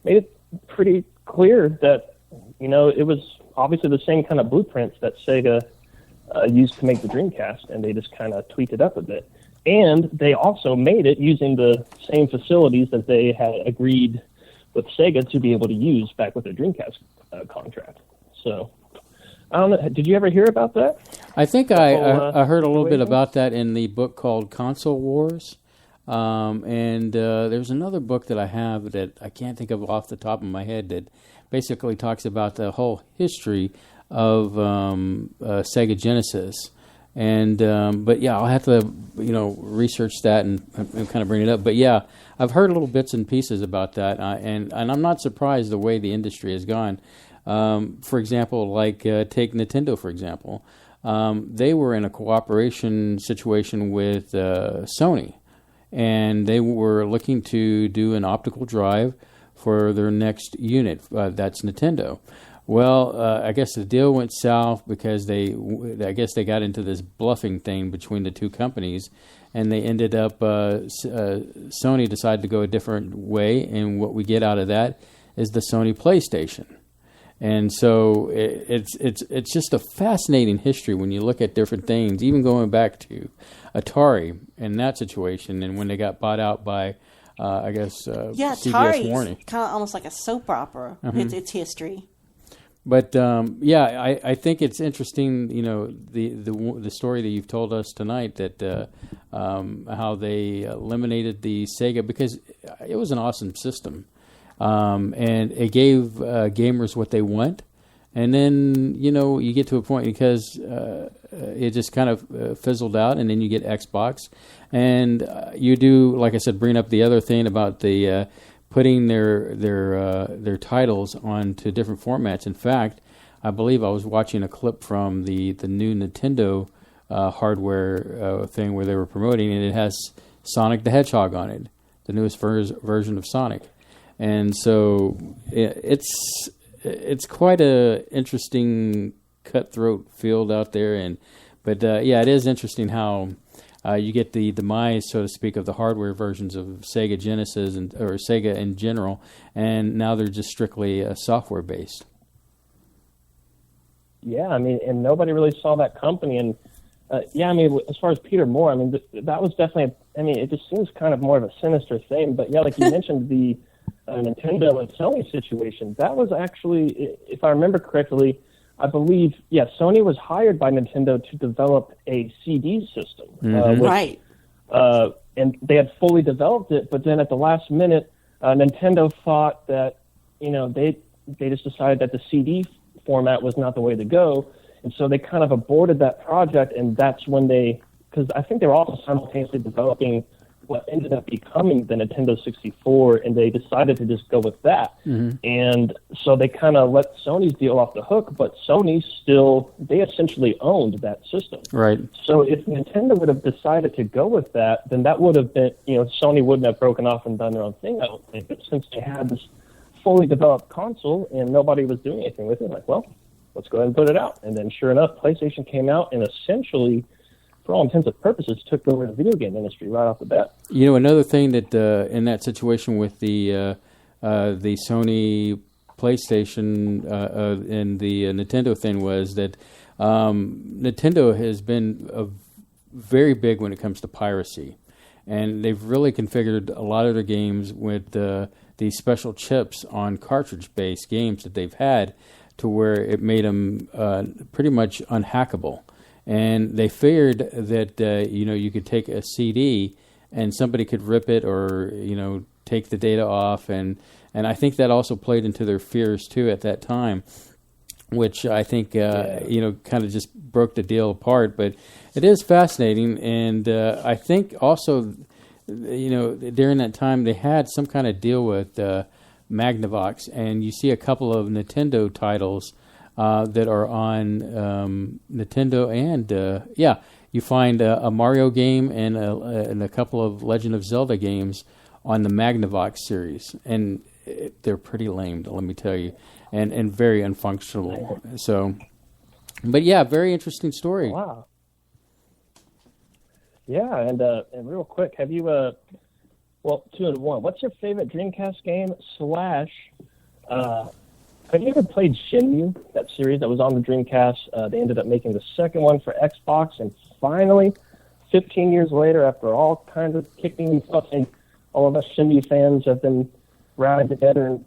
made it pretty clear that it was obviously the same kind of blueprints that Sega used to make the Dreamcast, and they just kind of tweaked it up a bit. And they also made it using the same facilities that they had agreed with Sega to be able to use back with their Dreamcast contract. So, I don't know. Did you ever hear about that? I think I heard a little bit about that in the book called Console Wars. And there's another book that I have that I can't think of off the top of my head that basically talks about the whole history of Sega Genesis. And but yeah, I'll have to research that and kind of bring it up. But yeah, I've heard little bits and pieces about that, and I'm not surprised the way the industry has gone. For example, take Nintendo for example, they were in a cooperation situation with Sony, and they were looking to do an optical drive for their next unit. That's Nintendo. Well, I guess the deal went south because I guess they got into this bluffing thing between the two companies, and they ended up, Sony decided to go a different way, and what we get out of that is the Sony PlayStation. And so it's just a fascinating history when you look at different things, even going back to Atari in that situation, and when they got bought out by, I guess, CBS Warner. Kind of almost like a soap opera. Mm-hmm. Its history. But I think it's interesting, the story that you've told us tonight, that how they eliminated the Sega, because it was an awesome system. And it gave gamers what they want. And then, you get to a point because it just kind of fizzled out, and then you get Xbox. And you do, like I said, bring up the other thing about the putting their titles onto different formats. In fact, I believe I was watching a clip from the new Nintendo hardware thing where they were promoting, and it has Sonic the Hedgehog on it, the newest version of Sonic. And so it's quite a interesting cutthroat field out there, but it is interesting how you get the demise, so to speak, of the hardware versions of Sega Genesis or Sega in general, and now they're just strictly software based. Yeah, I mean, and nobody really saw that company, and as far as Peter Moore, I mean, that was definitely. It just seems kind of more of a sinister thing, but like you mentioned, the Nintendo and Sony situation, that was actually, if I remember correctly, I believe, Sony was hired by Nintendo to develop a CD system. Right. And they had fully developed it, but then at the last minute, Nintendo thought that, they just decided that the CD format was not the way to go, and so they kind of aborted that project, and that's when because I think they were also simultaneously developing what ended up becoming the Nintendo 64, and they decided to just go with that. Mm-hmm. And so they kind of let Sony's deal off the hook, but Sony they essentially owned that system. Right. So if Nintendo would have decided to go with that, then that would have been, Sony wouldn't have broken off and done their own thing, I don't think. But since they had this fully developed console and nobody was doing anything with it, like, well, let's go ahead and put it out. And then sure enough, PlayStation came out and essentially, for all intents and purposes, took over the video game industry right off the bat. Another thing that in that situation with the Sony PlayStation and the Nintendo thing was that Nintendo has been very big when it comes to piracy, and they've really configured a lot of their games with these special chips on cartridge-based games that they've had, to where it made them pretty much unhackable. And they figured that you could take a CD and somebody could rip it or take the data off, and I think that also played into their fears too at that time, which I think kind of just broke the deal apart. But it is fascinating, and I think also during that time they had some kind of deal with Magnavox, and you see a couple of Nintendo titles that are on Nintendo, and you find a Mario game and a couple of Legend of Zelda games on the Magnavox series, and they're pretty lame, let me tell you, and very unfunctional. So, but very interesting story. Wow. Yeah, and real quick, have you 2-in-1? What's your favorite Dreamcast game / have you ever played Shenmue, that series that was on the Dreamcast? They ended up making the second one for Xbox, and finally, 15 years later, after all kinds of kicking and fussing, all of us Shenmue fans have been rallied together and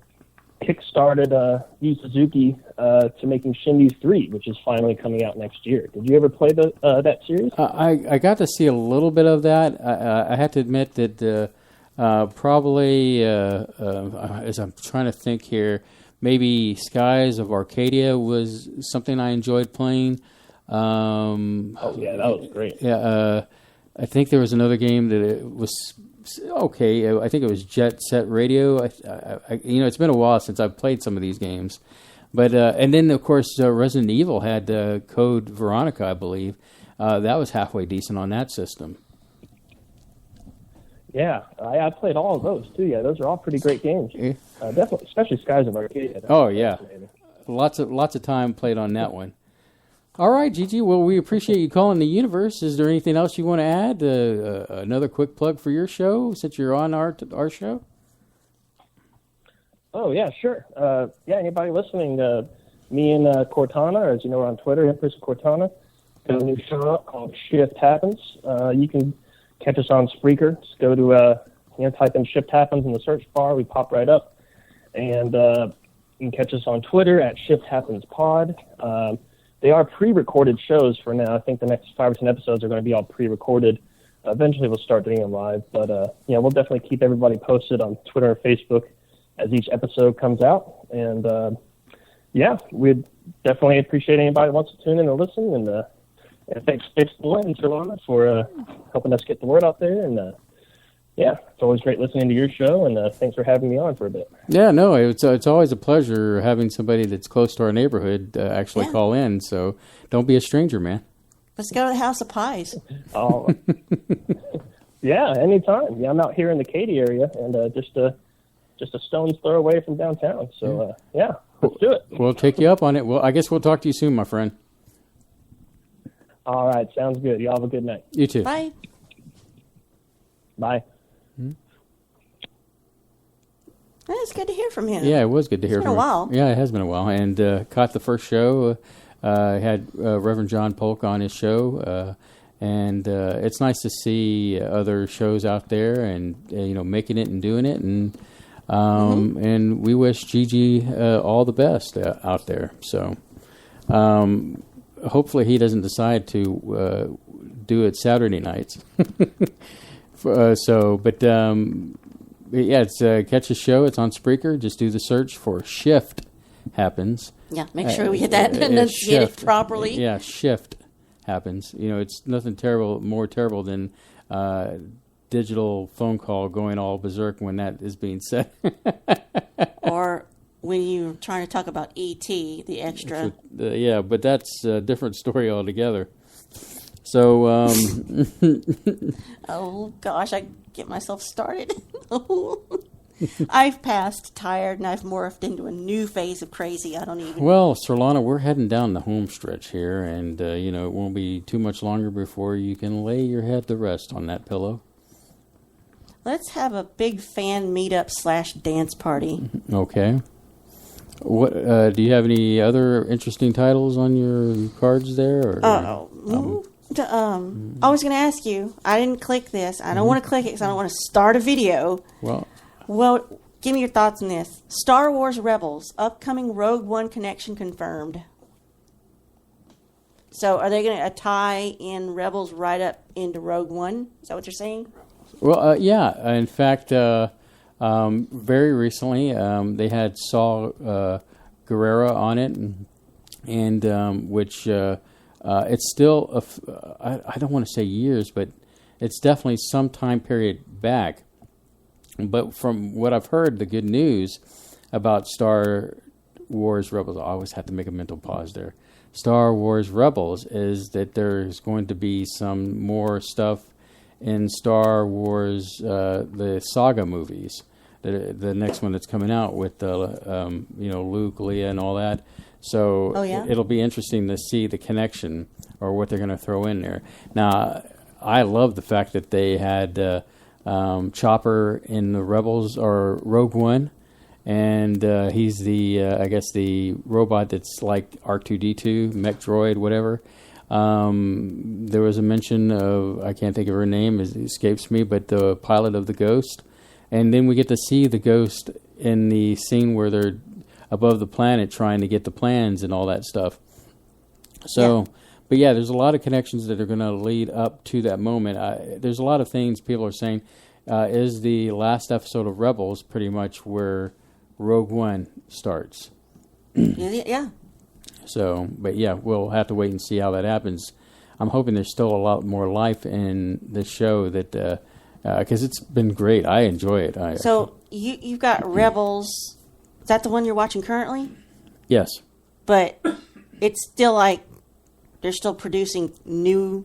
kick-started Yu Suzuki to making Shenmue 3, which is finally coming out next year. Did you ever play that series? I got to see a little bit of that. I have to admit that probably, as I'm trying to think here, maybe Skies of Arcadia was something I enjoyed playing. That was great. Yeah, I think there was another game that it was okay. I think it was Jet Set Radio. It's been a while since I've played some of these games, but and then of course Resident Evil had Code Veronica, I believe. That was halfway decent on that system. Yeah, I played all of those too. Yeah, those are all pretty great games. Definitely, especially Skies of Arcadia. Oh yeah, lots of time played on that one. All right, Gigi. Well, we appreciate you calling the universe. Is there anything else you want to add? Another quick plug for your show since you're on our show. Oh, yeah, sure. Anybody listening, me and Cortana, as you know, we're on Twitter, Empress Cortana, got a new show up called Shift Happens. You can catch us on Spreaker. Just go to, type in Shift Happens in the search bar. We pop right up. And you can catch us on Twitter at Shift Happens Pod. They are pre-recorded shows for now. I think the next 5 or 10 episodes are going to be all pre-recorded. Eventually, we'll start doing them live. But, we'll definitely keep everybody posted on Twitter or Facebook as each episode comes out. And, we'd definitely appreciate anybody who wants to tune in and listen. And thanks, Spaceboy and Surlana, for helping us get the word out there. And, it's always great listening to your show. And thanks for having me on for a bit. Yeah, no, it's always a pleasure having somebody that's close to our neighborhood actually call in. So don't be a stranger, man. Let's go to the House of Pies. Oh, yeah, anytime. Yeah, I'm out here in the Katy area, and just a stone's throw away from downtown. So, let's do it. We'll take you up on it. Well, I guess we'll talk to you soon, my friend. All right, sounds good. Y'all have a good night. You too. Bye. Bye. It's good to hear from him. Yeah, it was good to hear from him. It's been a while. Yeah, it has been a while. And caught the first show. Had Reverend John Polk on his show. And it's nice to see other shows out there and, making it and doing it. And and we wish Gigi all the best out there. So hopefully he doesn't decide to do it Saturday nights. It's catch a show. It's on Spreaker. Just do the search for Shift Happens. Yeah, make sure we get that enunciated properly. Yeah, Shift Happens. It's nothing more terrible than digital phone call going all berserk when that is being said. Or when you're trying to talk about E.T., the extra. But that's a different story altogether. So, oh gosh, I get myself started. I've passed tired, and I've morphed into a new phase of crazy. I don't even. Well, Surlana, we're heading down the home stretch here, and it won't be too much longer before you can lay your head to rest on that pillow. Let's have a big fan meetup / dance party. Okay. What do you have any other interesting titles on your cards there? I was going to ask you. I didn't click this. I don't want to click it because I don't want to start a video. Well, give me your thoughts on this. Star Wars Rebels, upcoming Rogue One connection confirmed. So are they going to tie in Rebels right up into Rogue One? Is that what you're saying? Well, yeah. In fact, very recently they had Saw Gerrera on it, and which it's still, I don't want to say years, but it's definitely some time period back. But from what I've heard, the good news about Star Wars Rebels, I always have to make a mental pause there. Star Wars Rebels is that there's going to be some more stuff in Star Wars, the saga movies, the next one that's coming out with Luke, Leia, and all that. So it'll be interesting to see the connection or what they're going to throw in there. Now, I love the fact that they had Chopper in the Rebels or Rogue One, and he's the robot that's like R2-D2, mech droid, whatever. There was a mention of, I can't think of her name, it escapes me, but the pilot of the Ghost. And then we get to see the Ghost in the scene where they're above the planet trying to get the plans and all that stuff. So, but yeah, there's a lot of connections that are going to lead up to that moment. There's a lot of things people are saying. Is the last episode of Rebels pretty much where Rogue One starts? Yeah. So, but yeah, we'll have to wait and see how that happens. I'm hoping there's still a lot more life in the show that, because it's been great. I enjoy it. So you've got Rebels. Is that the one you're watching currently? Yes. But it's still like they're still producing new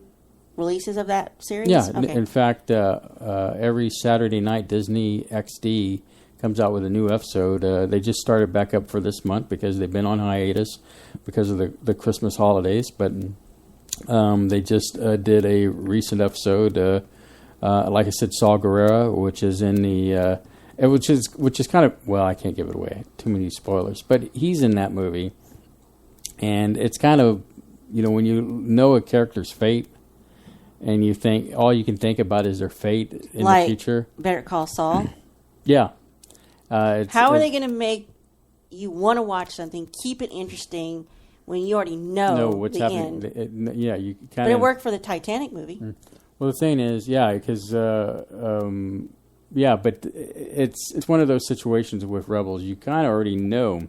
releases of that series? Yeah. Okay. In fact, every Saturday night, Disney XD comes out with a new episode. They just started back up for this month because they've been on hiatus because of the Christmas holidays. But they just did a recent episode, like I said, Saw Gerrera, which is in the which is kind of, well, I can't give it away. Too many spoilers. But he's in that movie, and it's kind of, when you know a character's fate, and you think all you can think about is their fate in the future. Better Call Saul. Yeah. How are they going to make you want to watch something, keep it interesting, when you already know what's the happening? end? You kind But it worked for the Titanic movie. Well, the thing is, because but it's one of those situations with Rebels. You kind of already know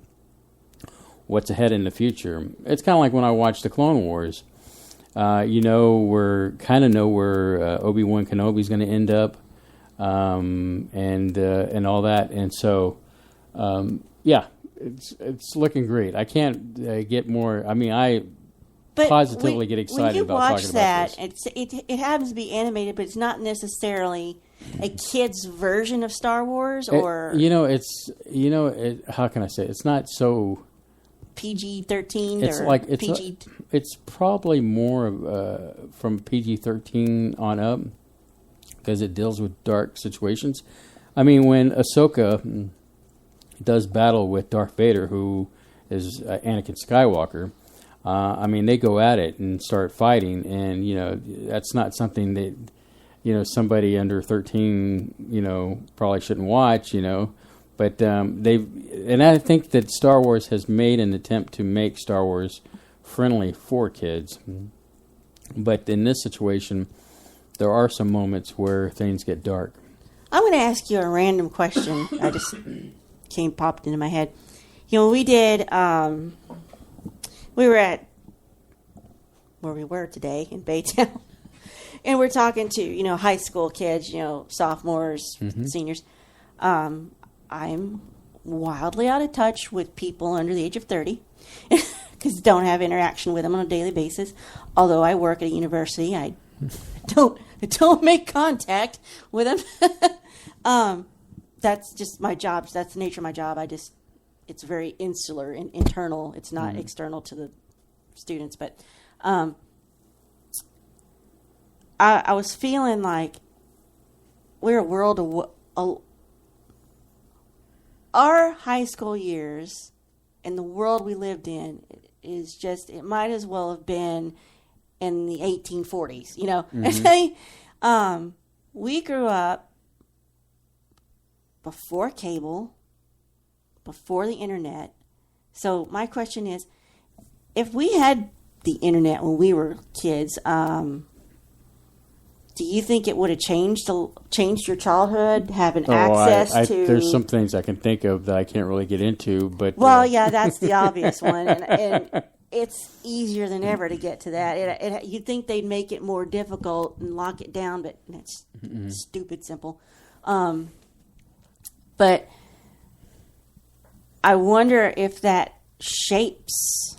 what's ahead in the future. It's kind of like when I watched the Clone Wars. We're kind of know where Obi-Wan Kenobi's going to end up, and all that. And so, it's looking great. I can't get more. I mean, I positively get excited about talking about this. It happens to be animated, but it's not necessarily a kid's version of Star Wars, or how can I say it? It's not so PG-13. It's or like PG. It's probably more from PG-13 on up because it deals with dark situations. I mean, when Ahsoka does battle with Darth Vader, who is Anakin Skywalker. They go at it and start fighting, and that's not something that somebody under 13 probably shouldn't watch. But and I think that Star Wars has made an attempt to make Star Wars friendly for kids. But in this situation, there are some moments where things get dark. I'm going to ask you a random question. I just popped into my head. We did. We were at where we were today in Baytown, and we're talking to high school kids, sophomores, seniors. I'm wildly out of touch with people under the age of 30 because don't have interaction with them on a daily basis. Although I work at a university, I don't make contact with them. That's just my job. That's the nature of my job. It's very insular and internal. It's not external to the students. But I was feeling like we're a world of our high school years and the world we lived in is just, it might as well have been in the 1840s, we grew up before cable, before the internet. So my question is, if we had the internet when we were kids, do you think it would have changed your childhood, having access to... There's some things I can think of that I can't really get into, but... Well, that's the obvious one, and it's easier than ever to get to that. You'd think they'd make it more difficult and lock it down, but it's stupid simple. But I wonder if that shapes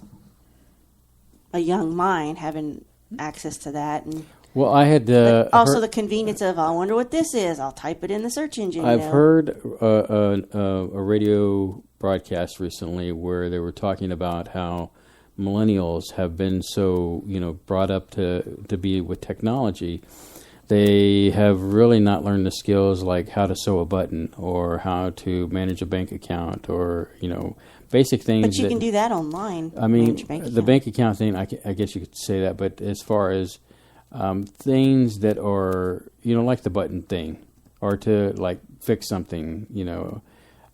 a young mind, having access to that. And well, I had also the convenience of, I wonder what this is. I'll type it in the search engine. I've heard a radio broadcast recently where they were talking about how millennials have been so brought up to be with technology. They have really not learned the skills like how to sew a button or how to manage a bank account or, basic things. But you can do that online. I mean, the bank account thing, I guess you could say that. But as far as things that are, like the button thing or to like fix something,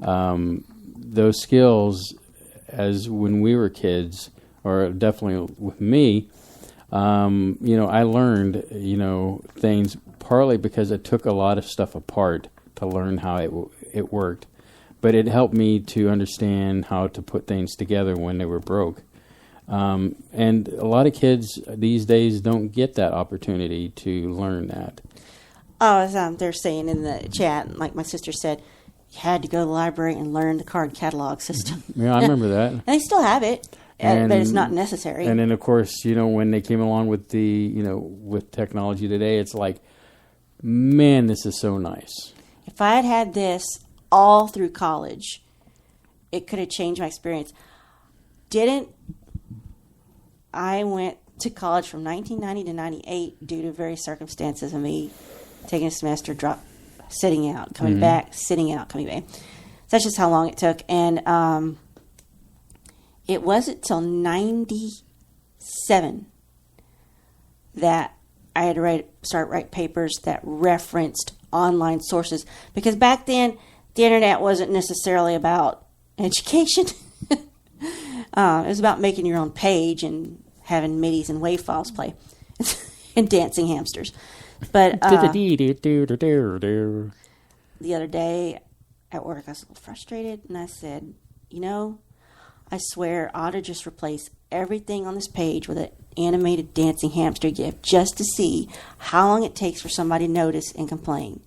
those skills as when we were kids, or definitely with me, I learned, things partly because it took a lot of stuff apart to learn how it worked. But it helped me to understand how to put things together when they were broke. And a lot of kids these days don't get that opportunity to learn that. Oh, as they're saying in the chat, like my sister said, you had to go to the library and learn the card catalog system. Yeah, I remember that. And they still have it. But it's not necessary. And then, of course, when they came along with with technology today, it's like, man, this is so nice. If I had had this all through college, it could have changed my experience. I went to college from 1990 to 98 due to various circumstances of me taking a semester, sitting out, coming back, sitting out, coming back. So that's just how long it took. And it wasn't till 97 that I had to start write papers that referenced online sources. Because back then, the internet wasn't necessarily about education. It was about making your own page and having MIDIs and WAV files play. And dancing hamsters. But the other day at work, I was a little frustrated, and I said, I swear I ought to just replace everything on this page with an animated dancing hamster GIF just to see how long it takes for somebody to notice and complain.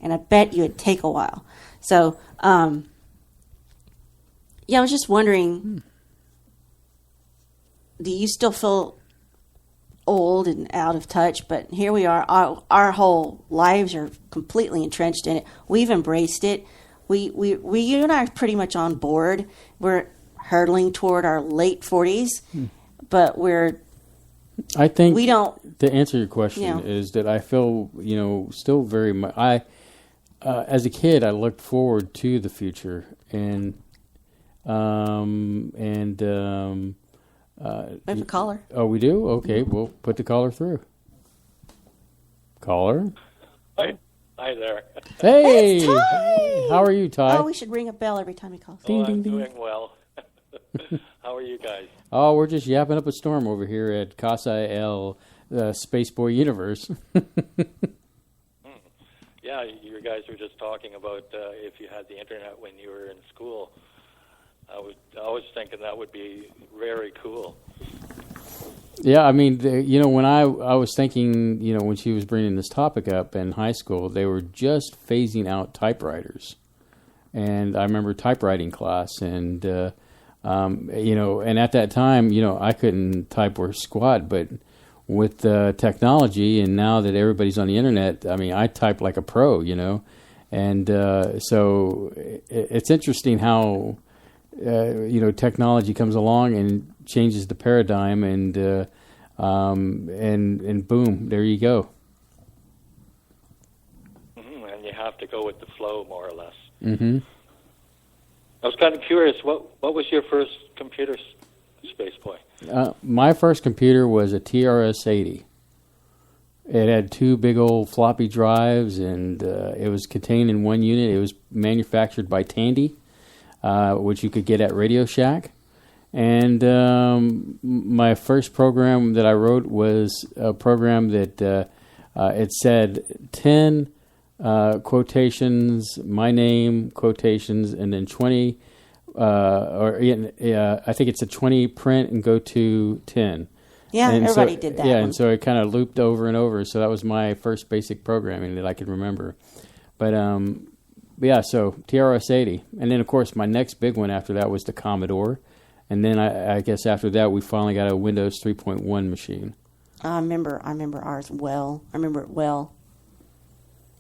And I bet you it'd take a while. So, I was just wondering, do you still feel old and out of touch? But here we are. Our whole lives are completely entrenched in it. We've embraced it. You and I are pretty much on board. We're hurtling toward our late 40s, but I think we don't. To answer your question is that I feel still very much. As a kid, I looked forward to the future, and we have a caller. Oh, we do? Okay, we'll put the caller through. Caller? Hi there. Hey! It's Ty! How are you, Ty? Oh, we should ring a bell every time he calls. I'm doing well. How are you guys? Oh, we're just yapping up a storm over here at Casa El Spaceboy Universe. Yeah, you guys were just talking about if you had the internet when you were in school. I was thinking that would be very cool. Yeah, I mean, when I was thinking, when she was bringing this topic up in high school, they were just phasing out typewriters. And I remember typewriting class, and, and at that time, I couldn't type or squat, but with technology, and now that everybody's on the internet, I mean, I type like a pro, and so it's interesting how technology comes along and changes the paradigm, and boom, there you go. And you have to go with the flow, more or less. Mm-hmm. I was kind of curious. What was your first computer, Spaceboy? My first computer was a TRS-80. It had two big old floppy drives, and it was contained in one unit. It was manufactured by Tandy, which you could get at Radio Shack. And my first program that I wrote was a program that it said 10 quotations, my name, quotations, and then 20, I think it's a 20 print and go to 10. Yeah, and everybody did that. Yeah, one. And so it kind of looped over and over. So that was my first basic programming that I could remember. But yeah, so TRS-80. And then, of course, my next big one after that was the Commodore. And then I guess after that, we finally got a Windows 3.1 machine. I remember ours well. I remember it well.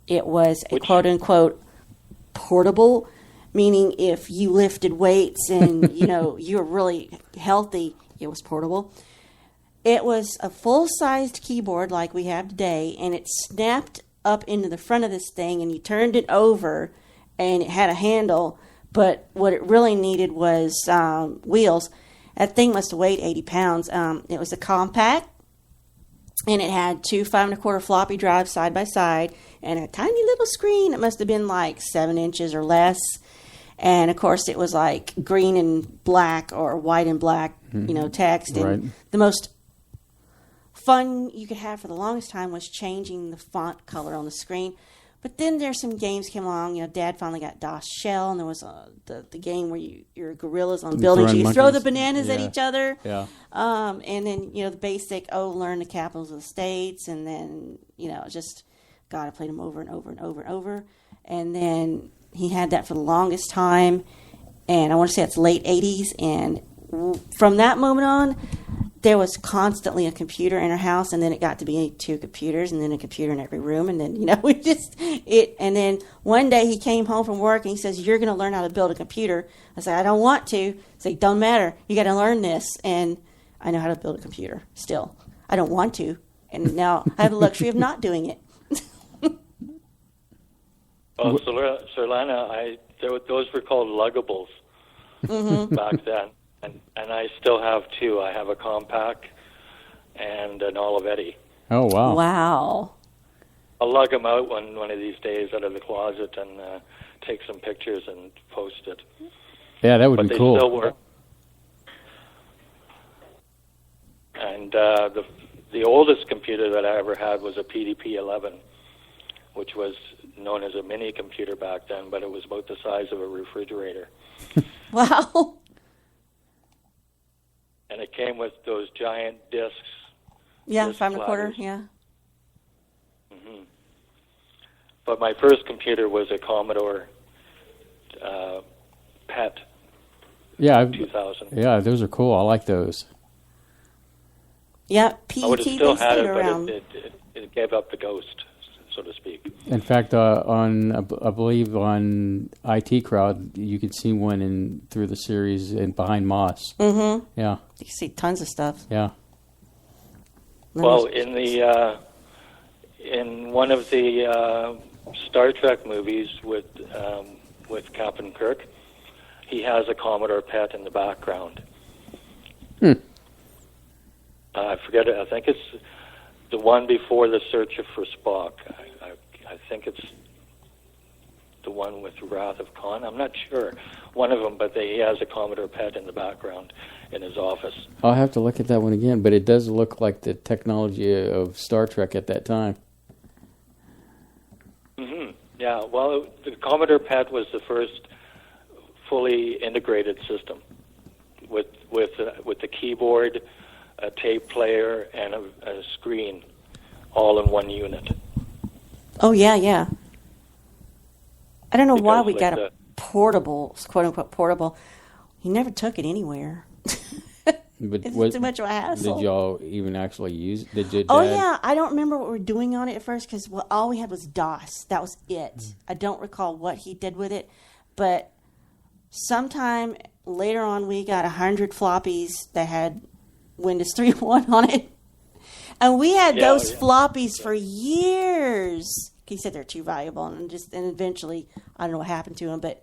It was a quote-unquote portable, meaning if you lifted weights and, you were really healthy, it was portable. It was a full-sized keyboard like we have today, and it snapped up into the front of this thing, and you turned it over, and it had a handle, but what it really needed was wheels. That thing must have weighed 80 pounds. It was a compact, and it had two 5 1/4 floppy drives side by side, and a tiny little screen. It must have been like 7 inches or less. And, of course, it was like green and black or white and black, text. And right. The most fun you could have for the longest time was changing the font color on the screen. But then there's some games came along. Dad finally got DOS Shell, and there was the game where you're gorillas on buildings. You throw the bananas at each other. Yeah. And then, the basic, learn the capitals of the states. And then, just, God, I played them over and over and over and over. And then he had that for the longest time. And I want to say it's late 80s. And from that moment on, there was constantly a computer in our house, and then it got to be 2 computers, and then a computer in every room, and then and then one day he came home from work and he says, "You're going to learn how to build a computer." I said, "I don't want to." He's like, "Don't matter. You got to learn this." And I know how to build a computer still. I don't want to, and now I have the luxury of not doing it. Well, Surlana, those were called luggables back then, and I still have two. I have a compact and an Olivetti. Oh, wow. Wow. I'll lug them out one of these days out of the closet and take some pictures and post it. Yeah, that would be cool. But they still work. And the oldest computer that I ever had was a PDP-11, which was known as a mini computer back then, but it was about the size of a refrigerator. Wow. And it came with those giant discs. Yeah, disc 5 1/4, platters. yeah. Mm-hmm. But my first computer was a Commodore PET. Yeah, 2000. Yeah, those are cool. I like those. Yeah, I would have PET, still they had stayed it, around. but it gave up the ghost, so to speak. In fact, I believe on IT Crowd, you could see one through the series and behind Moss. Mm-hmm. Yeah. You can see tons of stuff. Yeah. Well, in one of the Star Trek movies with Captain Kirk, he has a Commodore PET in the background. I forget it. I think it's the one before the Search for Spock. I think it's the one with Wrath of Khan. I'm not sure. One of them, but he has a Commodore PET in the background in his office. I'll have to look at that one again, but it does look like the technology of Star Trek at that time. Mm-hmm. Yeah, well, the Commodore PET was the first fully integrated system with the keyboard, a tape player, and a screen, all in one unit. Oh, yeah, yeah. I don't know why Because we with got a portable, quote-unquote portable. He never took it anywhere. But It's too much of a hassle. Did y'all even actually use it? Did your Oh, dad? yeah. I don't remember what we were doing on it at first because all we had was DOS. That was it. I don't recall what he did with it. But sometime later on, we got 100 floppies that had Windows 3.1 on it. And we had those floppies for years. He said they're too valuable. And eventually, I don't know what happened to them. But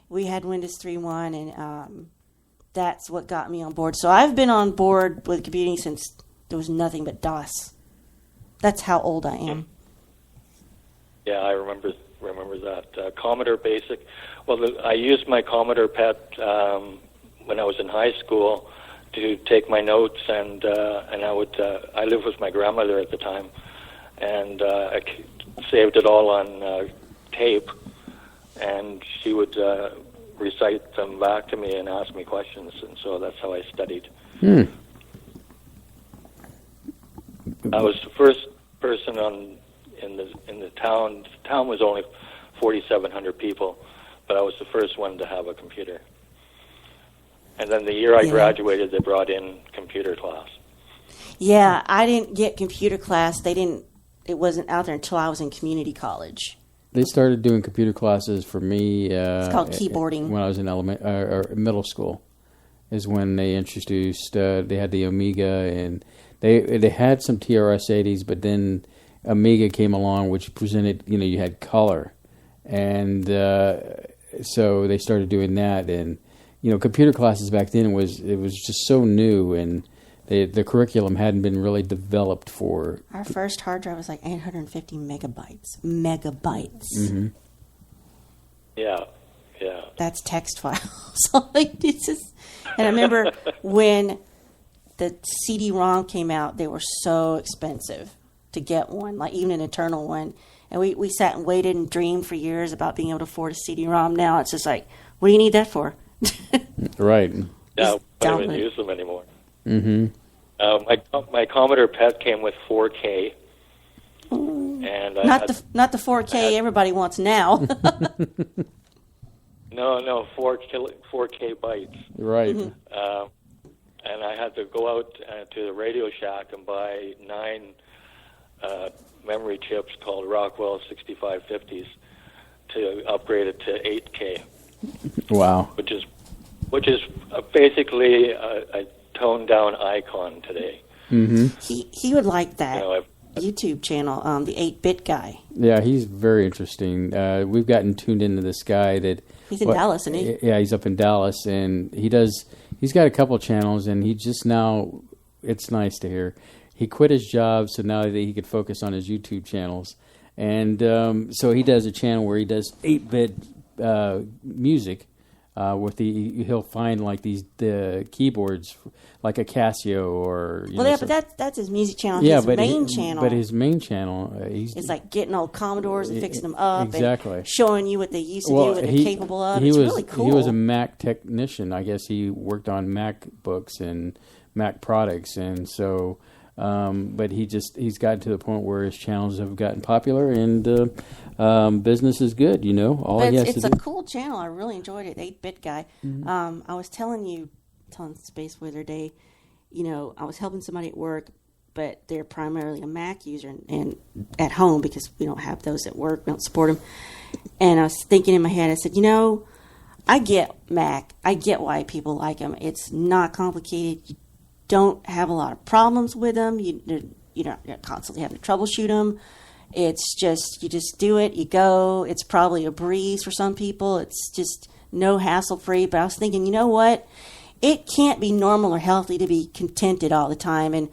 we had Windows 3.1 and... that's what got me on board. So I've been on board with computing since there was nothing but DOS. That's how old I am. Yeah, I remember that. Commodore Basic. Well, I used my Commodore PET when I was in high school to take my notes, and I lived with my grandmother at the time, and I saved it all on tape, and she would recite them back to me and ask me questions, and so that's how I studied. I was the first person in the town. The town was only 4,700 people, but I was the first one to have a computer. And then the year I graduated, they brought in computer class. Yeah, I didn't get computer class. It wasn't out there until I was in community college. They started doing computer classes for me. It's called keyboarding. When I was in middle school, is when they introduced. They had the Amiga, and they had some TRS-80s, but then Amiga came along, which presented. You had color, and so they started doing that. And computer classes back then was just so new, and the curriculum hadn't been really developed for. Our first hard drive was like 850 megabytes. Mm-hmm. Yeah. That's text files. And I remember when the CD-ROM came out, they were so expensive to get one, like even an internal one. And we sat and waited and dreamed for years about being able to afford a CD-ROM. Now it's just like, what do you need that for? Right. Yeah, I don't even use them anymore. Mm-hmm. My Commodore PET came with 4K, and not the 4K everybody wants now. No, 4K bytes. Right. Mm-hmm. And I had to go out to the Radio Shack and buy 9 memory chips called Rockwell 6550s to upgrade it to 8K. Wow. Which is basically a toned down icon today. Mm-hmm. He would like that YouTube channel, the 8-Bit Guy. Yeah, he's very interesting. We've gotten tuned into this guy that he's in Dallas, isn't he? Yeah, he's up in Dallas, and he's got a couple channels, and he just now, it's nice to hear, he quit his job so now that he could focus on his YouTube channels, and so he does a channel where he does 8-bit music. He'll find like the keyboards, like a Casio or but that's his music channel. Yeah, his main channel. But his main channel, it's like getting old Commodores and fixing them up, exactly, and showing you what they used to do, what they're capable of. It's really cool. He was a Mac technician. I guess he worked on MacBooks and Mac products, and so. But he's gotten to the point where his channels have gotten popular and business is good. It's a cool channel. I really enjoyed it. 8-bit guy. Mm-hmm. I was telling Spaceboy the other day. I was helping somebody at work, but they're primarily a Mac user and at home because we don't have those at work. We don't support them. And I was thinking in my head. I said, I get Mac. I get why people like them. It's not complicated. Don't have a lot of problems with them. You're not constantly having to troubleshoot them. It's just, you just do it, you go. It's probably a breeze for some people. It's just no hassle free. But I was thinking, you know what? It can't be normal or healthy to be contented all the time. And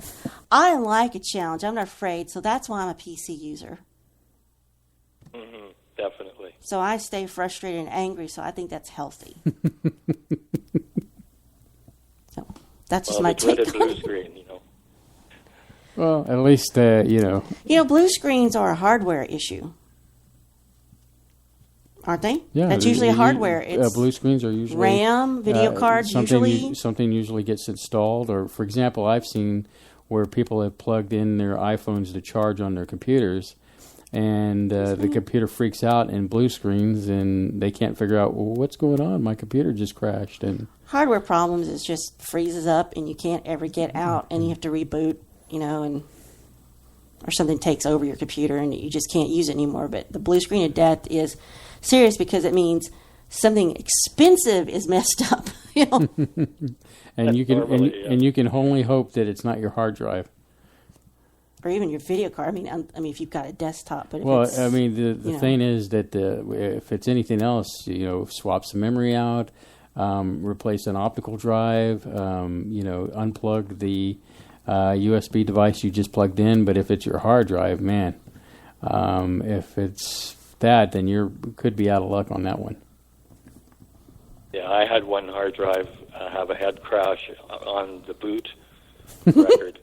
I like a challenge. I'm not afraid. So that's why I'm a PC user. Mm-hmm, definitely. So I stay frustrated and angry. So I think that's healthy. That's just my take on blue screen, Well, at least, blue screens are a hardware issue. Aren't they? Yeah. That's usually a hardware. It's blue screens are usually... RAM, video cards, usually... Something usually gets installed. Or, for example, I've seen where people have plugged in their iPhones to charge on their computers, and the computer freaks out in blue screens, and they can't figure out, well, what's going on? My computer just crashed. And hardware problems is just freezes up, and you can't ever get out, and you have to reboot, or something takes over your computer, and you just can't use it anymore. But the blue screen of death is serious because it means something expensive is messed up. And you can only hope that it's not your hard drive. Or even your video card. I mean, if you've got a desktop. But the thing is that if it's anything else, swap some memory out, replace an optical drive, unplug the USB device you just plugged in. But if it's your hard drive, man, if it's that, then you could be out of luck on that one. Yeah, I had one hard drive have a head crash on the boot record.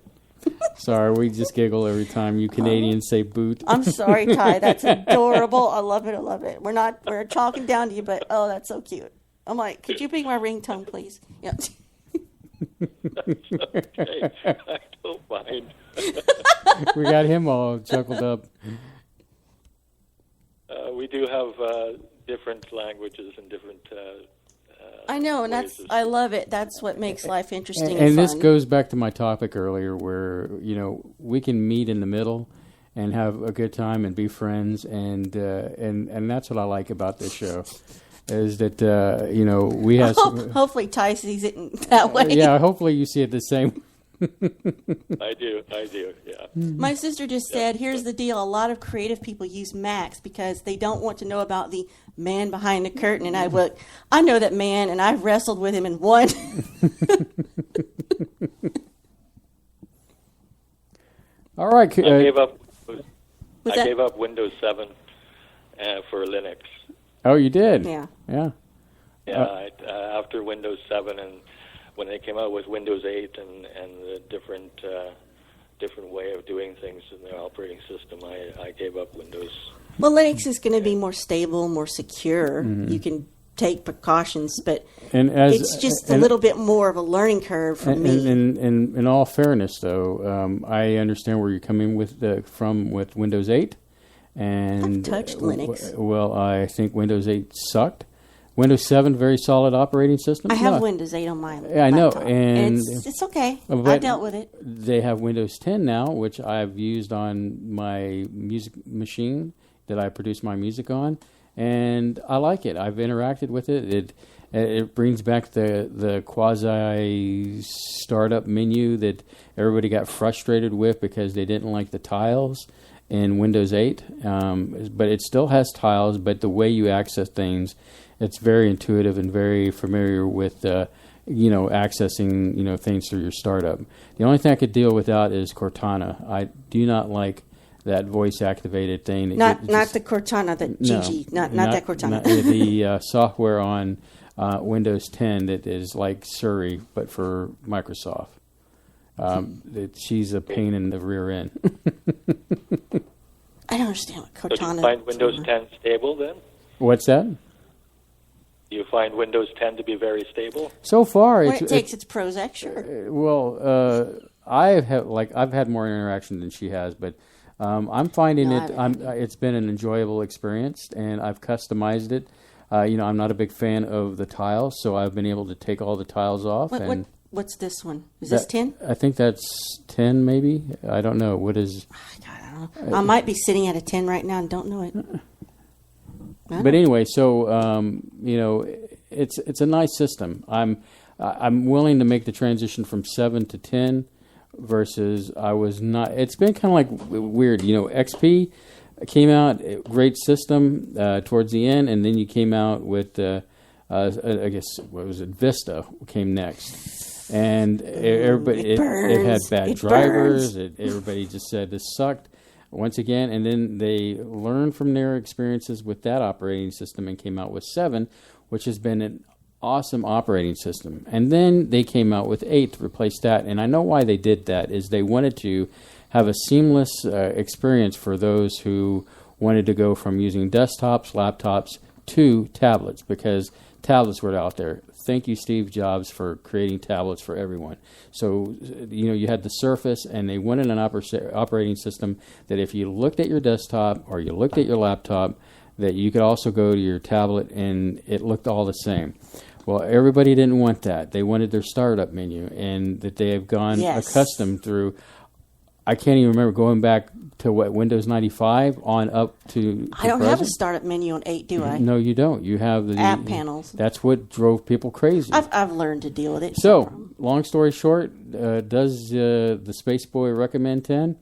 Sorry, we just giggle every time you Canadians say boot. I'm sorry, Ty. That's adorable. I love it. I love it. We're talking down to you, but that's so cute. I'm like, could you be my ringtone, please? Yeah. Okay. I don't mind. We got him all chuckled up. We do have different languages and different. I know, and I love it. That's what makes life interesting and fun. This goes back to my topic earlier, where we can meet in the middle and have a good time and be friends, and that's what I like about this show. Is that we have hopefully Ty sees it that way. Yeah, hopefully you see it the same. I do, yeah. My sister just said, here's the deal. A lot of creative people use Macs because they don't want to know about the man behind the curtain. And I know that man, and I've wrestled with him and won. All right. I gave up Windows 7 for Linux. Oh, you did? Yeah. Yeah. Yeah, after Windows 7 and when they came out with Windows 8 and the different way of doing things in their operating system, I gave up Windows. Well, Linux is going to be more stable, more secure. Mm-hmm. You can take precautions, but it's just a little bit more of a learning curve for me. In all fairness, though, I understand where you're coming with Windows 8. And I've touched Linux. Well, I think Windows 8 sucked. Windows 7, very solid operating system. I have Windows 8 on my laptop. I know, and it's okay. I dealt with it. They have Windows 10 now, which I've used on my music machine that I produce my music on, and I like it. I've interacted with it. It brings back the quasi startup menu that everybody got frustrated with because they didn't like the tiles. in Windows 8, but it still has tiles. But the way you access things, it's very intuitive and very familiar with accessing things through your startup. The only thing I could deal without is Cortana. I do not like that voice activated thing. Not the Cortana, the GG, not that Cortana. The software on Windows 10 that is like Siri, but for Microsoft. She's a pain in the rear end. I don't understand what Cortana. So do you find Windows 10 stable then? What's that? Do you find Windows 10 to be very stable? So far, when it takes its Prozac, sure. I've had more interaction than she has, but I'm finding it's been an enjoyable experience, and I've customized it. I'm not a big fan of the tiles, so I've been able to take all the tiles off. What's this one? Is this 10? I think that's 10, maybe. I don't know. What is? God, I don't know. I might be sitting at a 10 right now and don't know it. But anyway, so it's a nice system. I'm willing to make the transition from 7 to 10 versus I was not. It's been kind of like weird. XP came out, great system towards the end, and then you came out with I guess what was it? Vista came next, and everybody it had bad drivers. Everybody just said this sucked. Once again, and then they learned from their experiences with that operating system and came out with 7, which has been an awesome operating system. And then they came out with 8 to replace that. And I know why they did that is they wanted to have a seamless experience for those who wanted to go from using desktops, laptops, to tablets, because tablets were out there. Thank you, Steve Jobs, for creating tablets for everyone. So, you had the Surface, and they wanted an operating system that if you looked at your desktop or you looked at your laptop, that you could also go to your tablet and it looked all the same. Well, everybody didn't want that. They wanted their startup menu, and that they have gone accustomed through. I can't even remember going back to Windows 95 on up to I don't have a startup menu on 8, do I? No, you don't. You have the app panels. That's what drove people crazy. I've learned to deal with it. So, long story short, does the Space Boy recommend 10?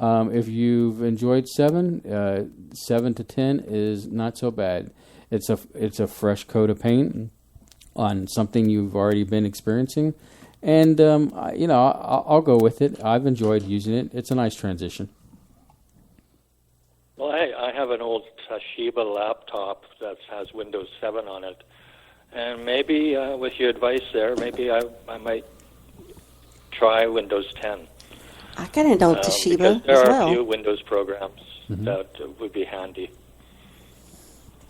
If you've enjoyed 7, 7 to 10 is not so bad. It's a fresh coat of paint on something you've already been experiencing. And, I'll go with it. I've enjoyed using it. It's a nice transition. Well, I have an old Toshiba laptop that has Windows 7 on it. And maybe with your advice there, maybe I might try Windows 10. I got an old Toshiba there as are well. a few Windows programs that would be handy.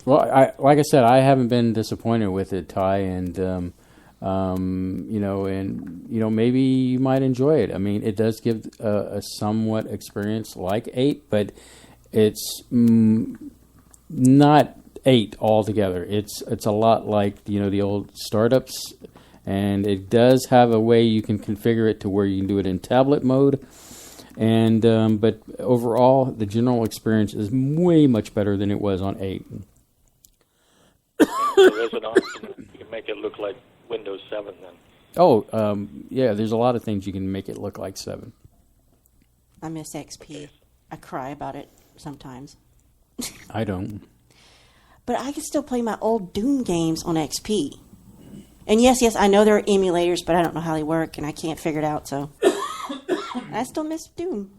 Well, like I said, I haven't been disappointed with it, Ty, and maybe you might enjoy it. I mean, it does give a somewhat experience like 8, but it's not 8 altogether. It's a lot like the old startups, and it does have a way you can configure it to where you can do it in tablet mode. And but overall, the general experience is way much better than it was on 8. So there's an option you can make it look like Windows 7 then. Oh, yeah, there's a lot of things you can make it look like 7. I miss XP. I cry about it sometimes. I don't. But I can still play my old Doom games on XP. And yes, I know there are emulators, but I don't know how they work, and I can't figure it out, so... I still miss Doom.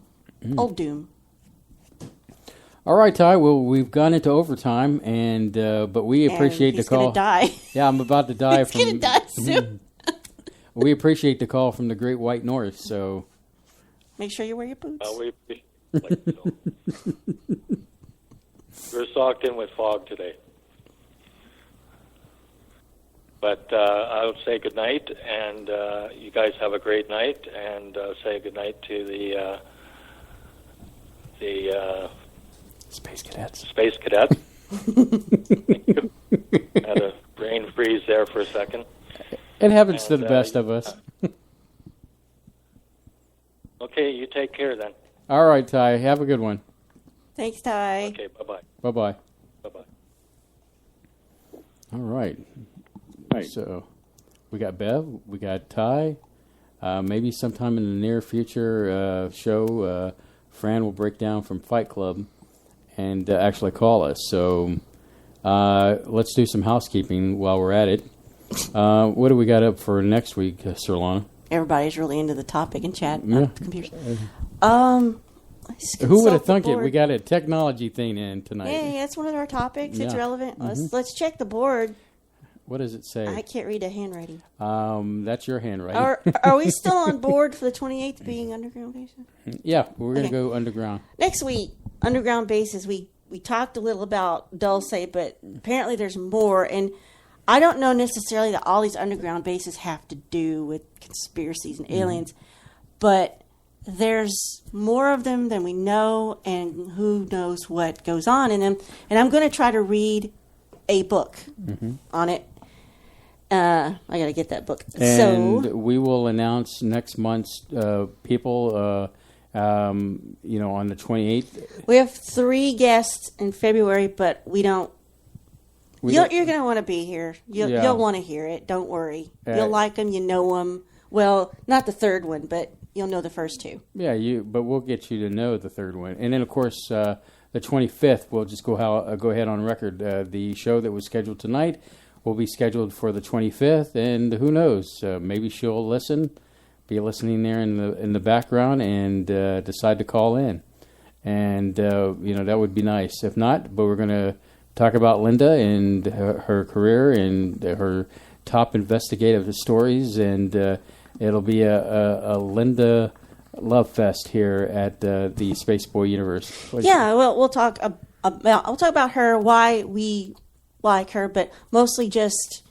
Old Doom. All right, Ty. Well, we've gone into overtime, and but we appreciate the call. He's going to die. Yeah, I'm about to die. He's going to die soon. We appreciate the call from the Great White North, so... Make sure you wear your boots. We're socked in with fog today. But I'll say good night, and you guys have a great night, and say good night to the Space Cadets. Space Cadets. Thank you. Had a brain freeze there for a second. It happens to the best of us. Okay, you take care then. All right, Ty. Have a good one. Thanks, Ty. Okay, bye-bye. Bye-bye. Bye-bye. All right. So we got Bev, we got Ty. Maybe sometime in the near future show, Fran will break down from Fight Club and actually call us. So let's do some housekeeping while we're at it. What do we got up for next week, Surlana? Everybody's really into the topic in chat. Yeah. Computers. Who would have thunk it? We got a technology thing in tonight. Yeah, it's one of our topics. It's Yeah. relevant. Mm-hmm. Let's check the board. What does it say? I can't read a handwriting. That's your handwriting. Are we still on board for the 28th being underground bases? Yeah, we're going to go underground. Next week, underground bases. We talked a little about Dulce, but apparently there's more. And I don't know necessarily that all these underground bases have to do with conspiracies and aliens, but there's more of them than we know, and who knows what goes on in them. And I'm going to try to read a book on it. I got to get that book. And so we will announce next month's people, on the 28th. we have 3 guests in February, but we don't. You're going to want to be here. You'll want to hear it. Don't worry. You'll like them. You know them. Well, not the third one, but you'll know the first 2. Yeah, but we'll get you to know the third one. And then, of course, the 25th, we'll just go ahead on record. The show that was scheduled tonight will be scheduled for the 25th, and who knows? Maybe she'll be listening there in the background, and decide to call in. And that would be nice. If not, but we're going to talk about Linda and her career and her top investigative stories, and it'll be a Linda love fest here at the Spaceboy Universe. Yeah, well, we'll talk about her, why we like her, but mostly just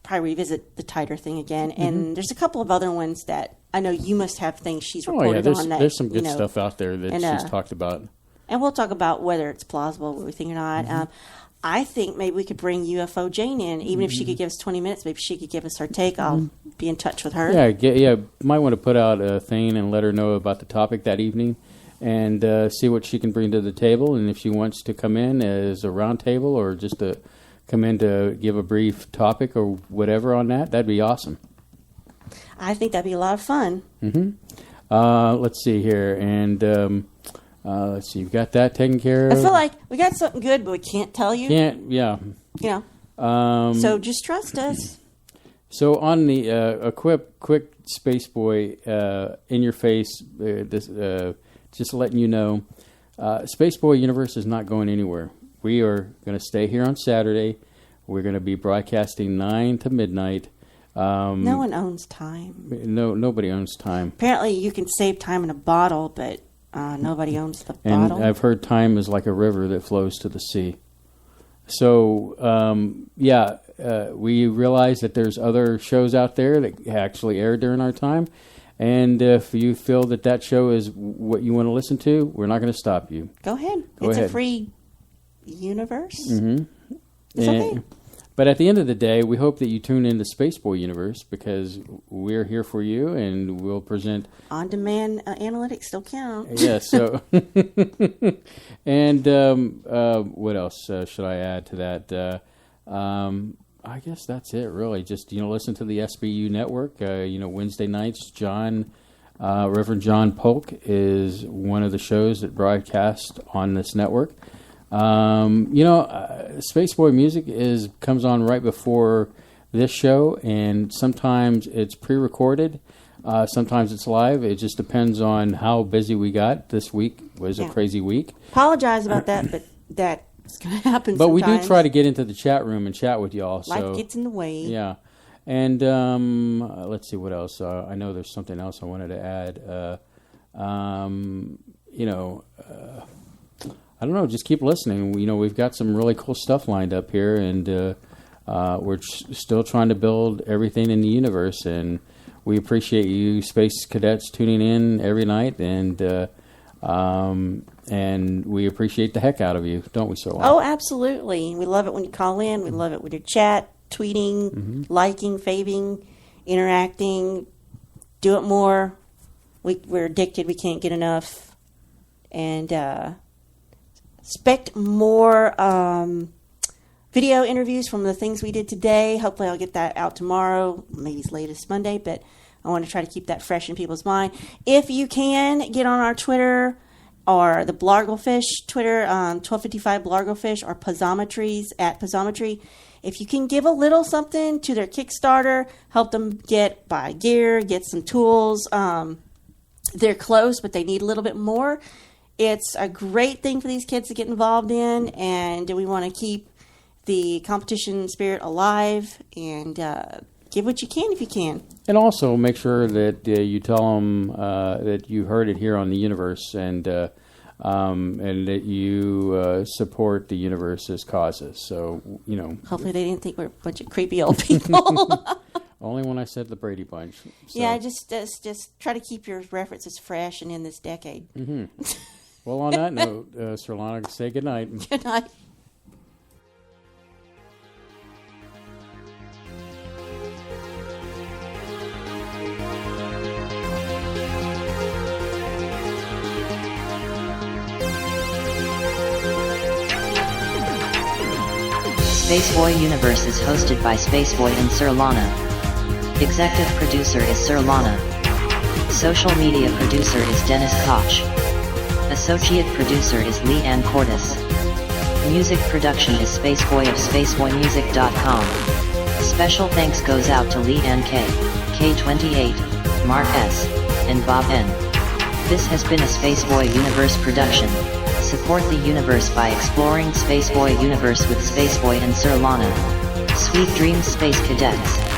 probably revisit the Tighter thing again. And there's a couple of other ones that I know you must have things she's reported on. There's some good stuff out there that she's talked about. And we'll talk about whether it's plausible, what we think or not. I think maybe we could bring UFO Jane in, even if she could give us 20 minutes. Maybe she could give us her take. I'll be in touch with her. Yeah. Might want to put out a thing and let her know about the topic that evening, and see what she can bring to the table. And if she wants to come in as a round table or just to come in to give a brief topic or whatever on that'd be awesome. I think that'd be a lot of fun. Let's see here, and let's see. You've got that taken care of. I feel like we got something good, but we can't tell you. So just trust us. So on the a quick Spaceboy in your face, just letting you know, Spaceboy Universe is not going anywhere. We are going to stay here on Saturday. We're going to be broadcasting 9 to midnight. No one owns time. Nobody owns time. Apparently, you can save time in a bottle, but nobody owns the and bottle. I've heard time is like a river that flows to the sea. So, we realize that there's other shows out there that actually air during our time. And if you feel that show is what you want to listen to, we're not going to stop you. Go ahead. It's a free universe. It's okay. But at the end of the day, we hope that you tune into Spaceboy Universe, because we're here for you, and we'll present... On-demand analytics still count. Yeah, so... And what else should I add to that? I guess that's it, really. Just, listen to the SBU network. Wednesday nights, Reverend John Polk is one of the shows that broadcast on this network. Spaceboy music comes on right before this show, and sometimes it's pre-recorded, sometimes it's live. It just depends on how busy we got. This week was a crazy week. Apologize about that, but that's going to happen. But sometimes. we do try to get into the chat room and chat with y'all. Life gets in the way. Yeah, and let's see what else. I know there's something else I wanted to add. I don't know. Just keep listening. We've got some really cool stuff lined up here, and we're still trying to build everything in the universe. And we appreciate you, Space Cadets, tuning in every night, and we appreciate the heck out of you, don't we, Surlana? Oh, absolutely. We love it when you call in. We love it when you chat, tweeting, liking, faving, interacting. Do it more. We're addicted. We can't get enough. And expect more video interviews from the things we did today. Hopefully I'll get that out tomorrow, maybe as late as Monday, but I want to try to keep that fresh in people's mind. If you can, get on our Twitter or the Blarglefish Twitter, 1255 Blarglefish, or Piezometries at Piezometry. If you can give a little something to their Kickstarter, help them buy gear, get some tools. They're close, but they need a little bit more. It's a great thing for these kids to get involved in, and we want to keep the competition spirit alive, and give what you can if you can. And also make sure that you tell them that you heard it here on the Universe, and that you support the Universe's causes. So, hopefully they didn't think we're a bunch of creepy old people. Only when I said the Brady Bunch. So. Yeah, just try to keep your references fresh and in this decade. Mm-hmm. Well, on that note, Surlana, say good night. Good night. Spaceboy Universe is hosted by Spaceboy and Surlana. Executive producer is Surlana. Social media producer is Dennis Koch. Associate producer is Lee Ann Cordes. Music production is Spaceboy of SpaceboyMusic.com. Special thanks goes out to Lee Ann K, K28, Mark S, and Bob N. This has been a Spaceboy Universe production. Support the universe by exploring Spaceboy Universe with Spaceboy and Surlana. Sweet dreams, Space Cadets.